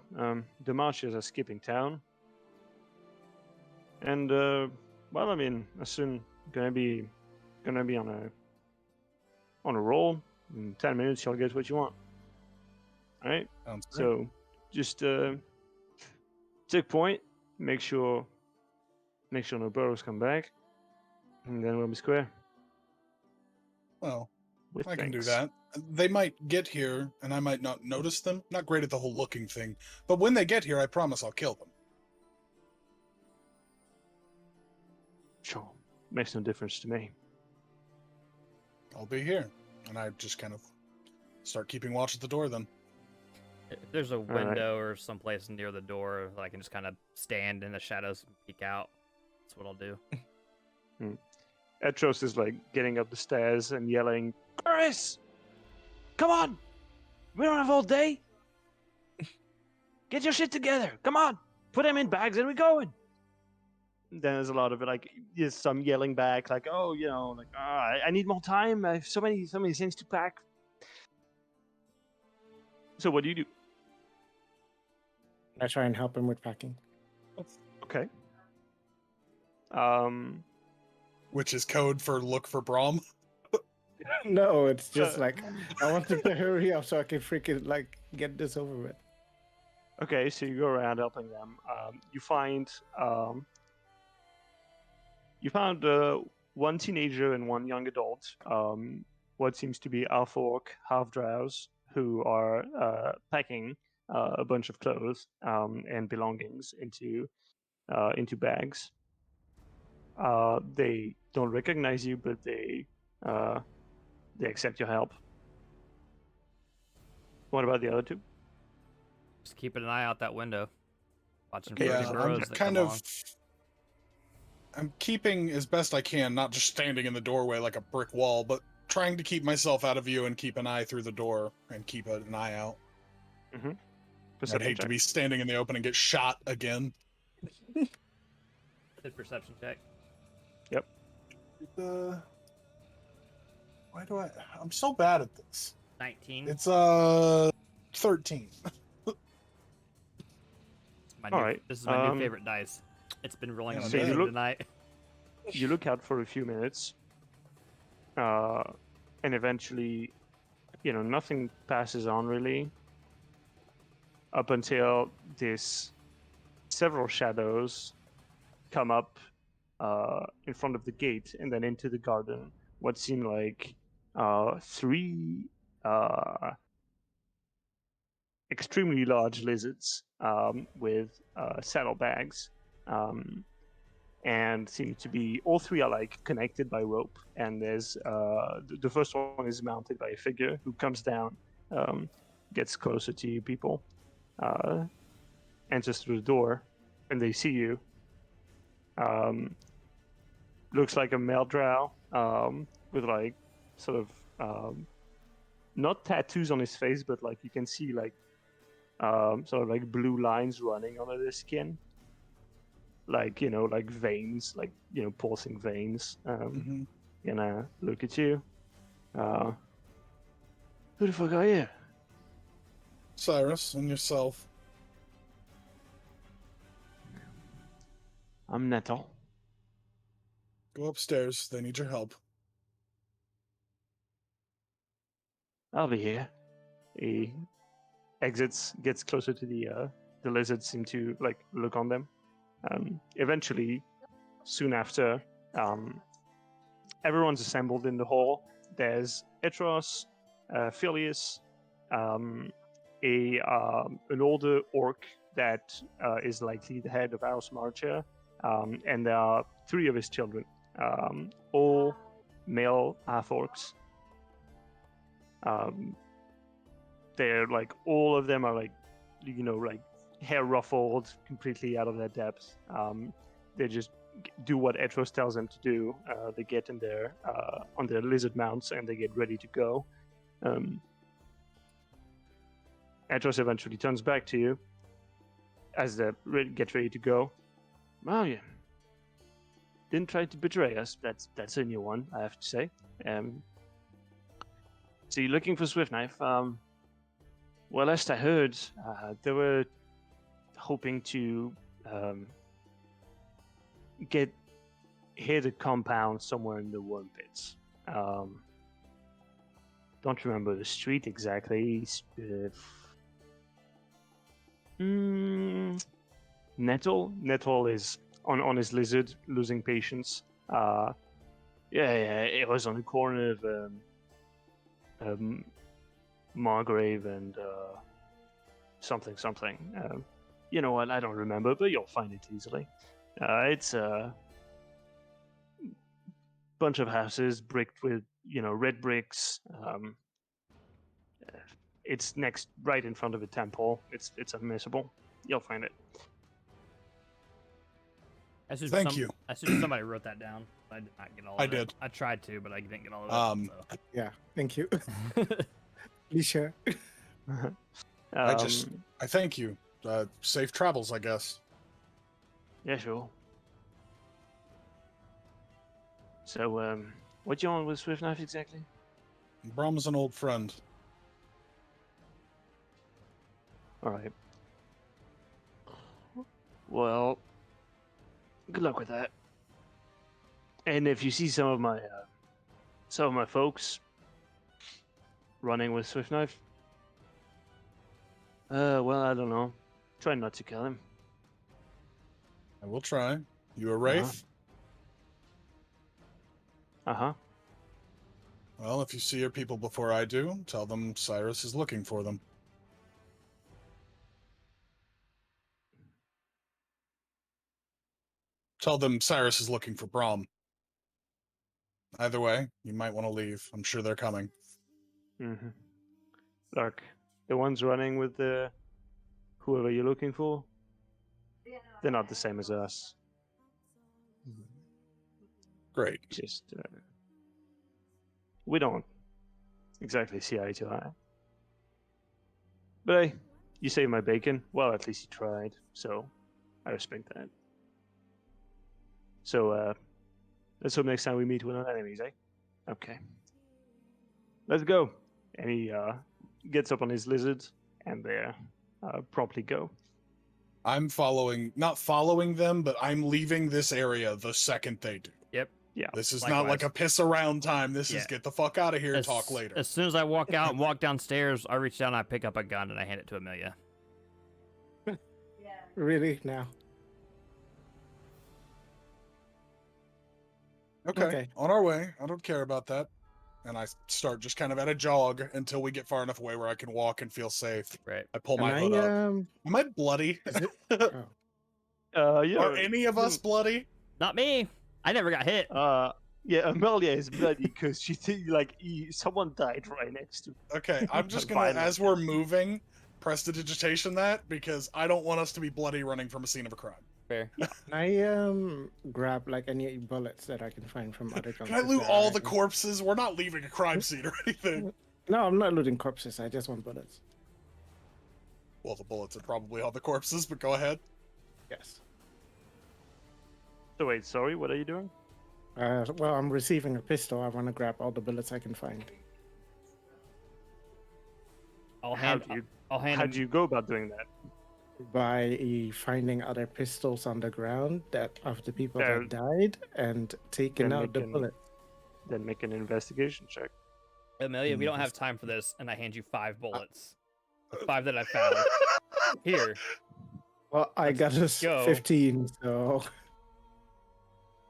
the Marches are skipping town. And, well, I mean, soon gonna be on a roll. In 10 minutes, you'll get what you want. Alright? Sounds great. So, just take point, make sure no burrows come back, and then we'll be square. Well, With I can do thanks. that. They might get here, and I might not notice them. Not great at the whole looking thing. But when they get here, I promise I'll kill them. Sure. Makes no difference to me. I'll be here. And I just kind of start keeping watch at the door then. If there's a right. window or someplace near the door that I can just kind of stand in the shadows and peek out, that's what I'll do. Etros is like getting up the stairs and yelling, Chris! Come on! We don't have all day! Get your shit together! Come on! Put them in bags and we're going! Then there's a lot of it, like, there's some yelling back, like, oh, you know, like, I need more time. I have so many things to pack. So what do you do? I try and help him with packing. Okay. Which is code for look for Brom. No, it's just like I want him to hurry up so I can freaking like get this over with. Okay, so you go around helping them. You found one teenager and one young adult. What seems to be half orc, half drows, who are packing a bunch of clothes and belongings into bags. They don't recognize you, but they accept your help. What about the other two? Just keeping an eye out that window, watching for Okay, any Yeah, burrows I'm that kind come of. on. I'm keeping as best I can, not just standing in the doorway like a brick wall, but trying to keep myself out of view and keep an eye through the door and keep an eye out. I'd Perception hate to check. be standing in the open and get shot again. Good perception check. Why do I'm so bad at this. 19. It's 13. This is my new favorite dice. It's been rolling Yeah, so you amazing look- tonight. You look out for a few minutes, and eventually, you know, nothing passes on really. Up until this, several shadows come up in front of the gate and then into the garden. What seemed like three extremely large lizards with saddlebags. And seem to be all three are like connected by rope, and there's the first one is mounted by a figure who comes down, gets closer to you people, enters through the door, and they see you. Looks like a male drow with like sort of not tattoos on his face, but like you can see like sort of like blue lines running under the skin. Like, you know, like veins, like, you know, pulsing veins. Gonna look at you. Who the fuck are you? Cyrus and yourself. I'm Nettle. Go upstairs. They need your help. I'll be here. He exits, gets closer to the lizards seem to like look on them. Eventually, soon after, everyone's assembled in the hall. There's Etros, Phileas, an older orc that is likely the head of House Marcher, and there are three of his children, all male half-orcs. They're like, all of them are like, you know, like hair ruffled, completely out of their depth. They just do what Etros tells them to do. They get in their on their lizard mounts and they get ready to go. Etros eventually turns back to you as they get ready to go. Well, you didn't try to betray us. That's a new one, I have to say. So you're looking for Swift Knife. Well, last I heard, they were hoping to hit a compound somewhere in the worm pits. Don't remember the street exactly. Nettle is on his lizard, losing patience. Yeah, it was on the corner of Margrave and something. You know what? I don't remember, but you'll find it easily. It's a bunch of houses bricked with red bricks. It's right in front of a temple. It's unmissable. You'll find it. Thank you. I assume somebody wrote that down. I did not get all of it. I did. I tried to, but I didn't get all of it. Yeah, thank you. So. Alicia. I thank you. Safe travels, I guess. Yeah, sure. So, what you on with Swift Knife exactly? Brom's an old friend. All right. Well, good luck with that. And if you see some of my folks running with Swift Knife, well, I don't know. Try not to kill him. I will try. You a wraith? Uh-huh. Well, if you see your people before I do, tell them Cyrus is looking for them. Tell them Cyrus is looking for Brom. Either way, you might want to leave. I'm sure they're coming. Mm-hmm. Look, the ones running with whoever you're looking for, they're not the same as us. Great. Just, we don't exactly see eye to eye. But hey, you saved my bacon. Well, at least you tried, so I respect that. So, let's hope next time we meet with our enemies, eh? Okay. Let's go. And he gets up on his lizard, and they promptly go. I'm not following them, but I'm leaving this area the second they do. Yep. Yeah. This is Likewise. not like a piss around time. This is get the fuck out of here and talk later. As soon as I walk out and walk downstairs, I reach down, I pick up a gun, and I hand it to Amelia. Really? Now? Okay, on our way. I don't care about that. And I start just kind of at a jog until we get far enough away where I can walk and feel safe. Right. I pull my hood up. Am I bloody? Oh. Yeah. Are any of us bloody? Not me. I never got hit. Yeah, Amelia is bloody because someone died right next to her. Okay, I'm just gonna, as we're moving, prestidigitation that, because I don't want us to be bloody running from a scene of a crime. Fair. I grab like any bullets that I can find from other guns. Can I loot all the corpses? We're not leaving a crime scene or anything. No, I'm not looting corpses. I just want bullets. Well, the bullets are probably all the corpses, but go ahead. Yes. So wait, sorry, what are you doing? Well, I'm receiving a pistol. I want to grab all the bullets I can find. How do you go about doing that? By finding other pistols on the ground of the people that died and taking out the bullet. Then make an investigation check. Amelia, we don't have time for this, and I hand you 5 bullets. The 5 that I found. Here. Well, I got a 15, so...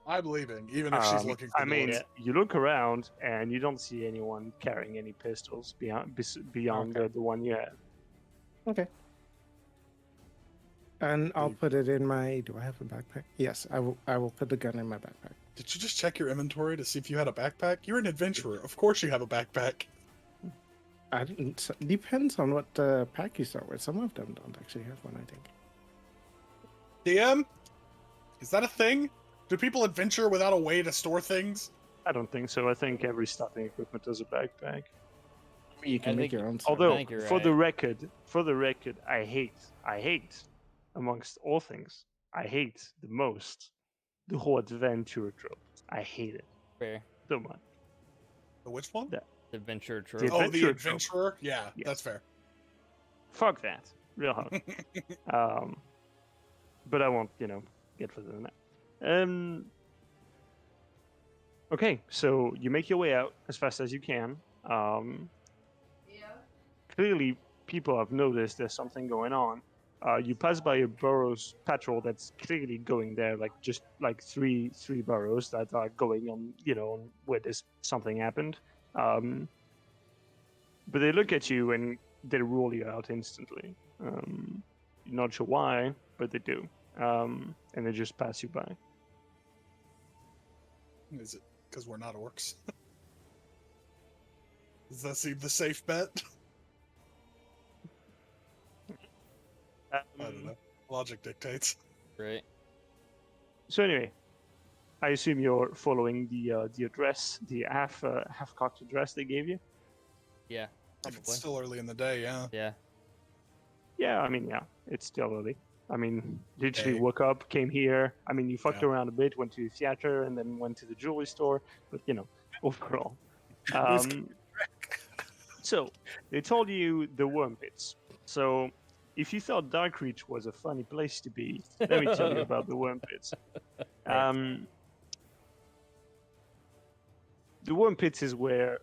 I'm leaving, even if she's looking for bullets. You look around, and you don't see anyone carrying any pistols beyond the one you have. Okay. And I'll put it in my... Do I have a backpack? Yes, I will put the gun in my backpack. Did you just check your inventory to see if you had a backpack? You're an adventurer. Of course you have a backpack. Depends on what pack you start with. Some of them don't actually have one, I think. DM? Is that a thing? Do people adventure without a way to store things? I don't think so. I think every stuffing equipment has a backpack. You can make your own. Although, for the record, I hate, amongst all things, I hate the most the whole adventure trope. I hate it. Fair. So much. The which one? The adventure trope. The adventurer? Yeah, yes. That's fair. Fuck that. Real hard. But I won't, get further than that. Okay, so you make your way out as fast as you can. Clearly, people have noticed there's something going on. You pass by a burrows patrol that's clearly going there, just three burrows that are going on, on where this something happened. But they look at you and they rule you out instantly. You're not sure why, but they do. And they just pass you by. Is it because we're not orcs? Does that seem the safe bet? I don't know. Logic dictates. Right. So anyway, I assume you're following the address, the half-cocked address they gave you. Yeah. If it's Probably. still early in the day, yeah. Yeah. Yeah, I mean, yeah, it's still early. I mean, literally Hey. woke up, came here. I mean, you fucked Yeah. around a bit, went to the theater, and then went to the jewelry store. But overall, Who's so they told you the worm pits. So if you thought Darkreach was a funny place to be, let me tell you about the worm pits. Right. The worm pits is where,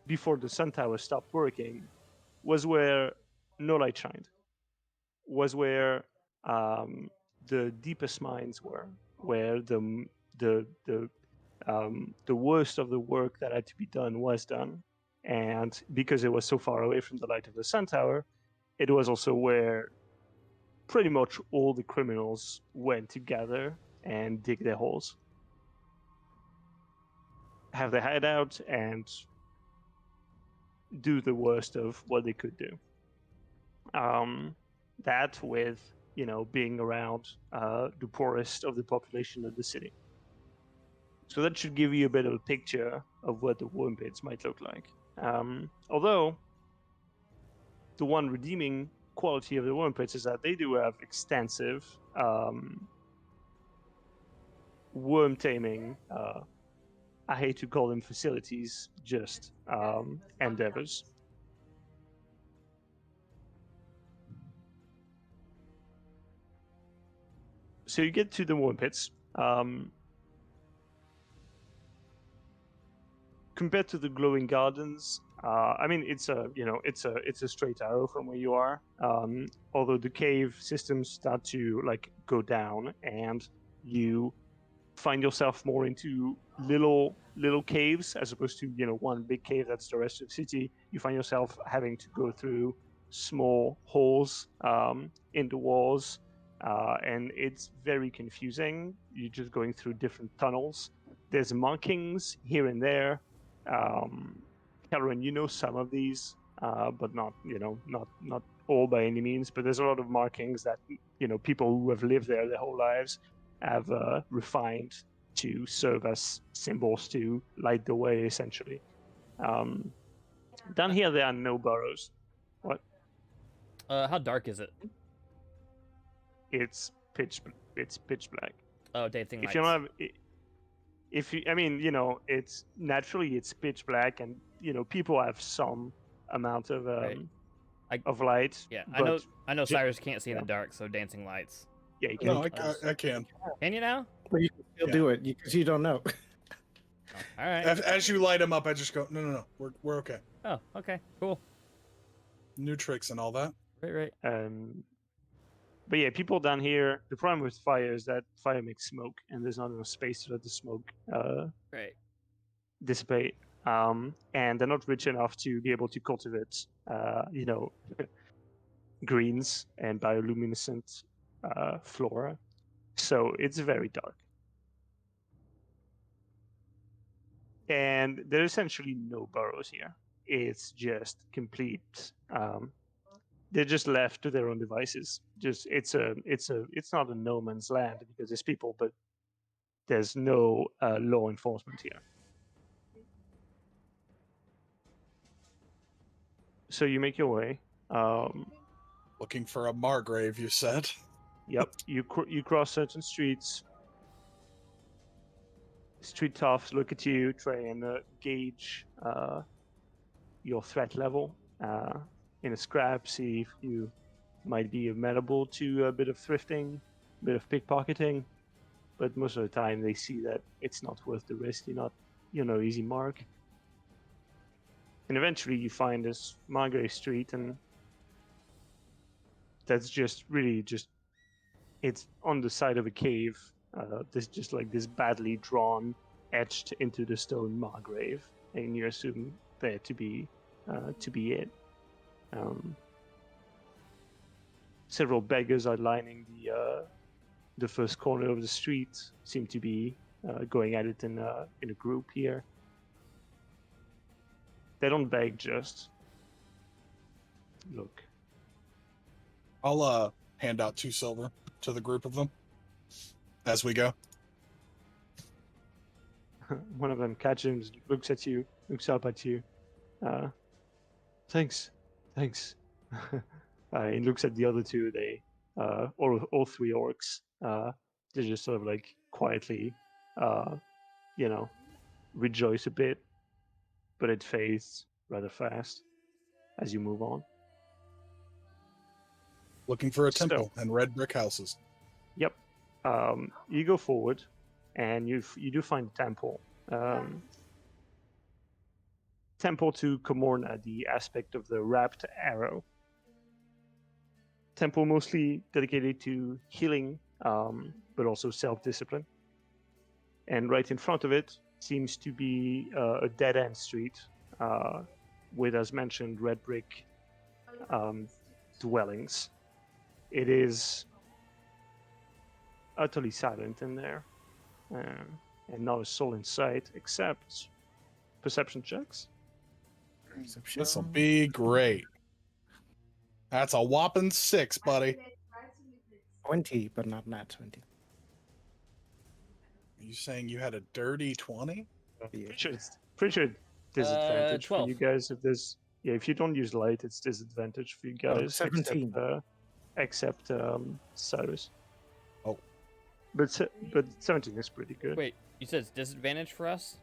before the sun tower stopped working, was where no light shined. Was where the deepest mines were, where the worst of the work that had to be done was done, and because it was so far away from the light of the sun tower, it was also where pretty much all the criminals went to gather and dig their holes, have their hideout, and do the worst of what they could do. That with being around the poorest of the population of the city. So that should give you a bit of a picture of what the worm pits might look like. Although the one redeeming quality of the worm pits is that they do have extensive worm taming. I hate to call them facilities, just endeavors. So you get to the worm pits. Compared to the glowing gardens, I mean, it's a straight arrow from where you are. Although the cave systems start to go down, and you find yourself more into little caves as opposed to one big cave that's the rest of the city. You find yourself having to go through small holes in the walls, and it's very confusing. You're just going through different tunnels. There's markings here and there. Cameron, you know some of these, but not all by any means. But there's a lot of markings that people who have lived there their whole lives have refined to serve as symbols to light the way, essentially. Down here, there are no burrows. What? How dark is it? It's pitch black. Oh, dancing If lights. you don't have, if you, I mean, it's naturally it's pitch black, and people have some amount of Right. of light. Yeah, but I know Cyrus can't see in the dark, so dancing lights. yeah, you can. No, I can. Can you now? Well, you can still do it because you don't know. Oh, all right. As you light them up, I just go, no, we're okay. Oh, okay, cool. New tricks and all that. Right. But yeah, people down here. The problem with fire is that fire makes smoke, and there's not enough space to let the smoke Right. dissipate. And they're not rich enough to be able to cultivate, greens and bioluminescent flora. So it's very dark. And there's essentially no burrows here. It's just complete. They're just left to their own devices. It's not a no man's land because there's people, but there's no law enforcement here. So you make your way. Looking for a Margrave, you said. Yep, you cross certain streets. Street toughs look at you, try and gauge your threat level in a scrap, see if you might be amenable to a bit of thrifting, a bit of pickpocketing. But most of the time, they see that it's not worth the risk. You're not, easy mark. And eventually, you find this Margrave Street, and that's just really it's on the side of a cave. There's just this badly drawn, etched into the stone Margrave, and you assume there to be it. Several beggars are lining the first corner of the street. Seem to be going at it in a group here. They don't beg, just look. I'll hand out 2 silver to the group of them as we go. One of them catches, looks at you, looks up at you. Thanks. He looks at the other two. They, all 3 orcs, they just sort of like quietly, rejoice a bit, but it fades rather fast as you move on. Looking for a So- temple and red brick houses. Yep. You go forward, and you do find a temple. Temple to Komorna, the aspect of the wrapped arrow. Temple mostly dedicated to healing, but also self-discipline. And right in front of it seems to be a dead-end street with, as mentioned, red brick dwellings. It is utterly silent in there, and not a soul in sight except perception checks. This will be great. That's a whopping 6, buddy. 20, but not nat 20. Are you saying you had a dirty 20? Yeah. Pretty sure disadvantage for 12. you guys if there's if you don't use light, it's disadvantage for you guys. 17. Except Cyrus. Oh. But 17 is pretty good. Wait, you said it's disadvantage for us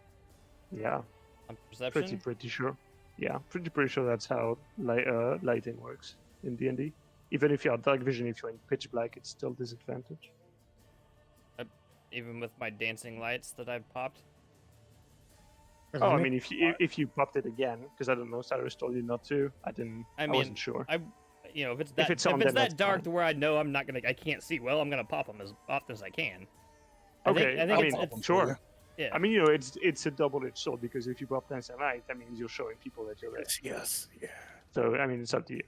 Yeah, on perception? pretty sure. Yeah, pretty sure that's how lighting works in D&D. Even if you have dark vision, if you're in pitch black, it's still disadvantage. Even with my dancing lights that I've popped? Oh, I mean, if you popped it again, because I don't know, Cyrus told you not to. I wasn't sure. If it's that, it's on, then that's dark fine. to where I know I can't see well, I'm gonna pop them as often as I can. Okay, I think mean, it's sure. yeah. I mean, it's a double-edged sword because if you pop dance at night, that means you're showing people that you're there. Yes. Yeah. So I mean, it's up to you.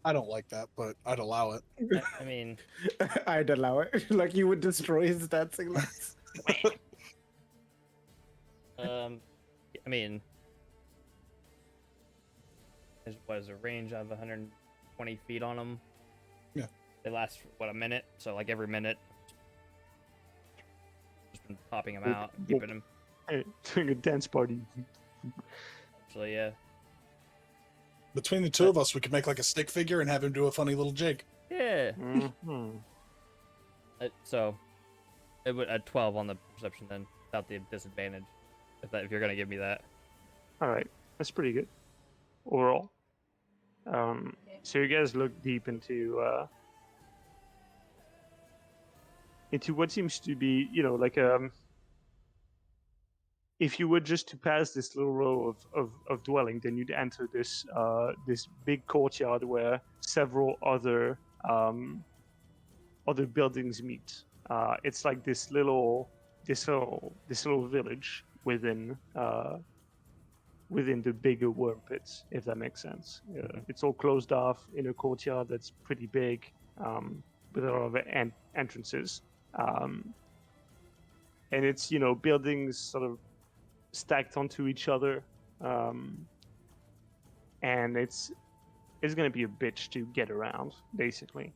I don't like that, but I'd allow it. I mean, I'd allow it. Like you would destroy his dancing lights. I mean, there's a range of 120 feet on them. Yeah. They last a minute? So like every minute, just been popping them out, keeping them. Hey, doing a dance party. So yeah. Between the 2 of us, we could make like a stick figure and have him do a funny little jig. Yeah. Mm-hmm. So it would at 12 on the perception then, without the disadvantage. If you're gonna give me that. All right, that's pretty good overall. So you guys look deep into what seems to be, like if you were just to pass this little row of dwelling, then you'd enter this this big courtyard where several other buildings meet. It's like this little village within the bigger worm pits, if that makes sense. It's all closed off in a courtyard that's pretty big, with a lot of entrances, and it's buildings sort of stacked onto each other, and it's going to be a bitch to get around, basically.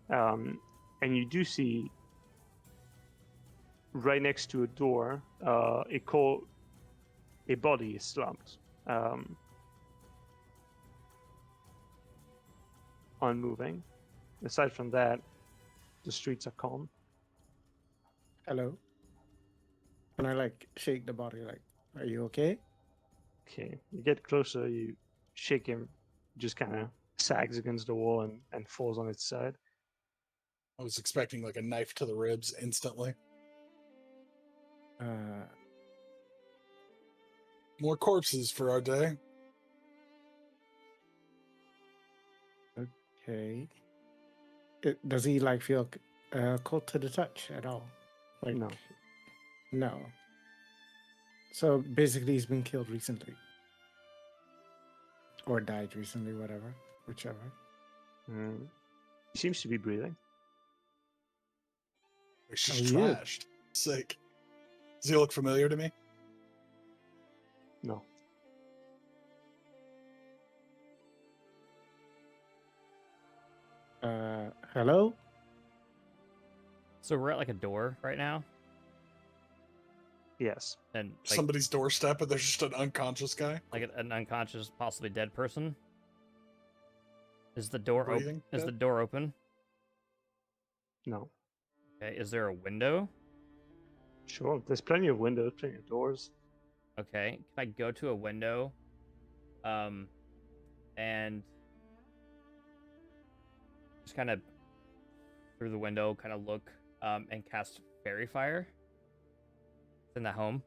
And you do see right next to a door a body is slumped, unmoving. Aside from that, the streets are calm. Hello. And I shake the body are you okay? Okay, you get closer, you shake him, just kind of sags against the wall and falls on its side. I was expecting like a knife to the ribs instantly. More corpses for our day. Okay. Does he feel cold to the touch at all? No. No. So basically, he's been killed recently, or died recently, whichever. He seems to be breathing. She's Oh, yeah. trashed. Sick. Does he look familiar to me? No. Hello? So we're at like a door right now, Yes. and like Somebody's doorstep, and there's just an unconscious guy an unconscious, possibly dead person. Is the door open? breathing. Is the dead? door open? No. Okay. Is there a window? Sure. There's plenty of windows, plenty of doors. Okay. Can I go to a window? And just kind of through the window, kind of look, and cast fairy fire. In the home.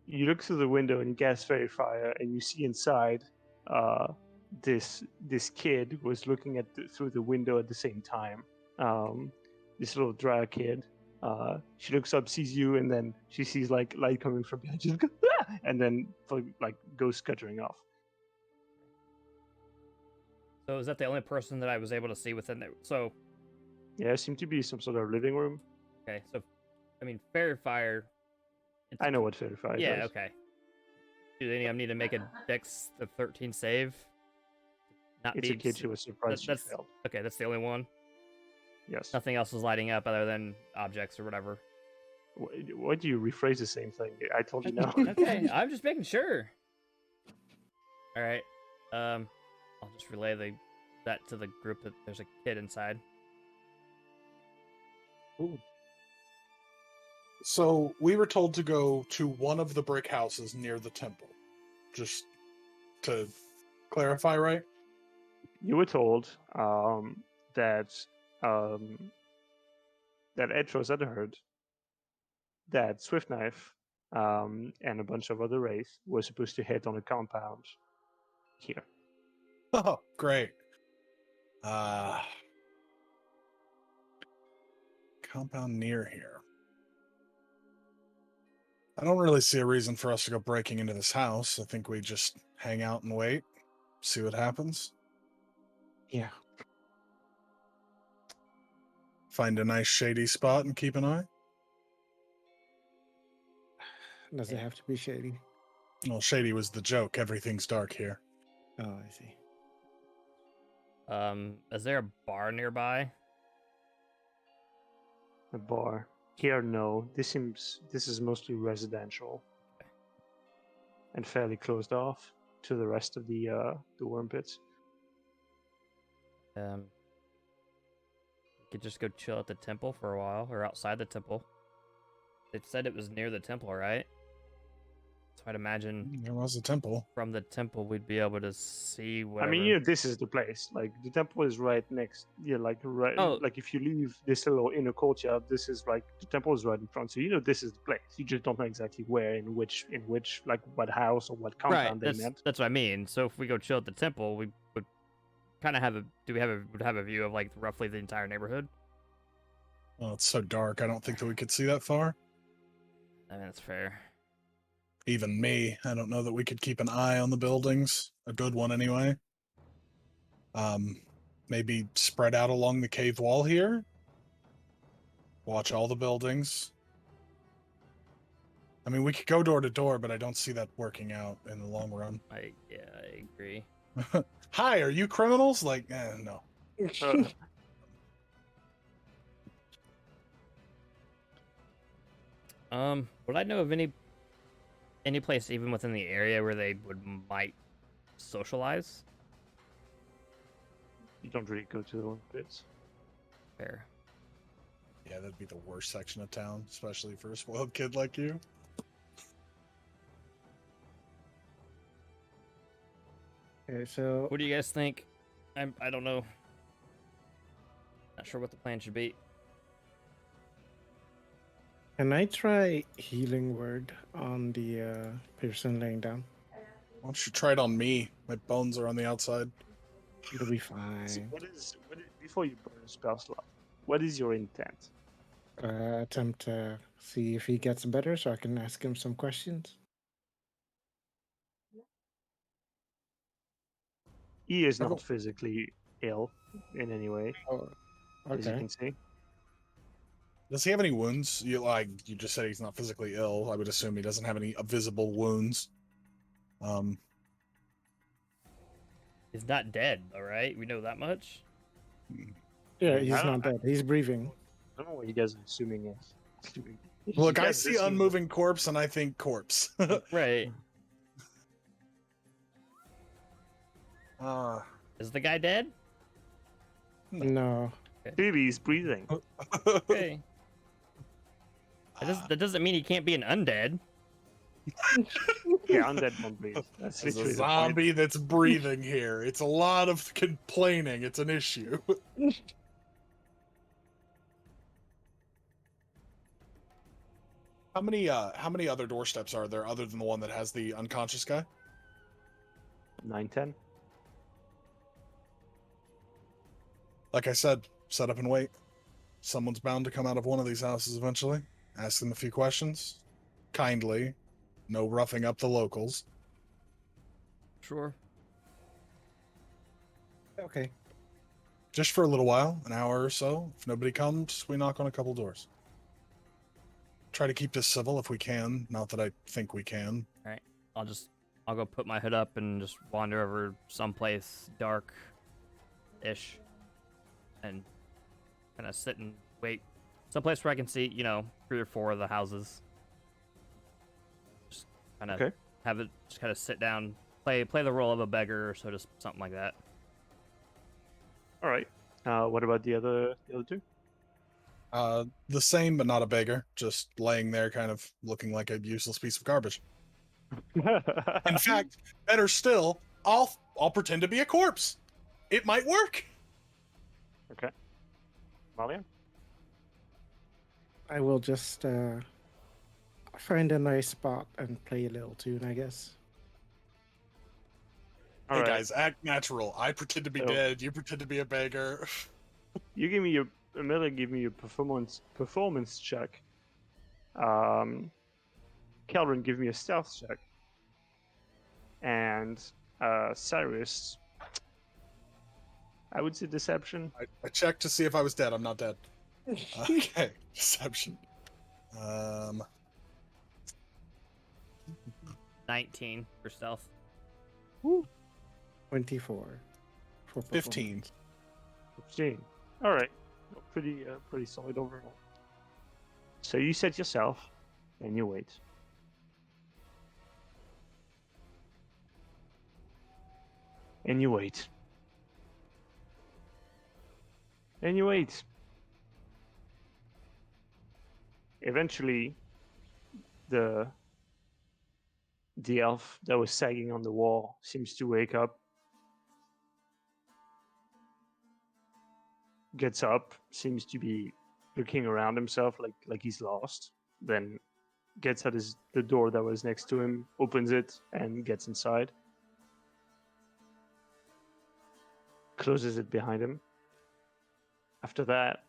You look through the window and you cast fairy fire, and you see inside this kid was looking at through the window at the same time. This little dry kid. She looks up, sees you, and then she sees like light coming from behind. She goes, "Ah!" And then like goes scuttering off. So is that the only person that I was able to see within there? So Yeah, it seemed to be some sort of living room. okay, so I mean fairy fire. I know what fairy fire Yeah, does. okay. Do any of them need to make a Dex the 13 save? Not It's a kid she was surprised she that's failed. okay. That's the only one. Yes. Nothing else is lighting up other than objects or whatever. Why do you rephrase the same thing? I told you no. Okay, I'm just making sure. All right. I'll just relay that to the group that there's a kid inside. Ooh. So we were told to go to one of the brick houses near the temple. Just to clarify, right? You were told that that Etros had heard that Swift-Knife and a bunch of other wraiths were supposed to hit on a compound here. Oh, great. Compound near here. I don't really see a reason for us to go breaking into this house. I think we just hang out and wait, see what happens. Yeah. Find a nice shady spot and keep an eye. Does it have to be shady? Well, shady was the joke. Everything's dark here. Oh, I see. Is there a bar nearby? A bar. Here, no. This is mostly residential and fairly closed off to the rest of the worm pits. We could just go chill at the temple for a while, or outside the temple. It said it was near the temple, right? So I'd imagine There was a temple. from the temple we'd be able to see I whatever. mean, you know, this is the place. Like the temple is right next. Yeah, like right. Oh. Like if you leave this little inner courtyard, this is like the temple is right in front. So you know this is the place. You just don't know exactly where, in which, like what house or what right, compound they meant. that's what I mean. So if we go chill at the temple, we would kind of have a. Would have a view of like roughly the entire neighborhood? Well, it's so dark. I don't think that we could see that far. I mean, that's fair. Even me, I don't know that we could keep an eye on the buildings. A good one, anyway. Maybe spread out along the cave wall here. Watch all the buildings. I mean, we could go door to door, but I don't see that working out in the long run. I agree. Hi, are you criminals? Like, no. Would I know of any place even within the area where they might socialize? You don't really go to the worm pits. Fair. Yeah, that'd be the worst section of town, especially for a spoiled kid like you. Okay, so What do you guys think? I don't know. Not sure what the plan should be. can I try healing word on the person laying down? Why don't you try it on me? My bones are on the outside. It'll be So fine. what is before you burn a spell slot? What is your intent? Attempt to see if he gets better so I can ask him some questions. He is I've not got- physically ill in any way, Oh, as you okay. can see. Does he have any wounds? You just said he's not physically ill. I would assume he doesn't have any visible wounds. He's not dead, all right? We know that much. Yeah, I he's don't- not dead. He's breathing. I don't know what you guys are assuming is. Look, You I guys see assume- unmoving corpse and I think corpse. Right. uh, Is the guy dead? No. Maybe he's breathing. Okay. That doesn't mean he can't be an undead. Yeah, undead won't breathe. That's There's a literally the point. zombie that's breathing here. It's a lot of complaining. It's an issue. How many other doorsteps are there other than the one that has the unconscious guy? 9, 10. Like I said, set up and wait. Someone's bound to come out of one of these houses eventually. Ask them a few questions. Kindly. No roughing up the locals. Sure. Okay. Just for a little while, an hour or so. If nobody comes, we knock on a couple doors. Try to keep this civil if we can. Not that I think we can. I'll go put my hood up and just wander over someplace dark-ish, and kind of sit and wait. Someplace where I can see, 3 or 4 of the houses. Just kind of Okay. have it. Just kind of sit down, play the role of a beggar, or so, just something like that. All right. What about the other two? The same, but not a beggar. Just laying there, kind of looking like a useless piece of garbage. In fact, better still, I'll pretend to be a corpse. It might work. Okay. Malia? I will just find a nice spot and play a little tune, I guess. All Hey right. guys, act natural. I pretend to be So- dead. You pretend to be a beggar. You give me Amelia, give me your performance check. Kelvin, give me a stealth check. And Cyrus, I would say deception. I checked to see if I was dead. I'm not dead. Okay, deception. 19 for stealth. 24. For 15. 15. All right. Pretty solid overall. So you set yourself, and you wait. And you wait. And you wait. Eventually, the elf that was sagging on the wall seems to wake up. Gets up, seems to be looking around himself like he's lost. Then gets at the door that was next to him, opens it, and gets inside. Closes it behind him. After that,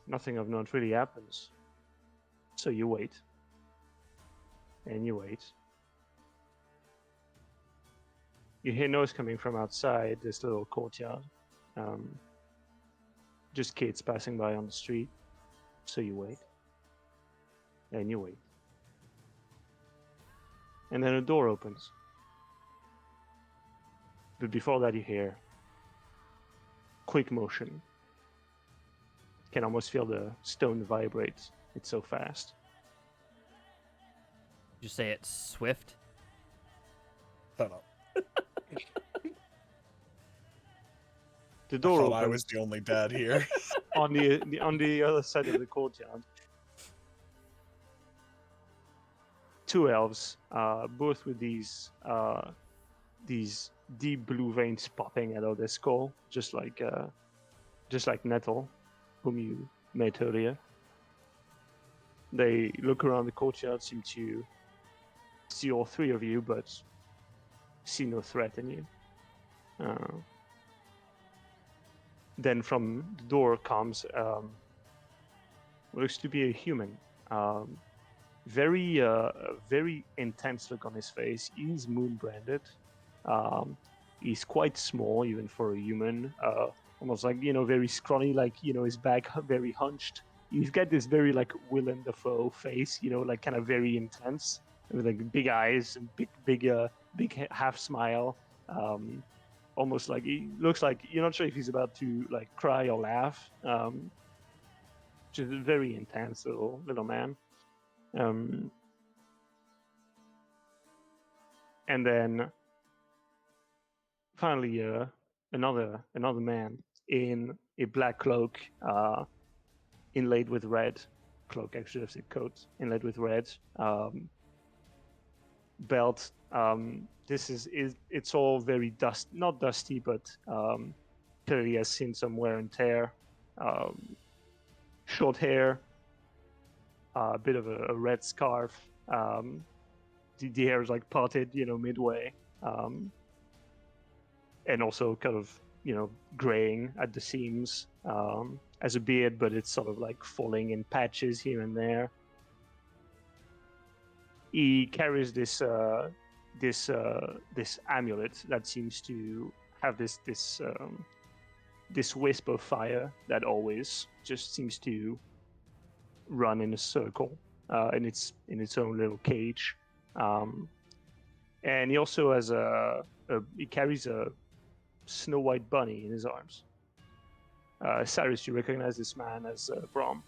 nothing of note really happens. So you wait. And you wait. You hear noise coming from outside this little courtyard. Just kids passing by on the street. So you wait. And you wait. And then a door opens. But before that you hear quick motion. You can almost feel the stone vibrate. It's so fast. Did you say it's swift? Shut up. The I door thought opens I was the only dad here. on the other side of the courtyard. Two elves, both with these deep blue veins popping out of their skull, just like Nettle, whom you met earlier. They look around the courtyard, seem to see all three of you, but see no threat in you. Then from the door comes what looks to be a human. Very intense look on his face. He's moon branded. He's quite small even for a human. Almost like very scrawny, like his back very hunched. He's got this very like Willem Dafoe face, like kind of very intense with like big eyes and big half smile. almost like he looks like you're not sure if he's about to like cry or laugh. Just a very intense little man. And then finally, another man in a black cloak, inlaid with red. Cloak, actually, I said coat, inlaid with red. Belt. This is it's all very not dusty, but clearly has seen some wear and tear. Short hair, a bit of a red scarf. The hair is like parted, midway, and also kind of graying at the seams, as a beard, but it's sort of like falling in patches here and there. He carries this amulet that seems to have this wisp of fire that always just seems to run in a circle, in its own little cage. And he also has he carries a snow white bunny in his arms. Cyrus, you recognize this man as Brom.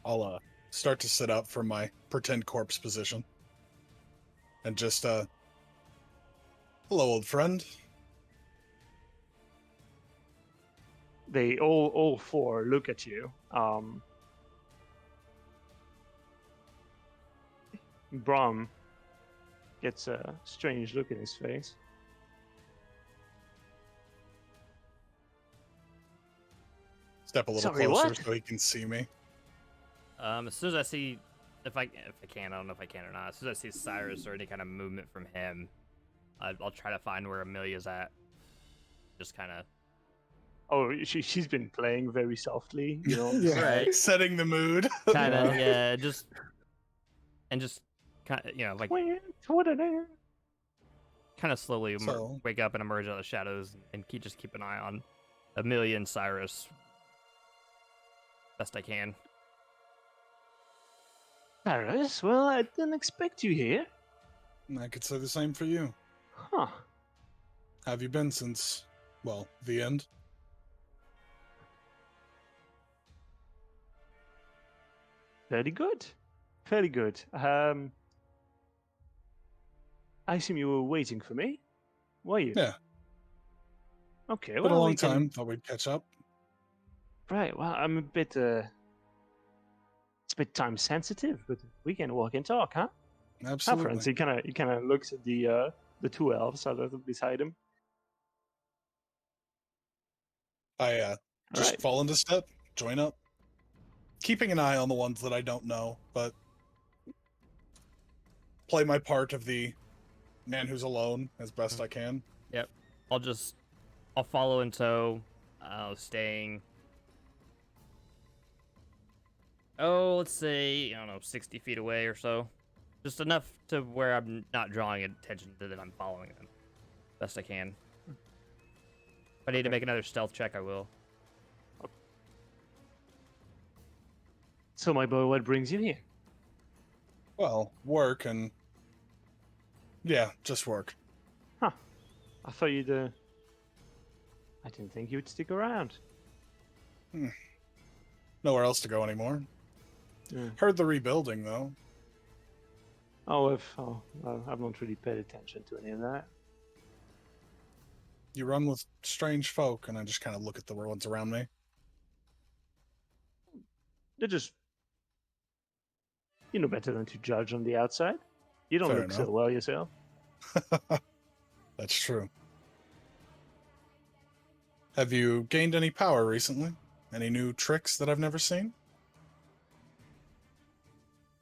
I'll start to sit up from my pretend corpse position. And just, hello, old friend. They all four look at you. Brom gets a strange look in his face. Step a little Sorry, closer what? so he can see me. As soon as I see, if I can, I don't know if I can or not. As soon as I see Cyrus or any kind of movement from him, I'll try to find where Amelia's at. Just kind of. Oh, she's been playing very softly, Yeah. Right. Setting the mood. Kind of, Yeah. yeah. Just kind of, like kind of slowly So- wake up and emerge out of the shadows and keep an eye on Amelia and Cyrus best I can. Cyrus, well, I didn't expect you here. I could say the same for you. Huh. Have you been since, well, the end? Very good. Very good. I assume you were waiting for me? Were you? Yeah. Okay, Been well, a long we can... time. Thought we'd catch up. Right, well, I'm a bit, it's a bit time sensitive, but we can walk and talk, huh? Huh, Absolutely. friends? He kind of looks at the two elves out of beside him. I just Alright. fall into step, join up. Keeping an eye on the ones that I don't know, but play my part of the man who's alone as best I can. Yep. I'll follow in tow, staying. Oh, let's say, I don't know, 60 feet away or so. Just enough to where I'm not drawing attention to that I'm following them. Best I can. If I need to make another stealth check, I will. So, my boy, what brings you here? Well, work and... Yeah, just work. I thought you'd, I didn't think you'd stick around. Nowhere else to go anymore. Yeah. Heard the rebuilding, though. I've not really paid attention to any of that. You run with strange folk, and I just kind of look at the ones around me. They're just... You know better than to judge on the outside. You don't Fair look so enough. well yourself. That's true. Have you gained any power recently? Any new tricks that I've never seen?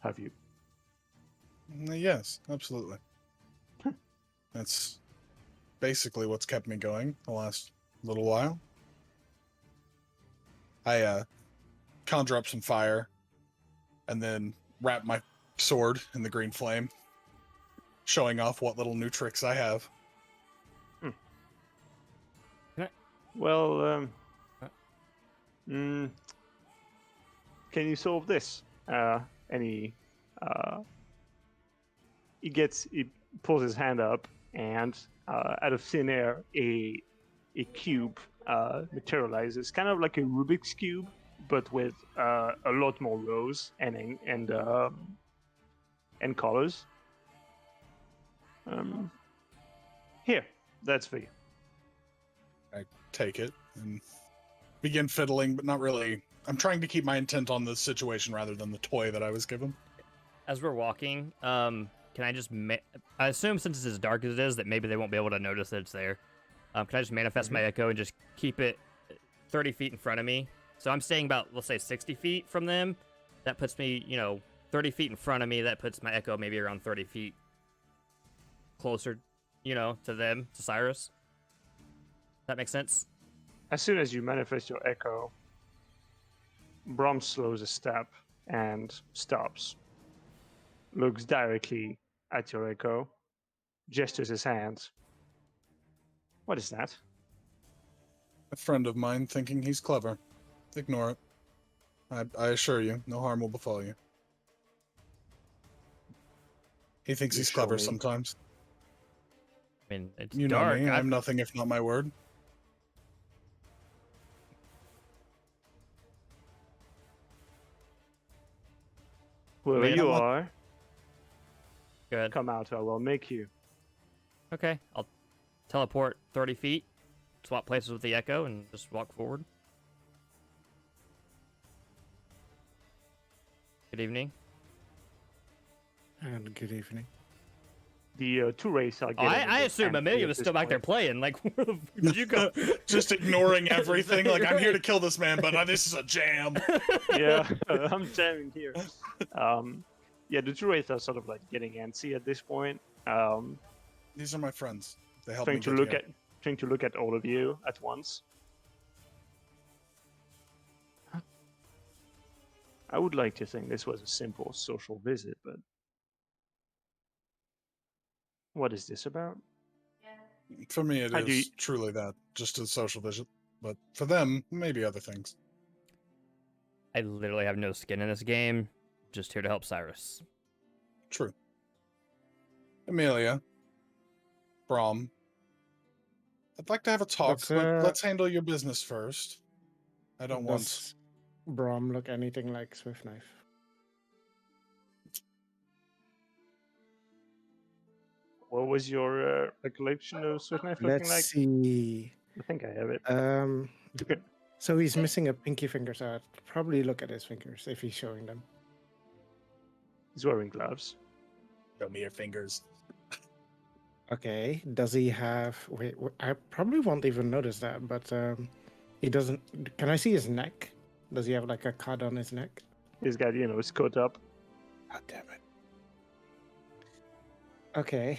Have you? Yes, absolutely. That's basically what's kept me going the last little while. I conjure up some fire and then wrap my sword in the green flame, showing off what little new tricks I have. Well, can you solve this? And he pulls his hand up, and out of thin air, a cube materializes, kind of like a Rubik's cube, but with a lot more rows and colors. Here, that's for you. I take it and begin fiddling, but not really. I'm trying to keep my intent on the situation rather than the toy that I was given. As we're walking, can I just... I assume since it's as dark as it is that maybe they won't be able to notice that it's there. Can I just manifest my echo and just keep it 30 feet in front of me? So I'm staying about, let's say, 60 feet from them. That puts me, 30 feet in front of me. That puts my echo maybe around 30 feet closer, to them, to Cyrus. That makes sense? As soon as you manifest your echo, Brom slows a step and stops. Looks directly at your echo, gestures his hand. What is that? A friend of mine thinking he's clever. Ignore it. I assure you, no harm will befall you. He thinks You he's show clever me. sometimes. I mean, it's You know dark. me, I'm nothing if not my word. Whoever Man, you I'm not- are, Go ahead. come out, I will make you. Okay, I'll teleport 30 feet, swap places with the echo, and just walk forward. Good evening. And good evening. The two rays are Oh, getting. I assume Amelia was still back there playing. Like, where the fuck did you go? Just ignoring everything. Like, I'm here to kill this man, but this is a jam. Yeah, I'm jamming here. Yeah, the two rays are sort of like getting antsy at this point. These are my friends. They help me Trying to look at all of you at once. I would like to think this was a simple social visit, but what is this about? For me, it How do is truly that. Just a social visit. But for them, maybe other things. I literally have no skin in this game. Just here to help Cyrus. True. Amelia. Brom. I'd like to have a talk, but let's handle your business first. I don't want... Does Brom look anything like Swift Knife? What was your recollection of Swift Knife looking Let's like? see. I think I have it. So he's missing a pinky finger, so I'd probably look at his fingers if he's showing them. He's wearing gloves. Show me your fingers. Okay. Does he have? Wait, I probably won't even notice that, but he doesn't. Can I see his neck? Does he have like a cut on his neck? He's got, his coat up. God damn it. Okay.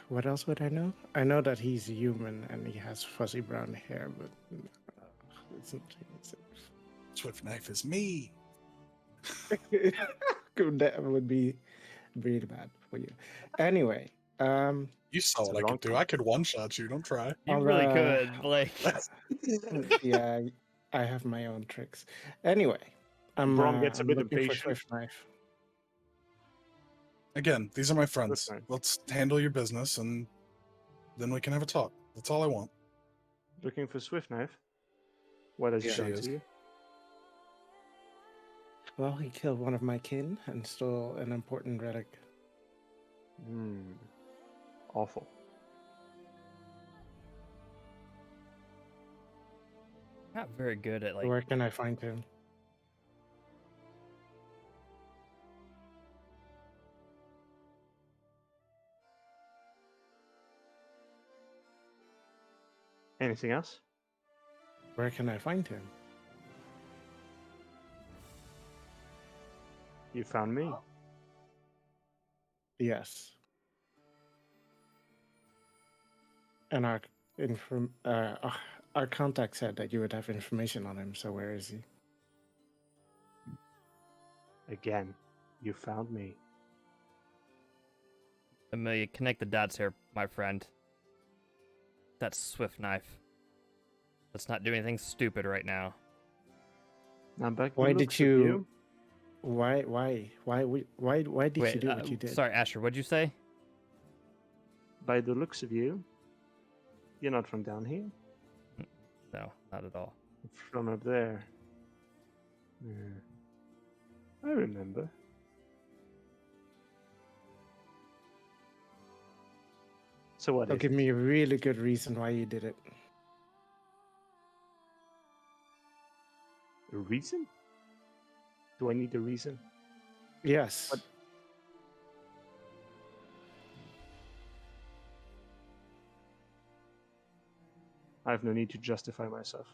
What else would I know? I know that he's human and he has fuzzy brown hair, but Swift Knife is me. that would be really bad for you. Anyway, You saw It's a what I long could do. time. I could one-shot you. Don't try. You I'll, really could, Blake. yeah, I have my own tricks. Anyway, Brom gets a I'm bit looking for impatient. Swift Knife. Again, these are my friends. fine. Let's handle your business, and then we can have a talk. That's all I want. Looking for Swift Knife. What has he She done is. to you? Well, he killed one of my kin and stole an important relic. Awful. Not very good at, like... Where can I find him? Anything else? Where can I find him? You found me. Yes. And our contact said that you would have information on him. So where is he? Again, you found me. Amelia, connect the dots here, my friend. That's Swift Knife. Let's not do anything stupid right now. I'm back. Why did you? Why did Wait, you do what you did? sorry, Asher, what'd you say? by the looks of you, you're not from down here. No, not at all. From up there. Yeah. I remember. So what So is give it? me a really good reason why you did it. A reason? Do I need a reason? Yes. What- I have no need to justify myself.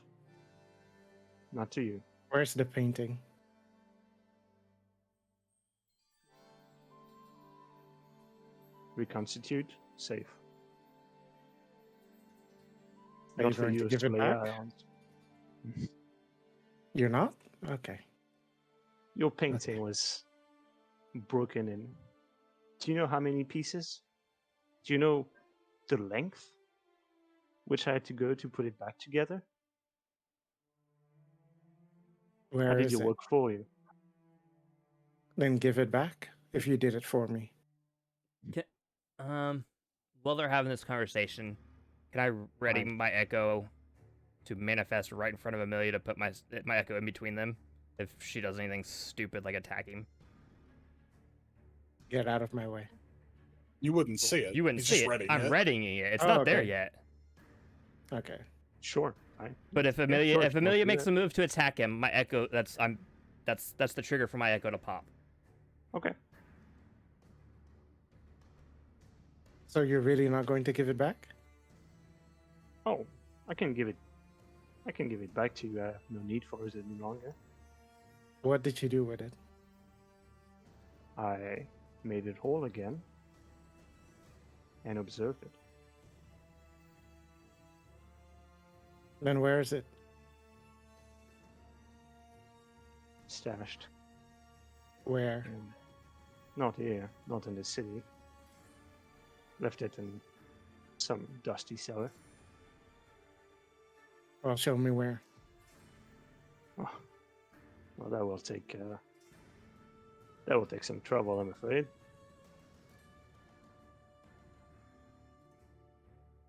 Not to you. Where's the painting? Reconstitute, safe. Are Not you for going you to as give to it lay back? eye on. You're not? Okay. Your painting was broken in. Do you know how many pieces? Do you know the length which I had to go to put it back together? How Where did is it it? work for you? Then give it back if you did it for me. While they're having this conversation, can I ready Fine. my echo to manifest right in front of Amelia to put my echo in between them if she does anything stupid like attack him? Get out of my way. You wouldn't see it. You wouldn't He's see just it. readying I'm it. readying it. It's Oh, not there okay. yet. Okay. Sure. Fine. But if Yeah, Amelia sure, if you want Amelia to do makes that. a move to attack him, my echo that's the trigger for my echo to pop. Okay. So you're really not going to give it back? Oh, I can give it back to you. I have no need for it any longer. What did you do with it? I made it whole again and observed it. Then where is it? Stashed. Where? Not here, not in the city. Left it in some dusty cellar. Well, show me where. Oh, well, that will take some trouble, I'm afraid.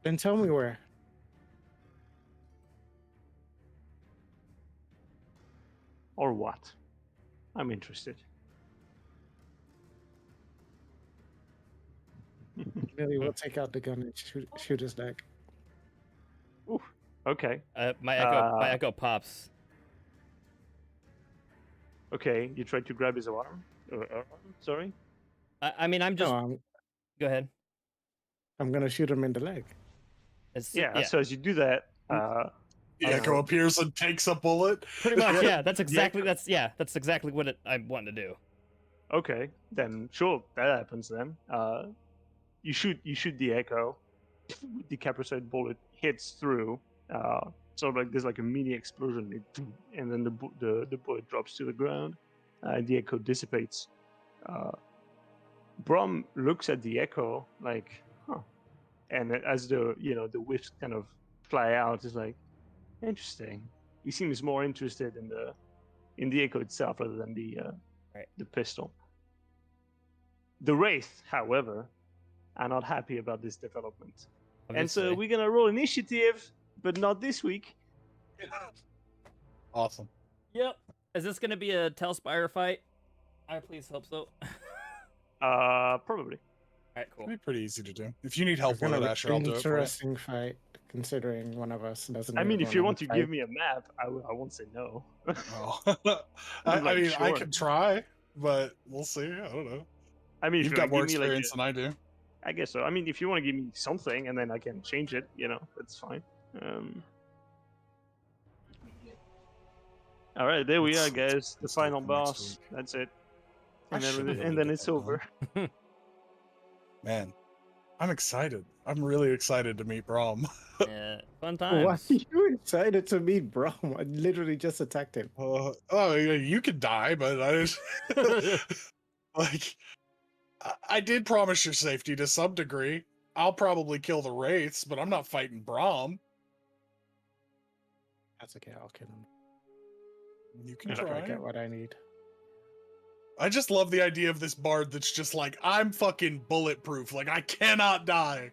Then tell me where. Or what? I'm interested. Really, we'll take out the gun and shoot his leg. Oof. Okay. My echo pops. Okay. You tried to grab his arm? Sorry. I mean, I'm just. No, Go ahead. I'm gonna shoot him in the leg. Yeah. So as you do that, The echo appears and takes a bullet. pretty much. Yeah, that's The exactly that's exactly what I want to do. okay, then sure, that happens then. You shoot the echo. The capricide bullet hits through. So like there's like a mini explosion, and then the bullet drops to the ground. The echo dissipates. Brom looks at the echo like, huh. And as the whiffs kind of fly out, it's like, interesting. He seems more interested in the echo itself rather than the pistol. The Wraith, however, are not happy about this development. And so Obviously. we're gonna roll initiative, but not this week. Awesome. Yep. Is this gonna be a Telspire fight? I please hope so. Probably. Alright, cool. It'd be pretty easy to do. If you need help It's with gonna it, be Asher, I'll do it for you. interesting fight, considering one of us doesn't. I mean, really if you wanna want to fight. give me a map, I won't say no. Oh. I'm I like, mean, I sure. can try, but we'll see. I don't know. I mean, if You've you got wanna more give me, like, experience than I do. I guess so. I mean, if you want to give me something and then I can change it, that's fine. All right, there we are, guys. The let's do it final for next boss. week. That's it. I And should've then, really and then did it's that, huh? over. Man, I'm excited. I'm really excited to meet Brom. Yeah, fun Why are times. you excited to meet Brom? I literally just attacked him. Oh, you could die, but I just like I did promise your safety to some degree. I'll probably kill the wraiths, but I'm not fighting Brom. That's okay. I'll kill him. You can After I try. get what I need. I just love the idea of this bard that's just like, I'm fucking bulletproof. Like, I cannot die.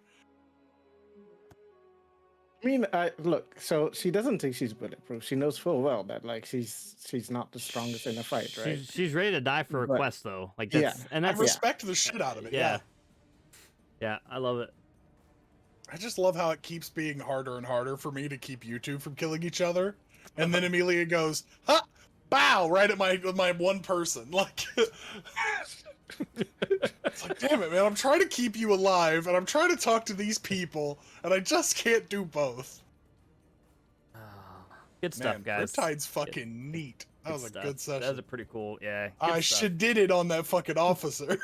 I mean, look. So she doesn't think she's bulletproof. She knows full well that like she's not the strongest in a fight, right? She's ready to die for a But- quest though. Like Yeah. that's and I that's respect the shit out of it. Yeah. Yeah, I love it. I just love how it keeps being harder and harder for me to keep you two from killing each other. And then Amelia goes, ha! Bow! Right at my one person. Like, it's like, damn it, man. I'm trying to keep you alive, and I'm trying to talk to these people, and I just can't do both. Good stuff, Man, guys. Riptide's fucking neat. That was a stuff. good session. That was a pretty cool, yeah. Good I stuff. should did it on that fucking officer.